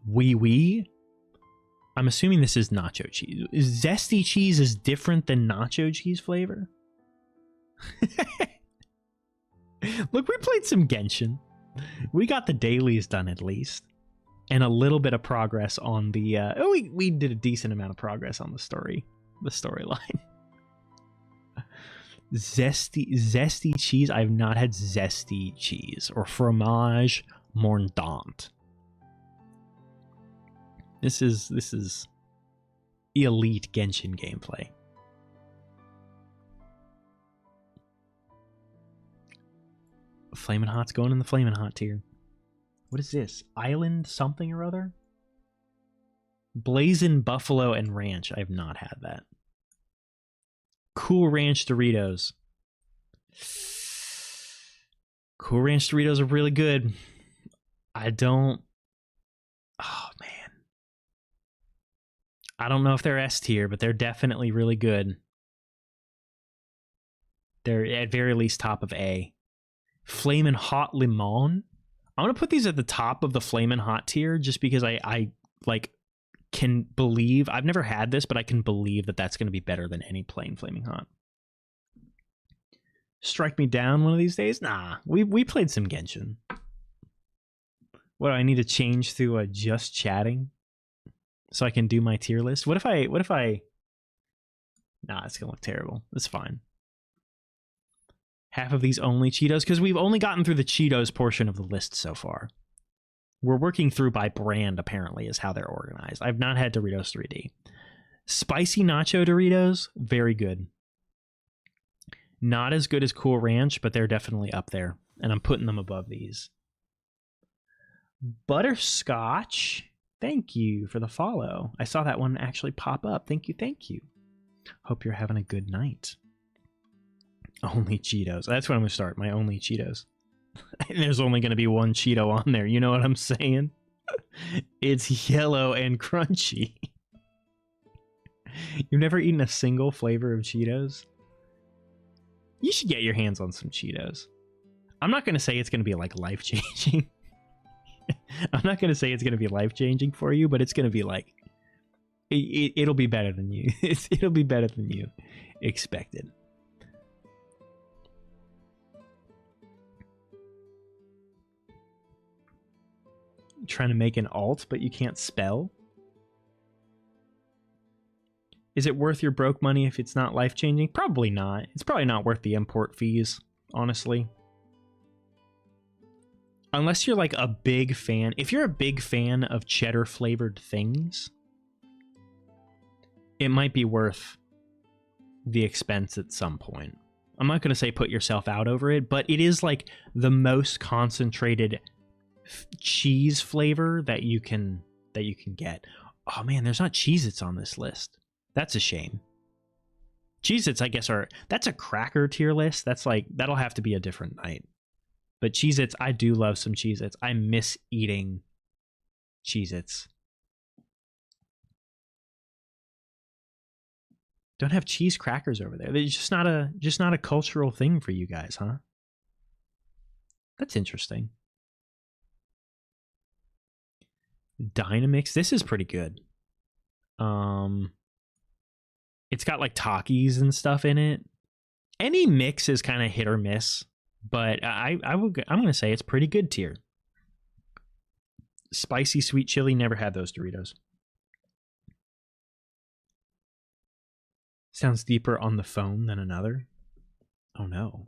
Oui, oui. I'm assuming this is nacho cheese. Zesty cheese is different than nacho cheese flavor? Look, we played some Genshin. We got the dailies done at least. And a little bit of progress on the... we did a decent amount of progress on the storyline. Zesty cheese? I have not had zesty cheese. Or fromage mordant. This is elite Genshin gameplay. Flamin' Hot's going in the Flamin' Hot tier. What is this? Island something or other? Blazin' Buffalo and Ranch. I have not had that. Cool Ranch Doritos. Cool Ranch Doritos are really good. I don't... Oh, man. I don't know if they're S tier, but they're definitely really good. They're at very least top of A. Flamin' Hot Limon. I'm going to put these at the top of the Flamin' Hot tier just because I like can believe... I've never had this, but I can believe that that's going to be better than any plain Flaming Hot. Strike me down one of these days? Nah, we played some Genshin. What do I need to change to just chatting so I can do my tier list? What if I Nah, it's gonna look terrible. It's fine. Half of these only Cheetos, because we've only gotten through the Cheetos portion of the list so far. We're working through by brand, apparently, is how they're organized. I've not had Doritos 3D. Spicy Nacho Doritos, very good. Not as good as Cool Ranch, but they're definitely up there. And I'm putting them above these. Butterscotch. Thank you for the follow. I saw that one actually pop up. Thank you, thank you. Hope you're having a good night. Only Cheetos. That's what I'm going to start. My only Cheetos. There's only going to be one Cheeto on there. You know what I'm saying? It's yellow and crunchy. You've never eaten a single flavor of Cheetos? You should get your hands on some Cheetos. I'm not going to say it's going to be like life-changing. I'm not going to say it's going to be life-changing for you, but it's going to be like... It'll be better than you. It'll be better than you expected. Trying to make an alt, but you can't spell? Is it worth your broke money if it's not life-changing? Probably not. It's probably not worth the import fees, honestly. Unless you're like a big fan. If you're a big fan of cheddar-flavored things, it might be worth the expense at some point. I'm not going to say put yourself out over it, but it is like the most concentrated cheese flavor that you can get. Oh man, there's not Cheez-Its on this list. That's a shame. Cheez-Its, I guess, that's a cracker tier list. That's like, that'll have to be a different night. But Cheez-Its, I do love some Cheez-Its. I miss eating Cheez-Its. Don't have cheese crackers over there. They're just not a cultural thing for you guys, huh? That's interesting. Dynamix, this is pretty good. It's got like Takis and stuff in it. Any mix is kind of hit or miss, but I'm gonna say it's pretty good tier. Spicy sweet chili, never had those Doritos. Sounds deeper on the phone than another. Oh no.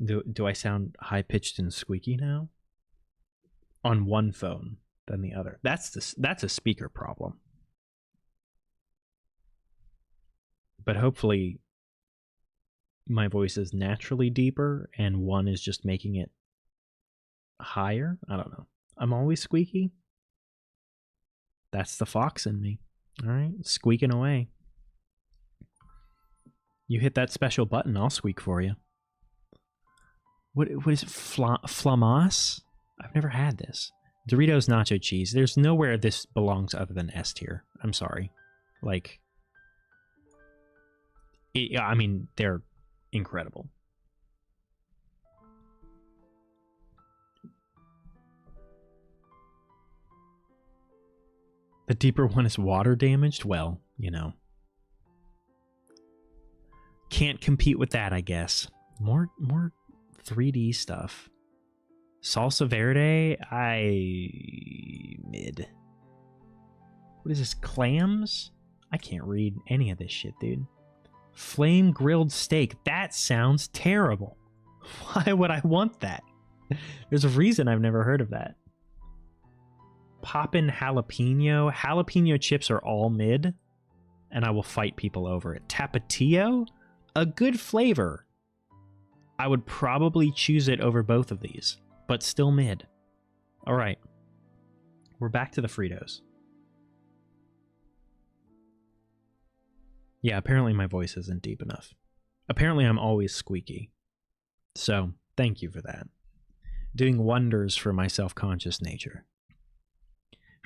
Do I sound high pitched and squeaky now? On one phone than the other. That's a speaker problem. But hopefully my voice is naturally deeper and one is just making it higher. I don't know. I'm always squeaky. That's the fox in me. All right, squeaking away. You hit that special button, I'll squeak for you. What is it? Flamas? I've never had this. Doritos nacho cheese. There's nowhere this belongs other than S tier. I'm sorry. Like... I mean, they're incredible. The deeper one is water damaged? Well, you know. Can't compete with that, I guess. More 3D stuff. Salsa Verde? Mid. What is this? Clams? I can't read any of this shit, dude. Flame grilled steak. That sounds terrible. Why would I want that? There's a reason I've never heard of that. Poppin' jalapeno. Jalapeno chips are all mid, and I will fight people over it. Tapatio? A good flavor. I would probably choose it over both of these, but still mid. All right. We're back to the Fritos. Yeah, apparently my voice isn't deep enough. Apparently I'm always squeaky. So, thank you for that. doing wonders for my self-conscious nature.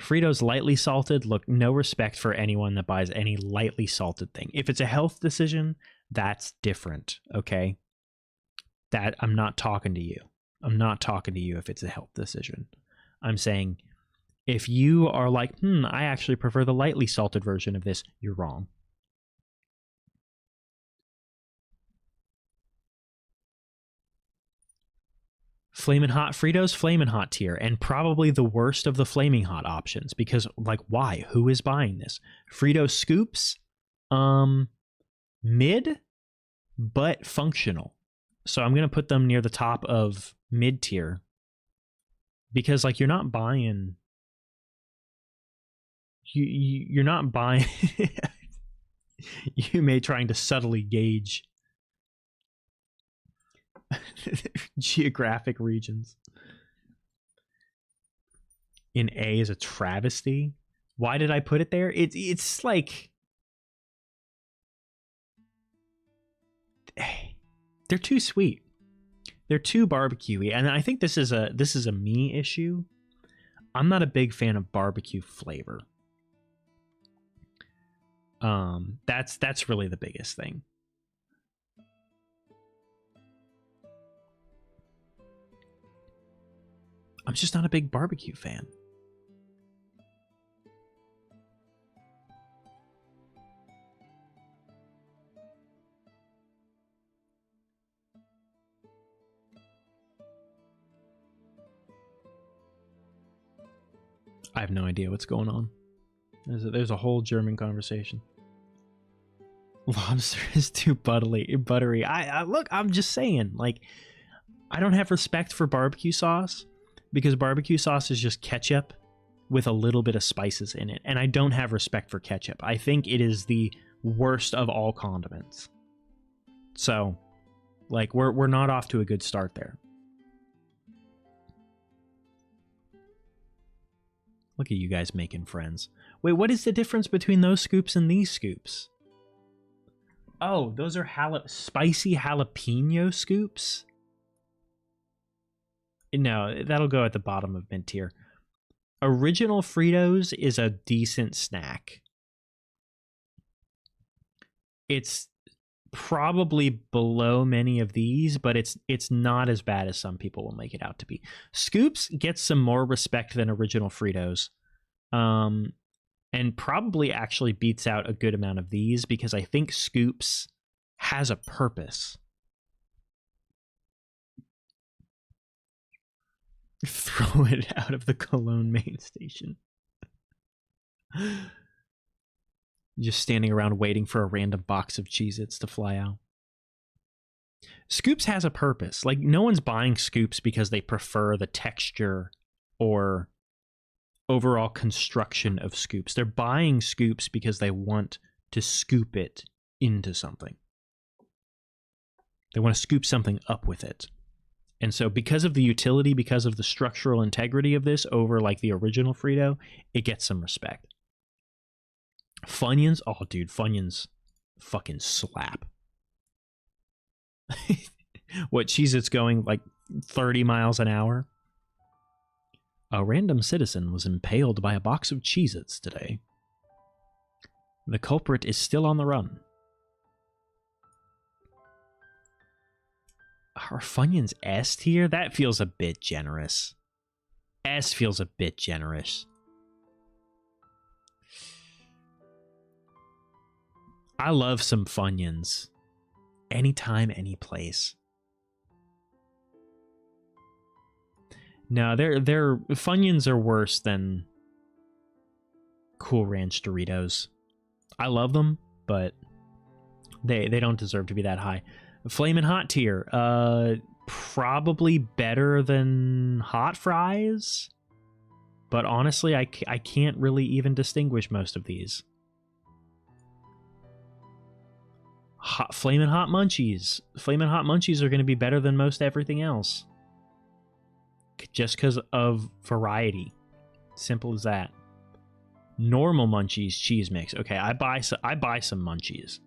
Fritos lightly salted, look, no respect for anyone that buys any lightly salted thing. If it's a health decision, that's different, okay? That I'm not talking to you. I'm not talking to you if it's a health decision. I'm saying if you are like, I actually prefer the lightly salted version of this, you're wrong. Flamin' Hot Fritos, Flamin' Hot tier, and probably the worst of the Flaming Hot options, because, like, why? Who is buying this? Frito Scoops, mid, but functional. So I'm going to put them near the top of mid tier, because, like, you're not buying... You're not buying... You may trying to subtly gauge geographic regions. In A is a travesty. Why did I put it there? It's like they're too sweet. They're too barbecuey, and I think this is a me issue. I'm not a big fan of barbecue flavor. That's really the biggest thing. I'm just not a big barbecue fan. I have no idea what's going on. There's a whole German conversation. Lobster is too buttery. I look, I'm just saying, like, I don't have respect for barbecue sauce, because barbecue sauce is just ketchup with a little bit of spices in it. And I don't have respect for ketchup. I think it is the worst of all condiments. So, like, we're not off to a good start there. Look at you guys making friends. Wait, what is the difference between those scoops and these scoops? Oh, those are spicy jalapeno scoops? No, that'll go at the bottom of mid tier. Original Fritos is a decent snack. It's probably below many of these, but it's not as bad as some people will make it out to be. Scoops gets some more respect than Original Fritos. And probably actually beats out a good amount of these, because I think Scoops has a purpose. Throw it out of the Cologne main station. Just standing around waiting for a random box of Cheez-Its to fly out. Scoops has a purpose. Like, no one's buying Scoops because they prefer the texture or overall construction of Scoops. They're buying Scoops because they want to scoop it into something. They want to scoop something up with it. And so because of the utility, because of the structural integrity of this over like the original Frito, it gets some respect. Funyuns, oh dude, Funyuns fucking slap. What, Cheez-Its going like 30 miles an hour? A random citizen was impaled by a box of Cheez-Its today. The culprit is still on the run. Are Funyuns S tier? That feels a bit generous. S feels a bit generous. I love some Funyuns. Anytime, any place. No, they're Funyuns are worse than Cool Ranch Doritos. I love them, but they don't deserve to be that high. Flamin' Hot tier, probably better than Hot Fries, but honestly, I can't really even distinguish most of these. Flamin' Hot Munchies. Flamin' Hot Munchies are going to be better than most everything else. Just because of variety. Simple as that. Normal Munchies cheese mix. Okay, I buy some Munchies.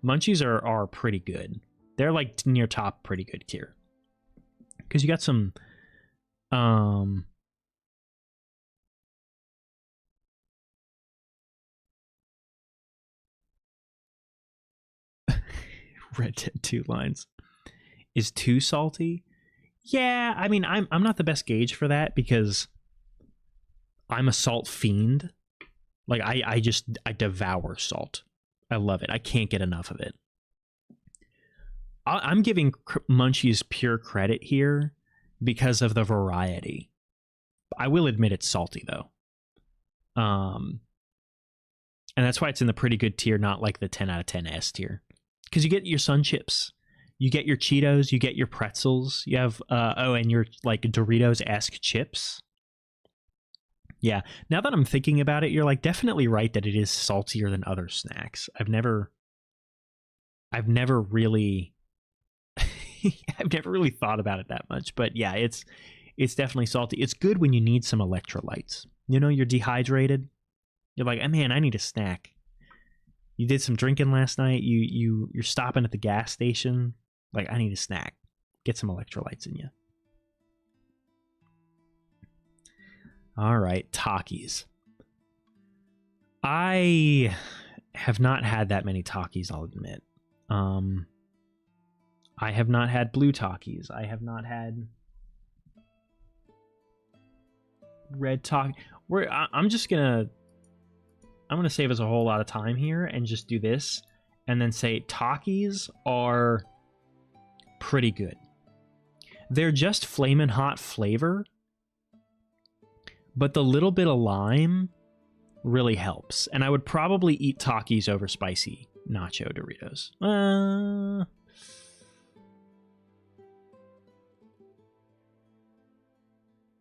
Munchies are pretty good. They're like near top pretty good tier. Because you got some Um, Red Dead 2 lines. Is too salty? Yeah, I mean, I'm not the best gauge for that because I'm a salt fiend. Like I devour salt. I love it. I can't get enough of it. I'm giving Munchies pure credit here because of the variety. I will admit it's salty though. And that's why it's in the pretty good tier, not like the 10 out of 10 S tier. Because you get your Sun Chips, you get your Cheetos, you get your pretzels, you have and your like Doritos-esque chips. Yeah, now that I'm thinking about it, you're like definitely right that it is saltier than other snacks. I've never really I've never really thought about it that much, but yeah, it's definitely salty. It's good when you need some electrolytes. You know, you're dehydrated. You're like, oh, man, I need a snack. You did some drinking last night. You're stopping at the gas station. Like, I need a snack. Get some electrolytes in you. All right, Takis. I have not had that many Takis, I'll admit. I have not had blue Takis. I have not had red Takis. I'm gonna save us a whole lot of time here and just do this and then say Takis are pretty good. They're just flamin' hot flavor, but the little bit of lime really helps. And I would probably eat Takis over spicy nacho Doritos.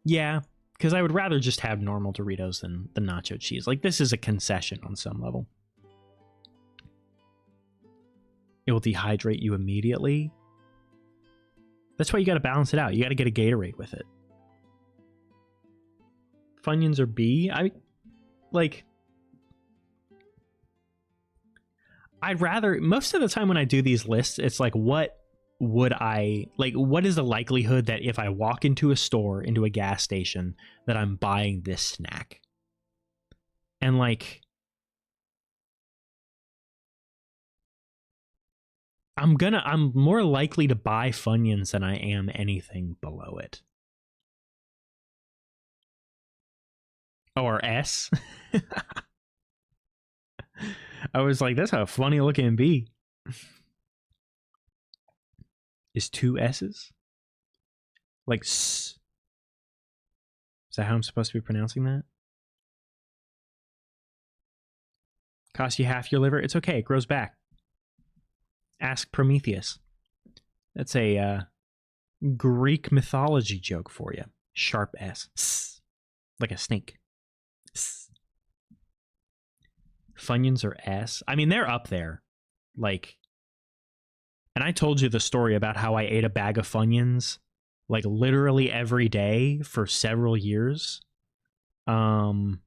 Yeah, because I would rather just have normal Doritos than the nacho cheese. Like, this is a concession on some level. It will dehydrate you immediately. That's why you got to balance it out. You got to get a Gatorade with it. Funyuns are B. I'd rather, most of the time when I do these lists, it's like, what is the likelihood that if I walk into a store, into a gas station, that I'm buying this snack? And like, I'm more likely to buy Funyuns than I am anything below it. Oh, or S? I was like, that's a funny looking B. Is 2 S's? Like S. Is that how I'm supposed to be pronouncing that? Cost you half your liver? It's okay, it grows back. Ask Prometheus. That's a Greek mythology joke for you. Sharp S. S. Like a snake. S. Funyuns are S. I mean, they're up there. Like, and I told you the story about how I ate a bag of Funyuns like literally every day for several years. And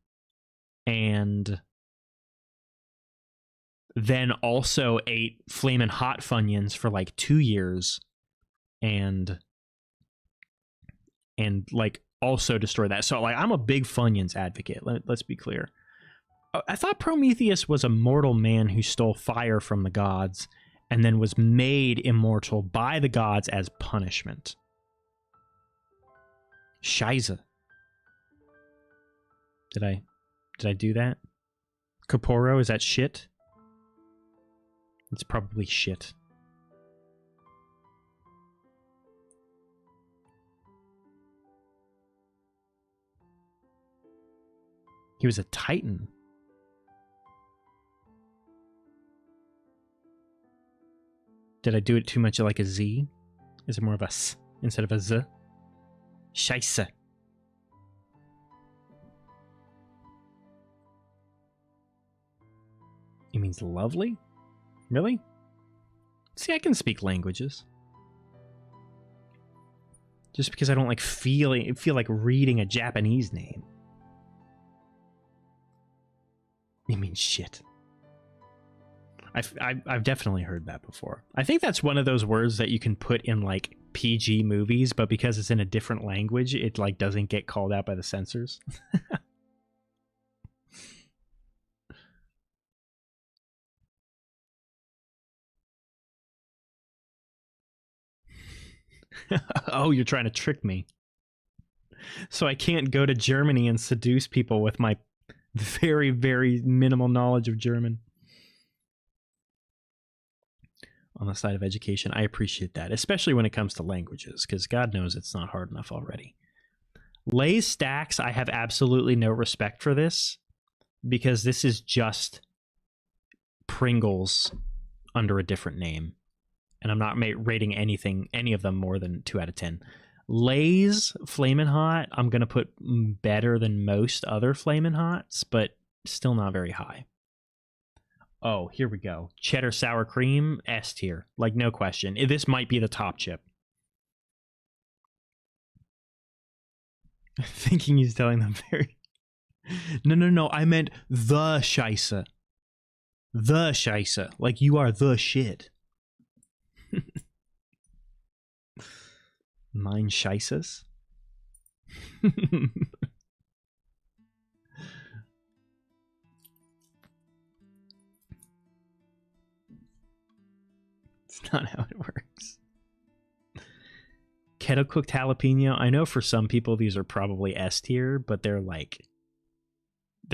then also ate Flamin' Hot Funyuns for like 2 years and like also destroy that. So like, I'm a big Funyuns advocate. Let's be clear. I thought Prometheus was a mortal man who stole fire from the gods and then was made immortal by the gods as punishment. Scheiße. Did I do that? Corporo, is that shit? It's probably shit. He was a titan. Did I do it too much like a Z? Is it more of a S instead of a Z? Scheiße. It means lovely? Really? See, I can speak languages. Just because I don't like feel like reading a Japanese name. It means shit. I've definitely heard that before. I think that's one of those words that you can put in like PG movies, but because it's in a different language, it like doesn't get called out by the censors. Oh, you're trying to trick me. So I can't go to Germany and seduce people with my very, very minimal knowledge of German. On the side of education, I appreciate that, especially when it comes to languages, because God knows it's not hard enough already. Lay's Stacks, I have absolutely no respect for this, because this is just Pringles under a different name. And I'm not rating any of them more than 2 out of 10. Lay's Flamin' Hot, I'm going to put better than most other Flamin' Hots, but still not very high. Oh, here we go. Cheddar Sour Cream, S tier. Like, no question. This might be the top chip. Thinking he's telling them very... No. I meant the Scheisse. The Scheisse. Like, you are the shit. Mein Scheisses? It's not how it works. Kettle cooked jalapeno. I know for some people these are probably S tier, but they're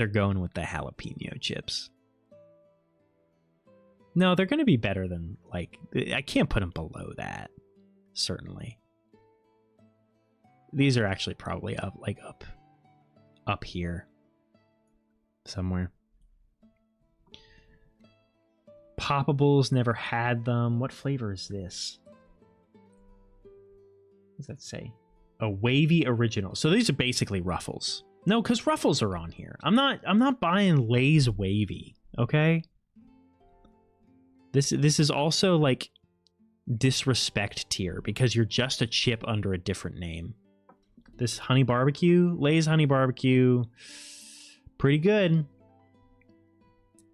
going with the jalapeno chips. No, they're going to be better than, like, I can't put them below that, certainly. These are actually probably up here somewhere. Poppables, never had them. What flavor is this? What does that say? A wavy original. So these are basically Ruffles. No, because Ruffles are on here. I'm not buying Lay's wavy, okay? This is also like disrespect tier because you're just a chip under a different name. This honey barbecue, Lay's honey barbecue, pretty good.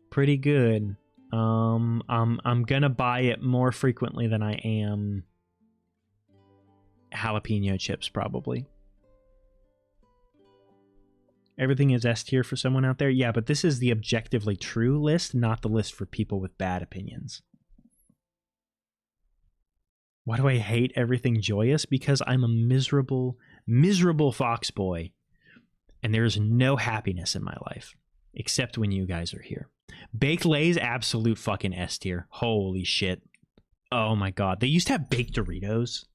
Pretty good. I'm gonna buy it more frequently than I am jalapeno chips, probably. Everything is S tier for someone out there. Yeah, but this is the objectively true list, not the list for people with bad opinions. Why do I hate everything joyous? Because I'm a miserable, miserable fox boy. And there is no happiness in my life. Except when you guys are here. Baked Lay's absolute fucking S tier. Holy shit. Oh my god. They used to have baked Doritos.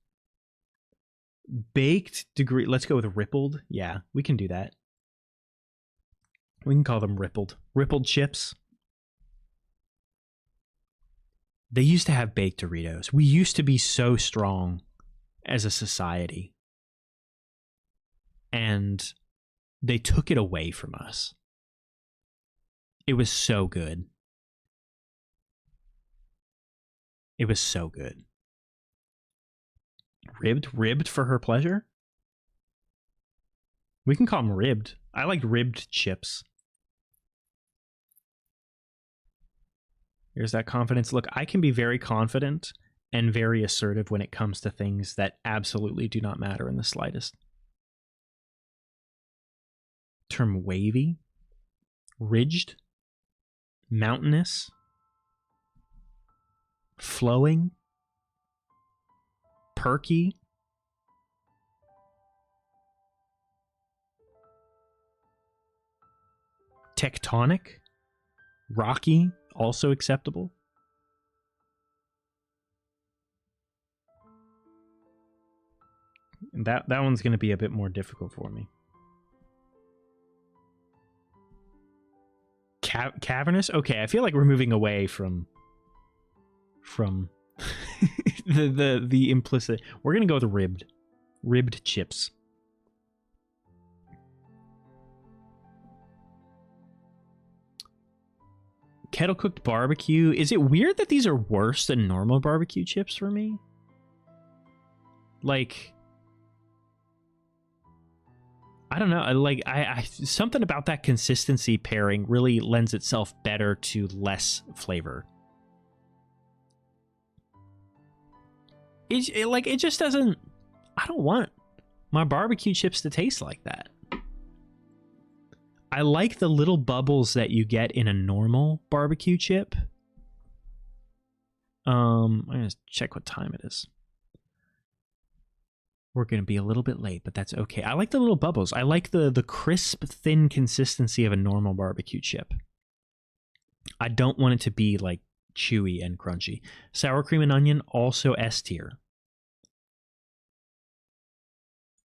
Baked degree. Let's go with rippled. Yeah, we can do that. We can call them rippled. Rippled chips. They used to have baked Doritos. We used to be so strong as a society. And they took it away from us. It was so good. It was so good. Ribbed for her pleasure? We can call them ribbed. I like ribbed chips. Here's that confidence. Look, I can be very confident and very assertive when it comes to things that absolutely do not matter in the slightest. Term wavy, ridged, mountainous, flowing, perky, tectonic, rocky, also acceptable. That one's going to be a bit more difficult for me. Cavernous? Okay, I feel like we're moving away from the implicit. We're going to go with ribbed chips. Kettle cooked barbecue. Is it weird that these are worse than normal barbecue chips for me? Like, I don't know. Like, I something about that consistency pairing really lends itself better to less flavor. it just doesn't. I don't want my barbecue chips to taste like that. I like the little bubbles that you get in a normal barbecue chip. I'm gonna check what time it is. We're gonna be a little bit late, but that's okay. I like the little bubbles. I like the crisp, thin consistency of a normal barbecue chip. I don't want it to be like chewy and crunchy. Sour cream and onion, also S tier.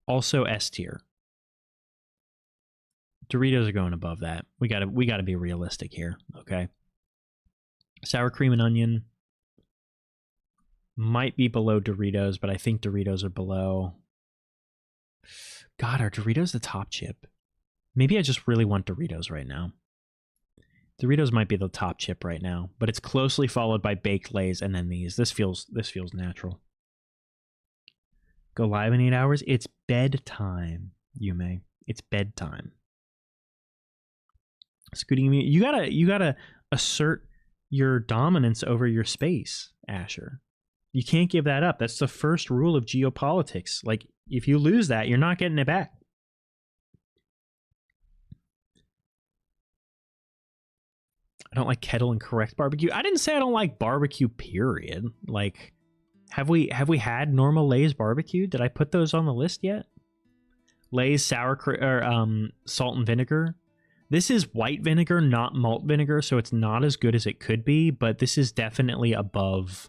Also S tier. Doritos are going above that. We gotta be realistic here, okay? Sour cream and onion might be below Doritos, but I think Doritos are below. God, are Doritos the top chip? Maybe I just really want Doritos right now. Doritos might be the top chip right now, but it's closely followed by Baked Lay's and then these. This feels natural. Go live in 8 hours. It's bedtime, Yume. It's bedtime. Scooting me. You gotta assert your dominance over your space, Asher. You can't give that up. That's the first rule of geopolitics. Like, if you lose that, you're not getting it back. I don't like kettle and correct barbecue. I didn't say I don't like barbecue, period. Like, have we had normal Lay's barbecue? Did I put those on the list yet? Lay's salt and vinegar. This is white vinegar, not malt vinegar, so it's not as good as it could be, but this is definitely above.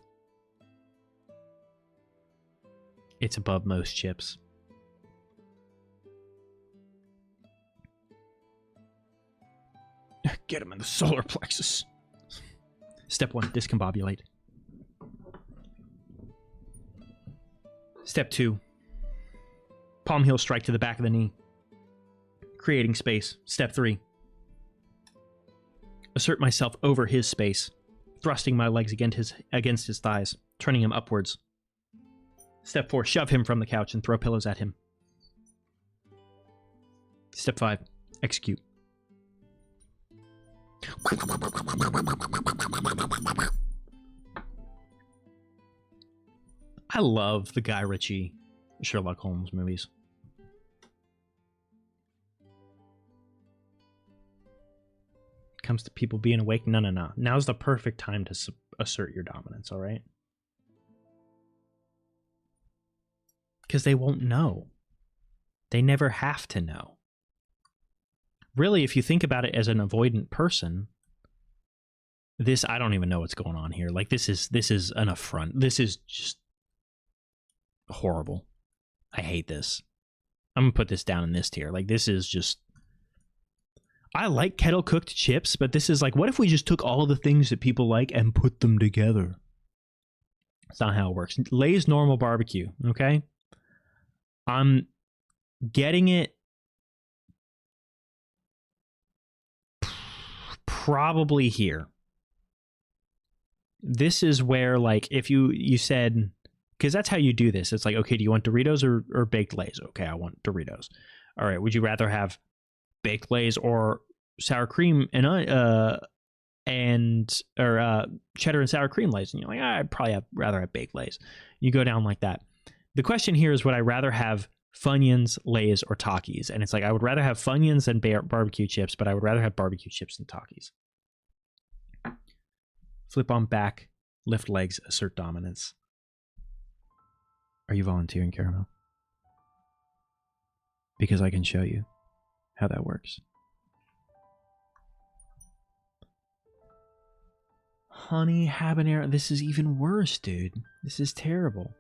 It's above most chips. Get him in the solar plexus. Step 1, discombobulate. Step 2, palm heel strike to the back of the knee, creating space. Step 3, assert myself over his space, thrusting my legs against his thighs, turning him upwards. Step 4, shove him from the couch and throw pillows at him. Step 5, execute. I love the Guy Ritchie Sherlock Holmes movies. Comes to people being awake, no. Now's the perfect time to assert your dominance, all right? Because they won't know. They never have to know. Really, if you think about it as an avoidant person, I don't even know what's going on here. Like, this is an affront. This is just horrible. I hate this. I'm gonna put this down in this tier. Like, this is just. I like kettle cooked chips, but this is like, what if we just took all of the things that people like and put them together? That's not how it works. Lay's normal barbecue, okay? I'm getting it probably here. This is where, like, if you said, because that's how you do this. It's like, okay, do you want Doritos or Baked Lay's? Okay, I want Doritos. All right, would you rather have Baked Lay's or sour cream and cheddar and sour cream Lay's? And you're like, I'd probably rather have Baked Lay's. You go down like that. The question here is, would I rather have Funyuns, Lay's, or Takis? And it's like, I would rather have Funyuns than barbecue chips, but I would rather have barbecue chips than Takis. Flip on back, lift legs, assert dominance. Are you volunteering, Caramel? Because I can show you how that works. Honey habanero. This is even worse, dude. This is terrible.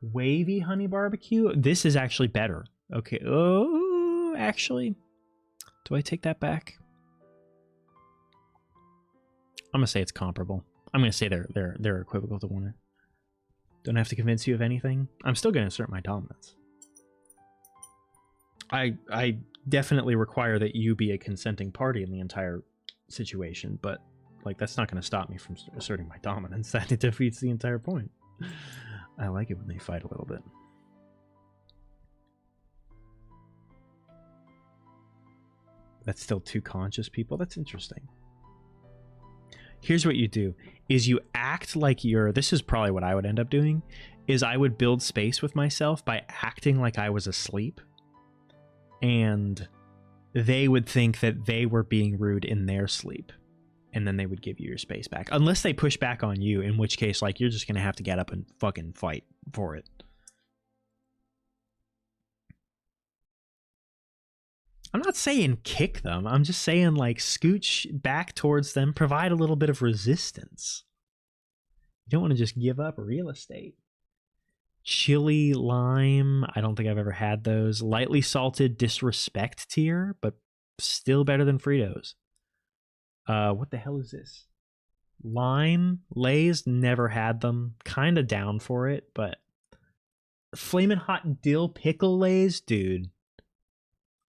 Wavy honey barbecue. This is actually better. Okay. Oh, actually, do I take that back? I'm gonna say it's comparable. I'm gonna say they're equivocal to one another. Don't have to convince you of anything. I'm still gonna assert my dominance. I definitely require that you be a consenting party in the entire situation, but like, that's not gonna stop me from asserting my dominance. That defeats the entire point. I like it when they fight a little bit. That's still two conscious people. That's interesting. Here's what you do, is you act like you're, this is probably what I would end up doing, is I would build space with myself by acting like I was asleep, and they would think that they were being rude in their sleep, and then they would give you your space back. Unless they push back on you, in which case, like, you're just going to have to get up and fucking fight for it. I'm not saying kick them. I'm just saying, like, scooch back towards them, provide a little bit of resistance. You don't want to just give up real estate. Chili lime. I don't think I've ever had those. Lightly salted disrespect tier, but still better than Fritos. What the hell is this? Lime Lay's, never had them. Kind of down for it, but Flamin' Hot Dill Pickle Lay's, dude.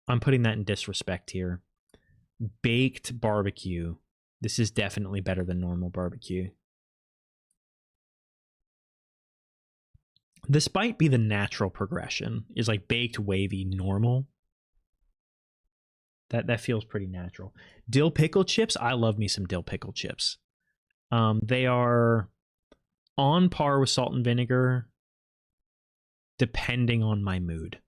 I'm putting that in disrespect here. Baked barbecue. This is definitely better than normal barbecue. This might be the natural progression, is like baked, wavy, normal. That feels pretty natural. Dill pickle chips. I love me some dill pickle chips. They are on par with salt and vinegar, depending on my mood.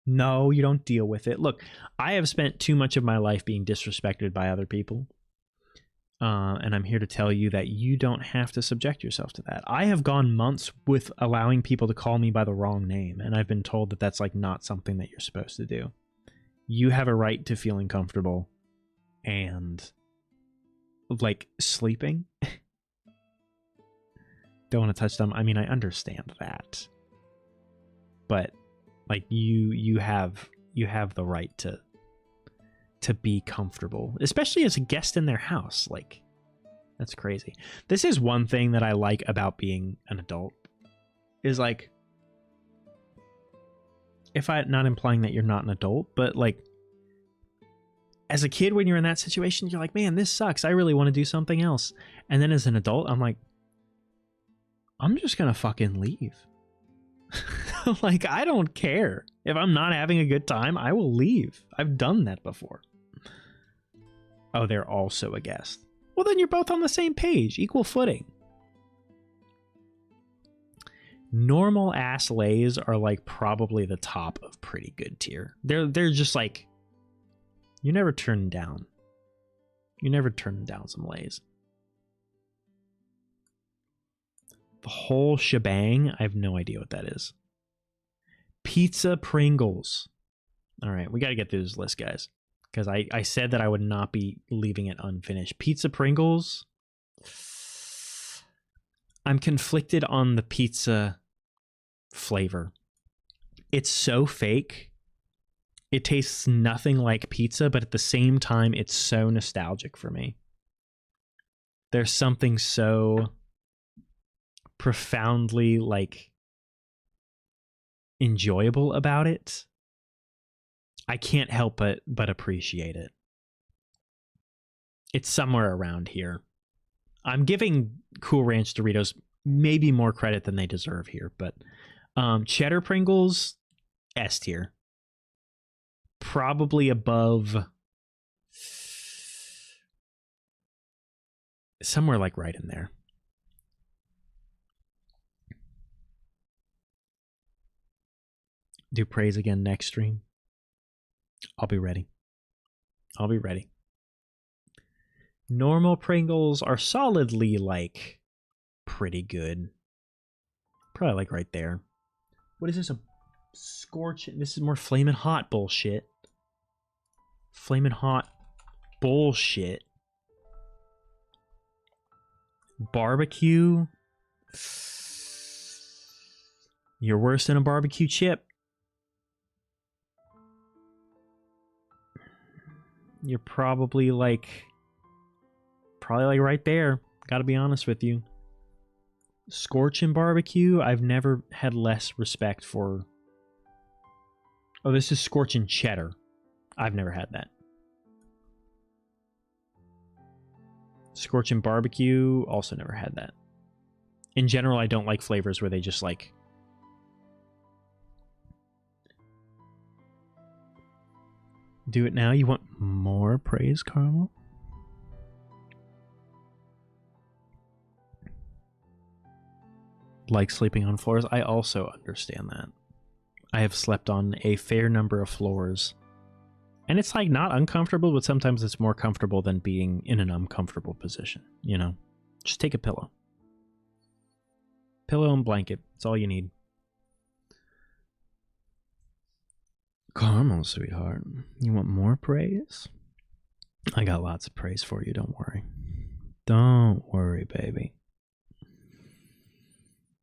No, you don't deal with it. Look, I have spent too much of my life being disrespected by other people. And I'm here to tell you that you don't have to subject yourself to that. I have gone months with allowing people to call me by the wrong name, and I've been told that that's like not something that you're supposed to do. You have a right to feeling comfortable and like sleeping. Don't want to touch them. I mean, I understand that, but like you have the right to be comfortable, especially as a guest in their house. Like, that's crazy. This is one thing that I like about being an adult, is like, if I, not implying that you're not an adult, but like, as a kid, when you're in that situation, you're like, man, this sucks. I really want to do something else. And then as an adult, I'm like, I'm just gonna fucking leave. Like, I don't care. If I'm not having a good time, I will leave. I've done that before. Oh, they're also a guest. Well, then you're both on the same page. Equal footing. Normal ass Lays are like probably the top of pretty good tier. They're just like, you never turn down. You never turn down some Lays. The whole shebang, I have no idea what that is. Pizza Pringles. All right, we got to get through this list, guys, because I said that I would not be leaving it unfinished. Pizza Pringles. I'm conflicted on the pizza flavor. It's so fake. It tastes nothing like pizza, but at the same time, it's so nostalgic for me. There's something so profoundly like enjoyable about it. I can't help but appreciate it. It's somewhere around here. I'm giving Cool Ranch Doritos maybe more credit than they deserve here, but Cheddar Pringles, S tier. Probably above, somewhere like right in there. Do praise again next stream. I'll be ready. I'll be ready. Normal Pringles are solidly like pretty good. Probably like right there. What is this? A scorch? This is more Flamin' Hot bullshit. Flamin' Hot bullshit. Barbecue. You're worse than a barbecue chip. You're probably like right there. Gotta be honest with you. Scorchin' barbecue, I've never had less respect for. Oh, this is Scorchin' cheddar. I've never had that. Scorchin' barbecue, also never had that. In general, I don't like flavors where they just like. Do it now? You want more praise, Carmel? like sleeping on floors. I also understand that. I have slept on a fair number of floors. And it's like not uncomfortable, but sometimes it's more comfortable than being in an uncomfortable position, you know? Just take a pillow. Pillow and blanket. That's all you need. Caramel, sweetheart. You want more praise? I got lots of praise for you, don't worry. Don't worry, baby.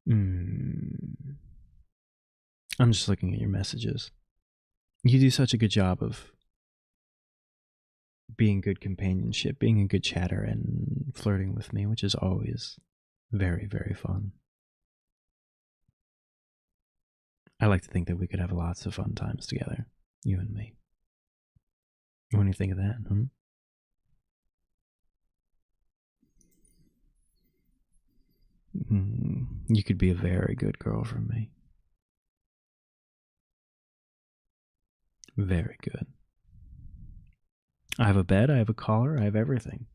I'm just looking at your messages. You do such a good job of being good companionship, being a good chatter, and flirting with me, which is always very, very fun. I like to think that we could have lots of fun times together, you and me. What do you think of that, huh? You could be a very good girl for me. Very good. I have a bed, I have a collar, I have everything.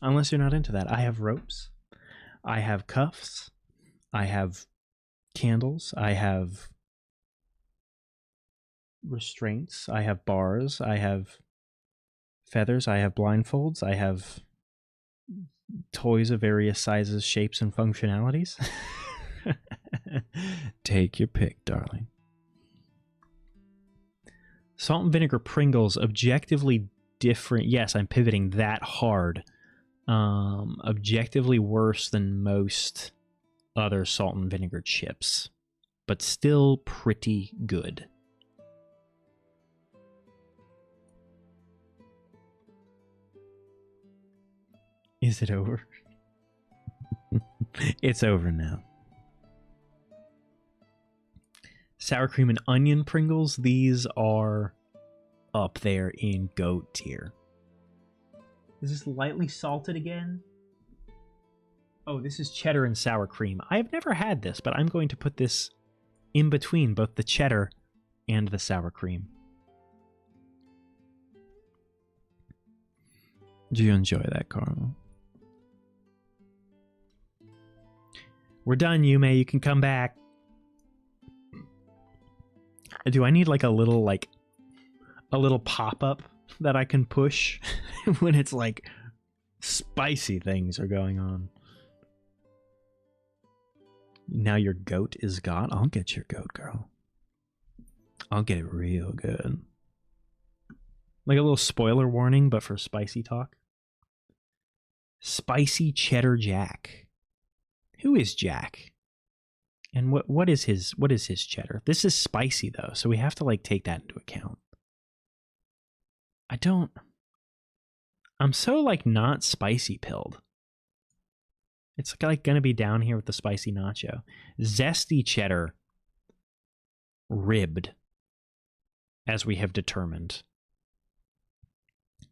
Unless you're not into that. I have ropes, I have cuffs, I have candles, I have restraints, I have bars, I have feathers, I have blindfolds, I have toys of various sizes, shapes, and functionalities. Take your pick, darling. Salt and vinegar Pringles, objectively different. Yes, I'm pivoting that hard. Objectively worse than most other salt and vinegar chips, but still pretty good. Is it over? It's over now. Sour cream and onion Pringles, these are up there in goat tier. Is this lightly salted again? Oh, this is cheddar and sour cream. I have never had this, but I'm going to put this in between both the cheddar and the sour cream. Do you enjoy that, Caramel? We're done, Yume. You can come back. Do I need like a little pop-up that I can push when it's like spicy things are going on? Now your goat is gone? I'll get your goat, girl. I'll get it real good. Like a little spoiler warning, but for spicy talk. Spicy Cheddar Jack. Who is Jack? And what is his cheddar? This is spicy though, so we have to like take that into account. I'm so like not spicy pilled. It's like gonna be down here with the spicy nacho. Zesty cheddar ribbed, as we have determined.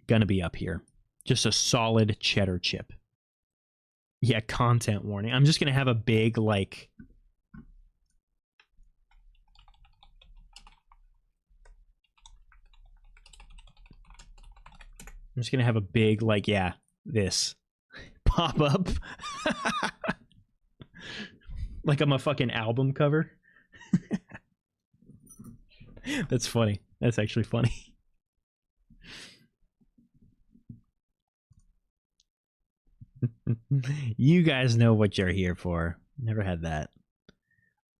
Gonna be up here. Just a solid cheddar chip. Yeah, content warning. I'm just gonna have a big like I'm just going to have a big, like, yeah, this pop up. Like I'm a fucking album cover. That's funny. That's actually funny. You guys know what you're here for. Never had that.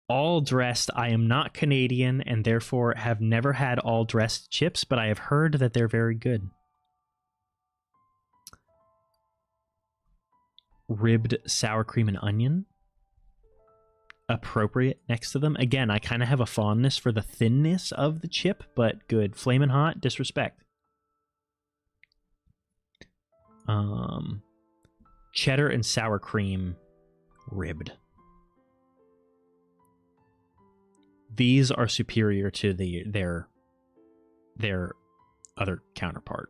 All dressed. I am not Canadian and therefore have never had all dressed chips, but I have heard that they're very good. Ribbed sour cream and onion. Appropriate next to them. Again, I kind of have a fondness for the thinness of the chip, but good. Flamin' hot, disrespect. Cheddar and sour cream ribbed. These are superior to their other counterpart.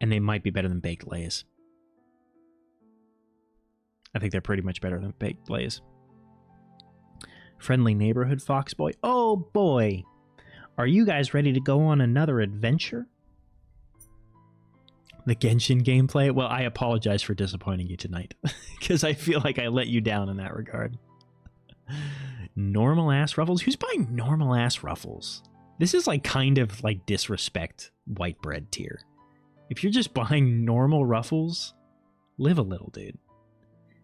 And they might be better than baked Lays. I think they're pretty much better than baked Lays. Friendly neighborhood fox boy. Oh boy. Are you guys ready to go on another adventure? The Genshin gameplay? Well, I apologize for disappointing you tonight, because I feel like I let you down in that regard. Normal ass ruffles? Who's buying normal ass ruffles? This is like kind of like disrespect white bread tier. If you're just buying normal ruffles, live a little, dude.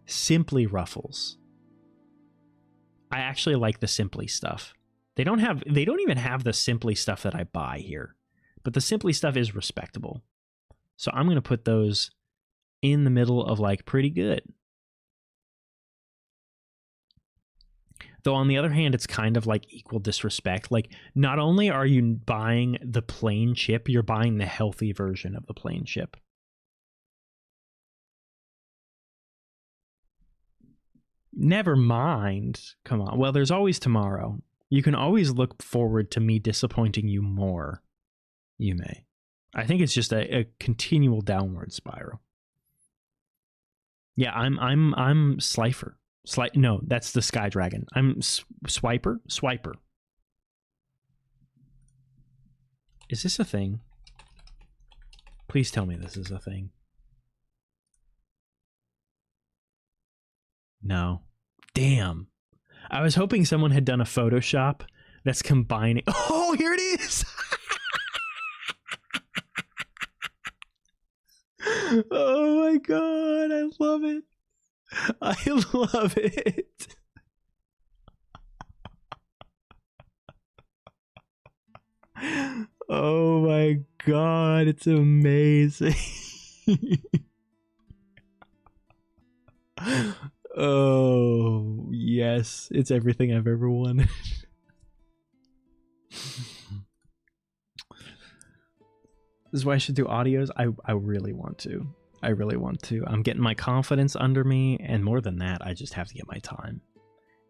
Simply ruffles. I actually like the Simply stuff. They don't even have the Simply stuff that I buy here, but the Simply stuff is respectable. So I'm going to put those in the middle of like pretty good. Though on the other hand, it's kind of like equal disrespect. Like, not only are you buying the plain chip, you're buying the healthy version of the plain chip. Never mind. Come on. Well, there's always tomorrow. You can always look forward to me disappointing you more. You may. I think it's just a continual downward spiral. Yeah, I'm Slifer. No, that's the Sky Dragon. I'm Swiper. Is this a thing? Please tell me this is a thing. No. Damn. I was hoping someone had done a Photoshop that's combining. Oh, here it is. Oh my god, I love it. I love it. Oh my god, it's amazing. Oh, yes, it's everything I've ever wanted. This is why I should do audios. I really want to. I really want to. I'm getting my confidence under me, and more than that, I just have to get my time.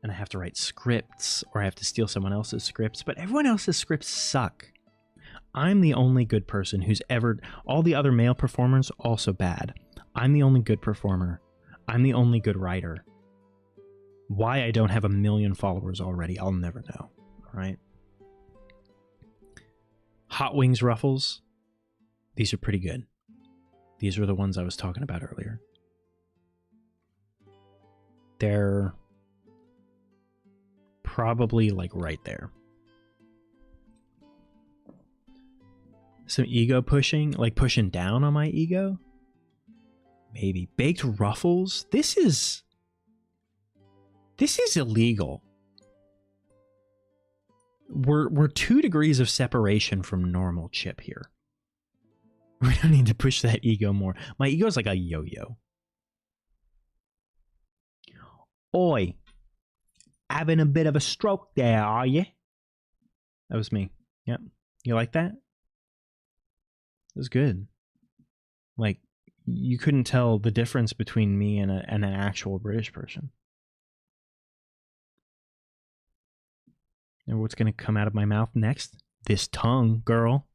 And I have to write scripts, or I have to steal someone else's scripts, but everyone else's scripts suck. I'm the only good person who's ever... All the other male performers, also bad. I'm the only good performer. I'm the only good writer. Why I don't have 1 million followers already, I'll never know. Alright? Hot Wings Ruffles. These are pretty good. These are the ones I was talking about earlier. They're probably like right there. Some ego pushing, like pushing down on my ego. Maybe. Baked Ruffles? This is illegal. We're 2 degrees of separation from normal chip here. We don't need to push that ego more. My ego's like a yo-yo. Oi. Having a bit of a stroke there, are you? That was me. Yep. You like that? It was good. Like, you couldn't tell the difference between me and an actual British person. And what's going to come out of my mouth next? This tongue, girl.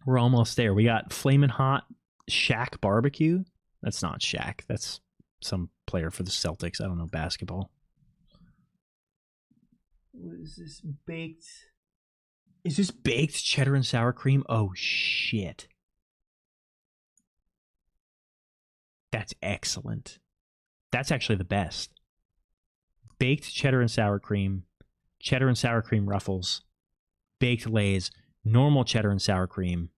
We're almost there. We got Flamin' Hot Shaq Barbecue. That's not Shaq. That's some player for the Celtics. I don't know basketball. What is this? Baked? Is this baked cheddar and sour cream? Oh, shit. That's excellent. That's actually the best. Baked cheddar and sour cream ruffles, baked Lay's, normal cheddar and sour cream,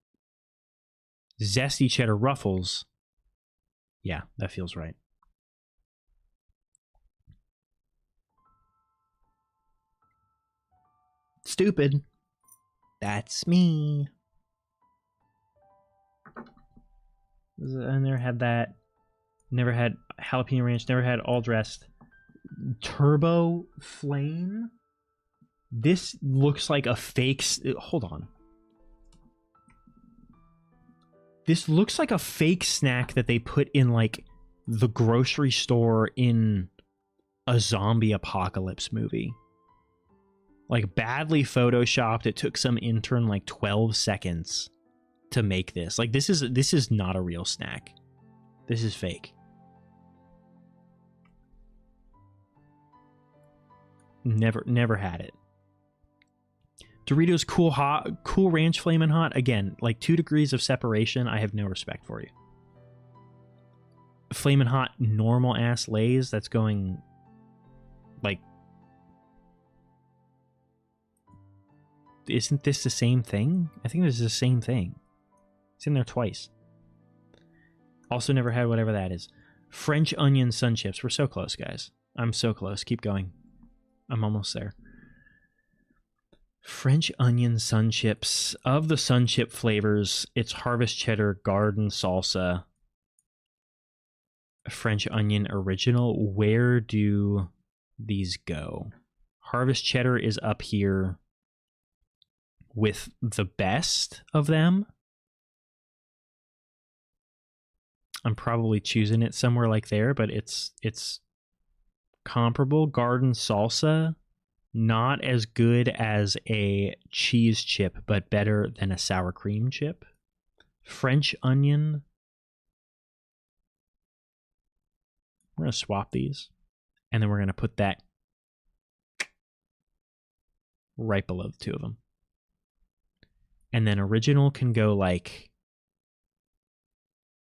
zesty cheddar ruffles. Yeah, that feels right. Stupid. That's me. I never had that. Never had jalapeno ranch. Never had all dressed. Turbo Flame. This looks like a fake... Hold on. This looks like a fake snack that they put in, like, the grocery store in a zombie apocalypse movie. Like, badly photoshopped. It took some intern, like, 12 seconds to make this. Like, this is not a real snack. This is fake. Never had it. Doritos Cool Ranch Flamin' Hot. Again, like 2 degrees of separation. I have no respect for you. Flamin' Hot normal ass Lay's. That's going like. Isn't this the same thing? I think this is the same thing. It's in there twice. Also never had whatever that is. French onion sun chips. We're so close, guys. I'm so close. Keep going. I'm almost there. French onion sun chips. Of the sun chip flavors, it's harvest cheddar, garden salsa, French onion original. Where do these go? Harvest cheddar is up here with the best of them. I'm probably choosing it somewhere like there, but it's comparable. Garden salsa, not as good as a cheese chip, but better than a sour cream chip. French onion. We're going to swap these, and then we're going to put that right below the two of them. And then original can go like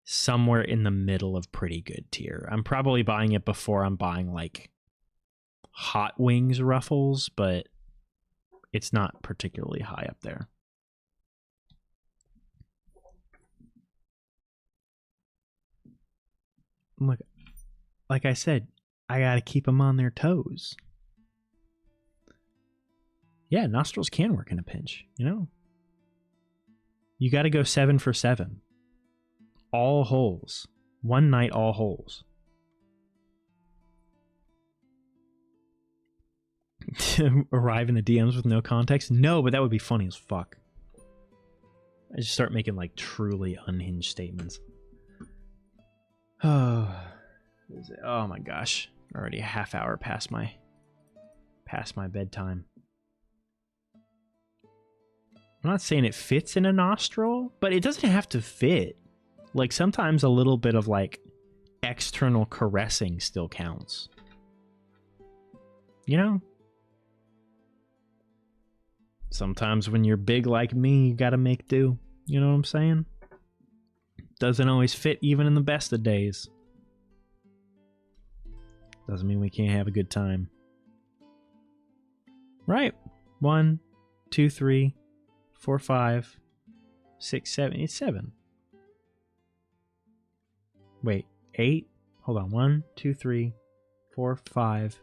somewhere in the middle of pretty good tier. I'm probably buying it before I'm buying like Hot Wings Ruffles, but it's not particularly high up there. Look, like I said, I gotta keep them on their toes. Yeah, nostrils can work in a pinch, you know? You gotta go 7 for 7. All holes. One night, all holes. Arrive in the DMs with no context? No, but that would be funny as fuck. I just start making like truly unhinged statements. Oh my gosh. Already a half hour past my bedtime. I'm not saying it fits in a nostril, but it doesn't have to fit. Like sometimes a little bit of like external caressing still counts. You know? Sometimes when you're big like me, you gotta make do. You know what I'm saying? Doesn't always fit even in the best of days. Doesn't mean we can't have a good time. Right. 1, 2, 3, 4, 5, 6, 7. It's 7. Wait, 8? Hold on. 1, 2, 3, 4, 5,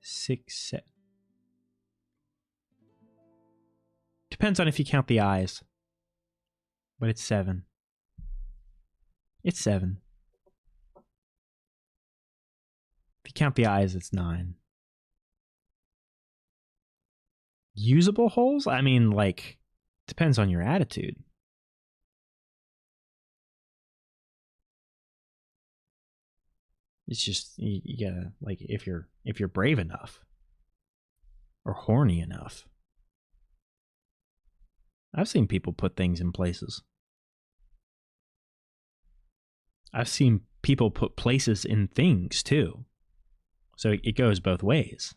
6, 7. Depends on if you count the eyes. But it's 7. It's 7. If you count the eyes, it's 9. Usable holes? I mean, like, depends on your attitude. It's just you gotta, like, if you're brave enough or horny enough. I've seen people put things in places. I've seen people put places in things too. So it goes both ways.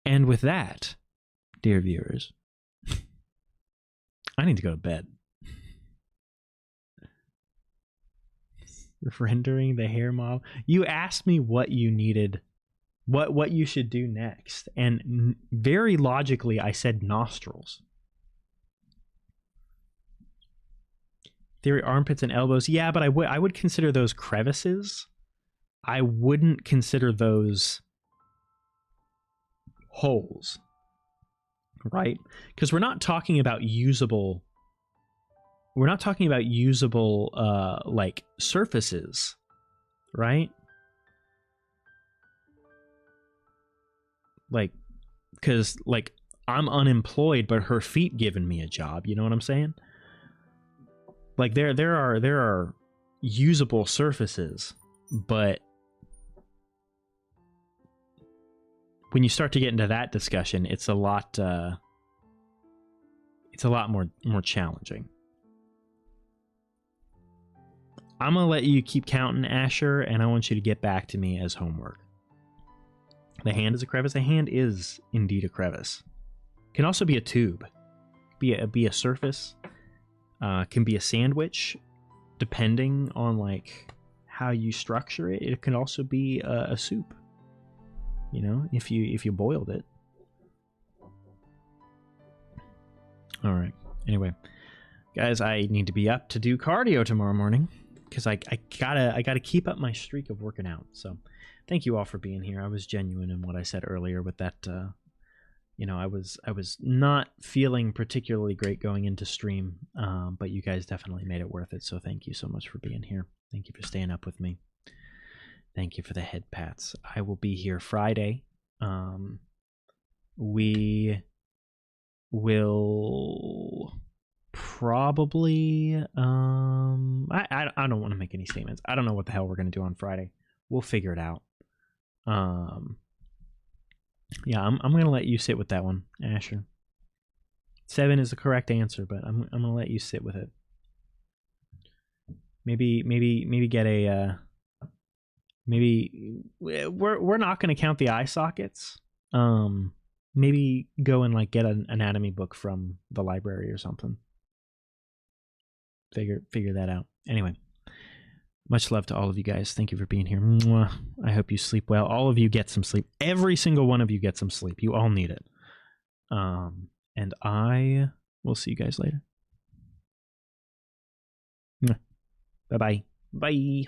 And with that, dear viewers, I need to go to bed. Rendering the hair model. You asked me what you needed, what you should do next, and very logically I said nostrils. Theory armpits and elbows. Yeah, but I would consider those crevices. I wouldn't consider those holes, right? Because we're not talking about usable. We're not talking about usable like surfaces, right? Like, because like I'm unemployed, but her feet giving me a job. You know what I'm saying? Like there are usable surfaces, but when you start to get into that discussion, it's a lot more challenging. I'm gonna let you keep counting, Asher, and I want you to get back to me as homework. The hand is a crevice. The hand is indeed a crevice. Can also be a tube. Be a surface. Can be a sandwich, depending on like how you structure it. It can also be a soup. You know, if you boiled it. All right. Anyway, guys, I need to be up to do cardio tomorrow morning because I gotta keep up my streak of working out. So, thank you all for being here. I was genuine in what I said earlier with that. You know, I was not feeling particularly great going into stream, but you guys definitely made it worth it. So thank you so much for being here. Thank you for staying up with me. Thank you for the head pats. I will be here Friday. We will probably I don't want to make any statements. I don't know what the hell we're gonna do on Friday. We'll figure it out. Yeah, I'm gonna let you sit with that one, Asher. 7 is the correct answer, but I'm gonna let you sit with it. Maybe get a maybe we're not gonna count the eye sockets. Maybe go and like get an anatomy book from the library or something. Figure that out. Anyway, much love to all of you guys. Thank you for being here. Mwah. I hope you sleep well. All of you get some sleep. Every single one of you get some sleep. You all need it. And I will see you guys later. Bye-bye. Bye.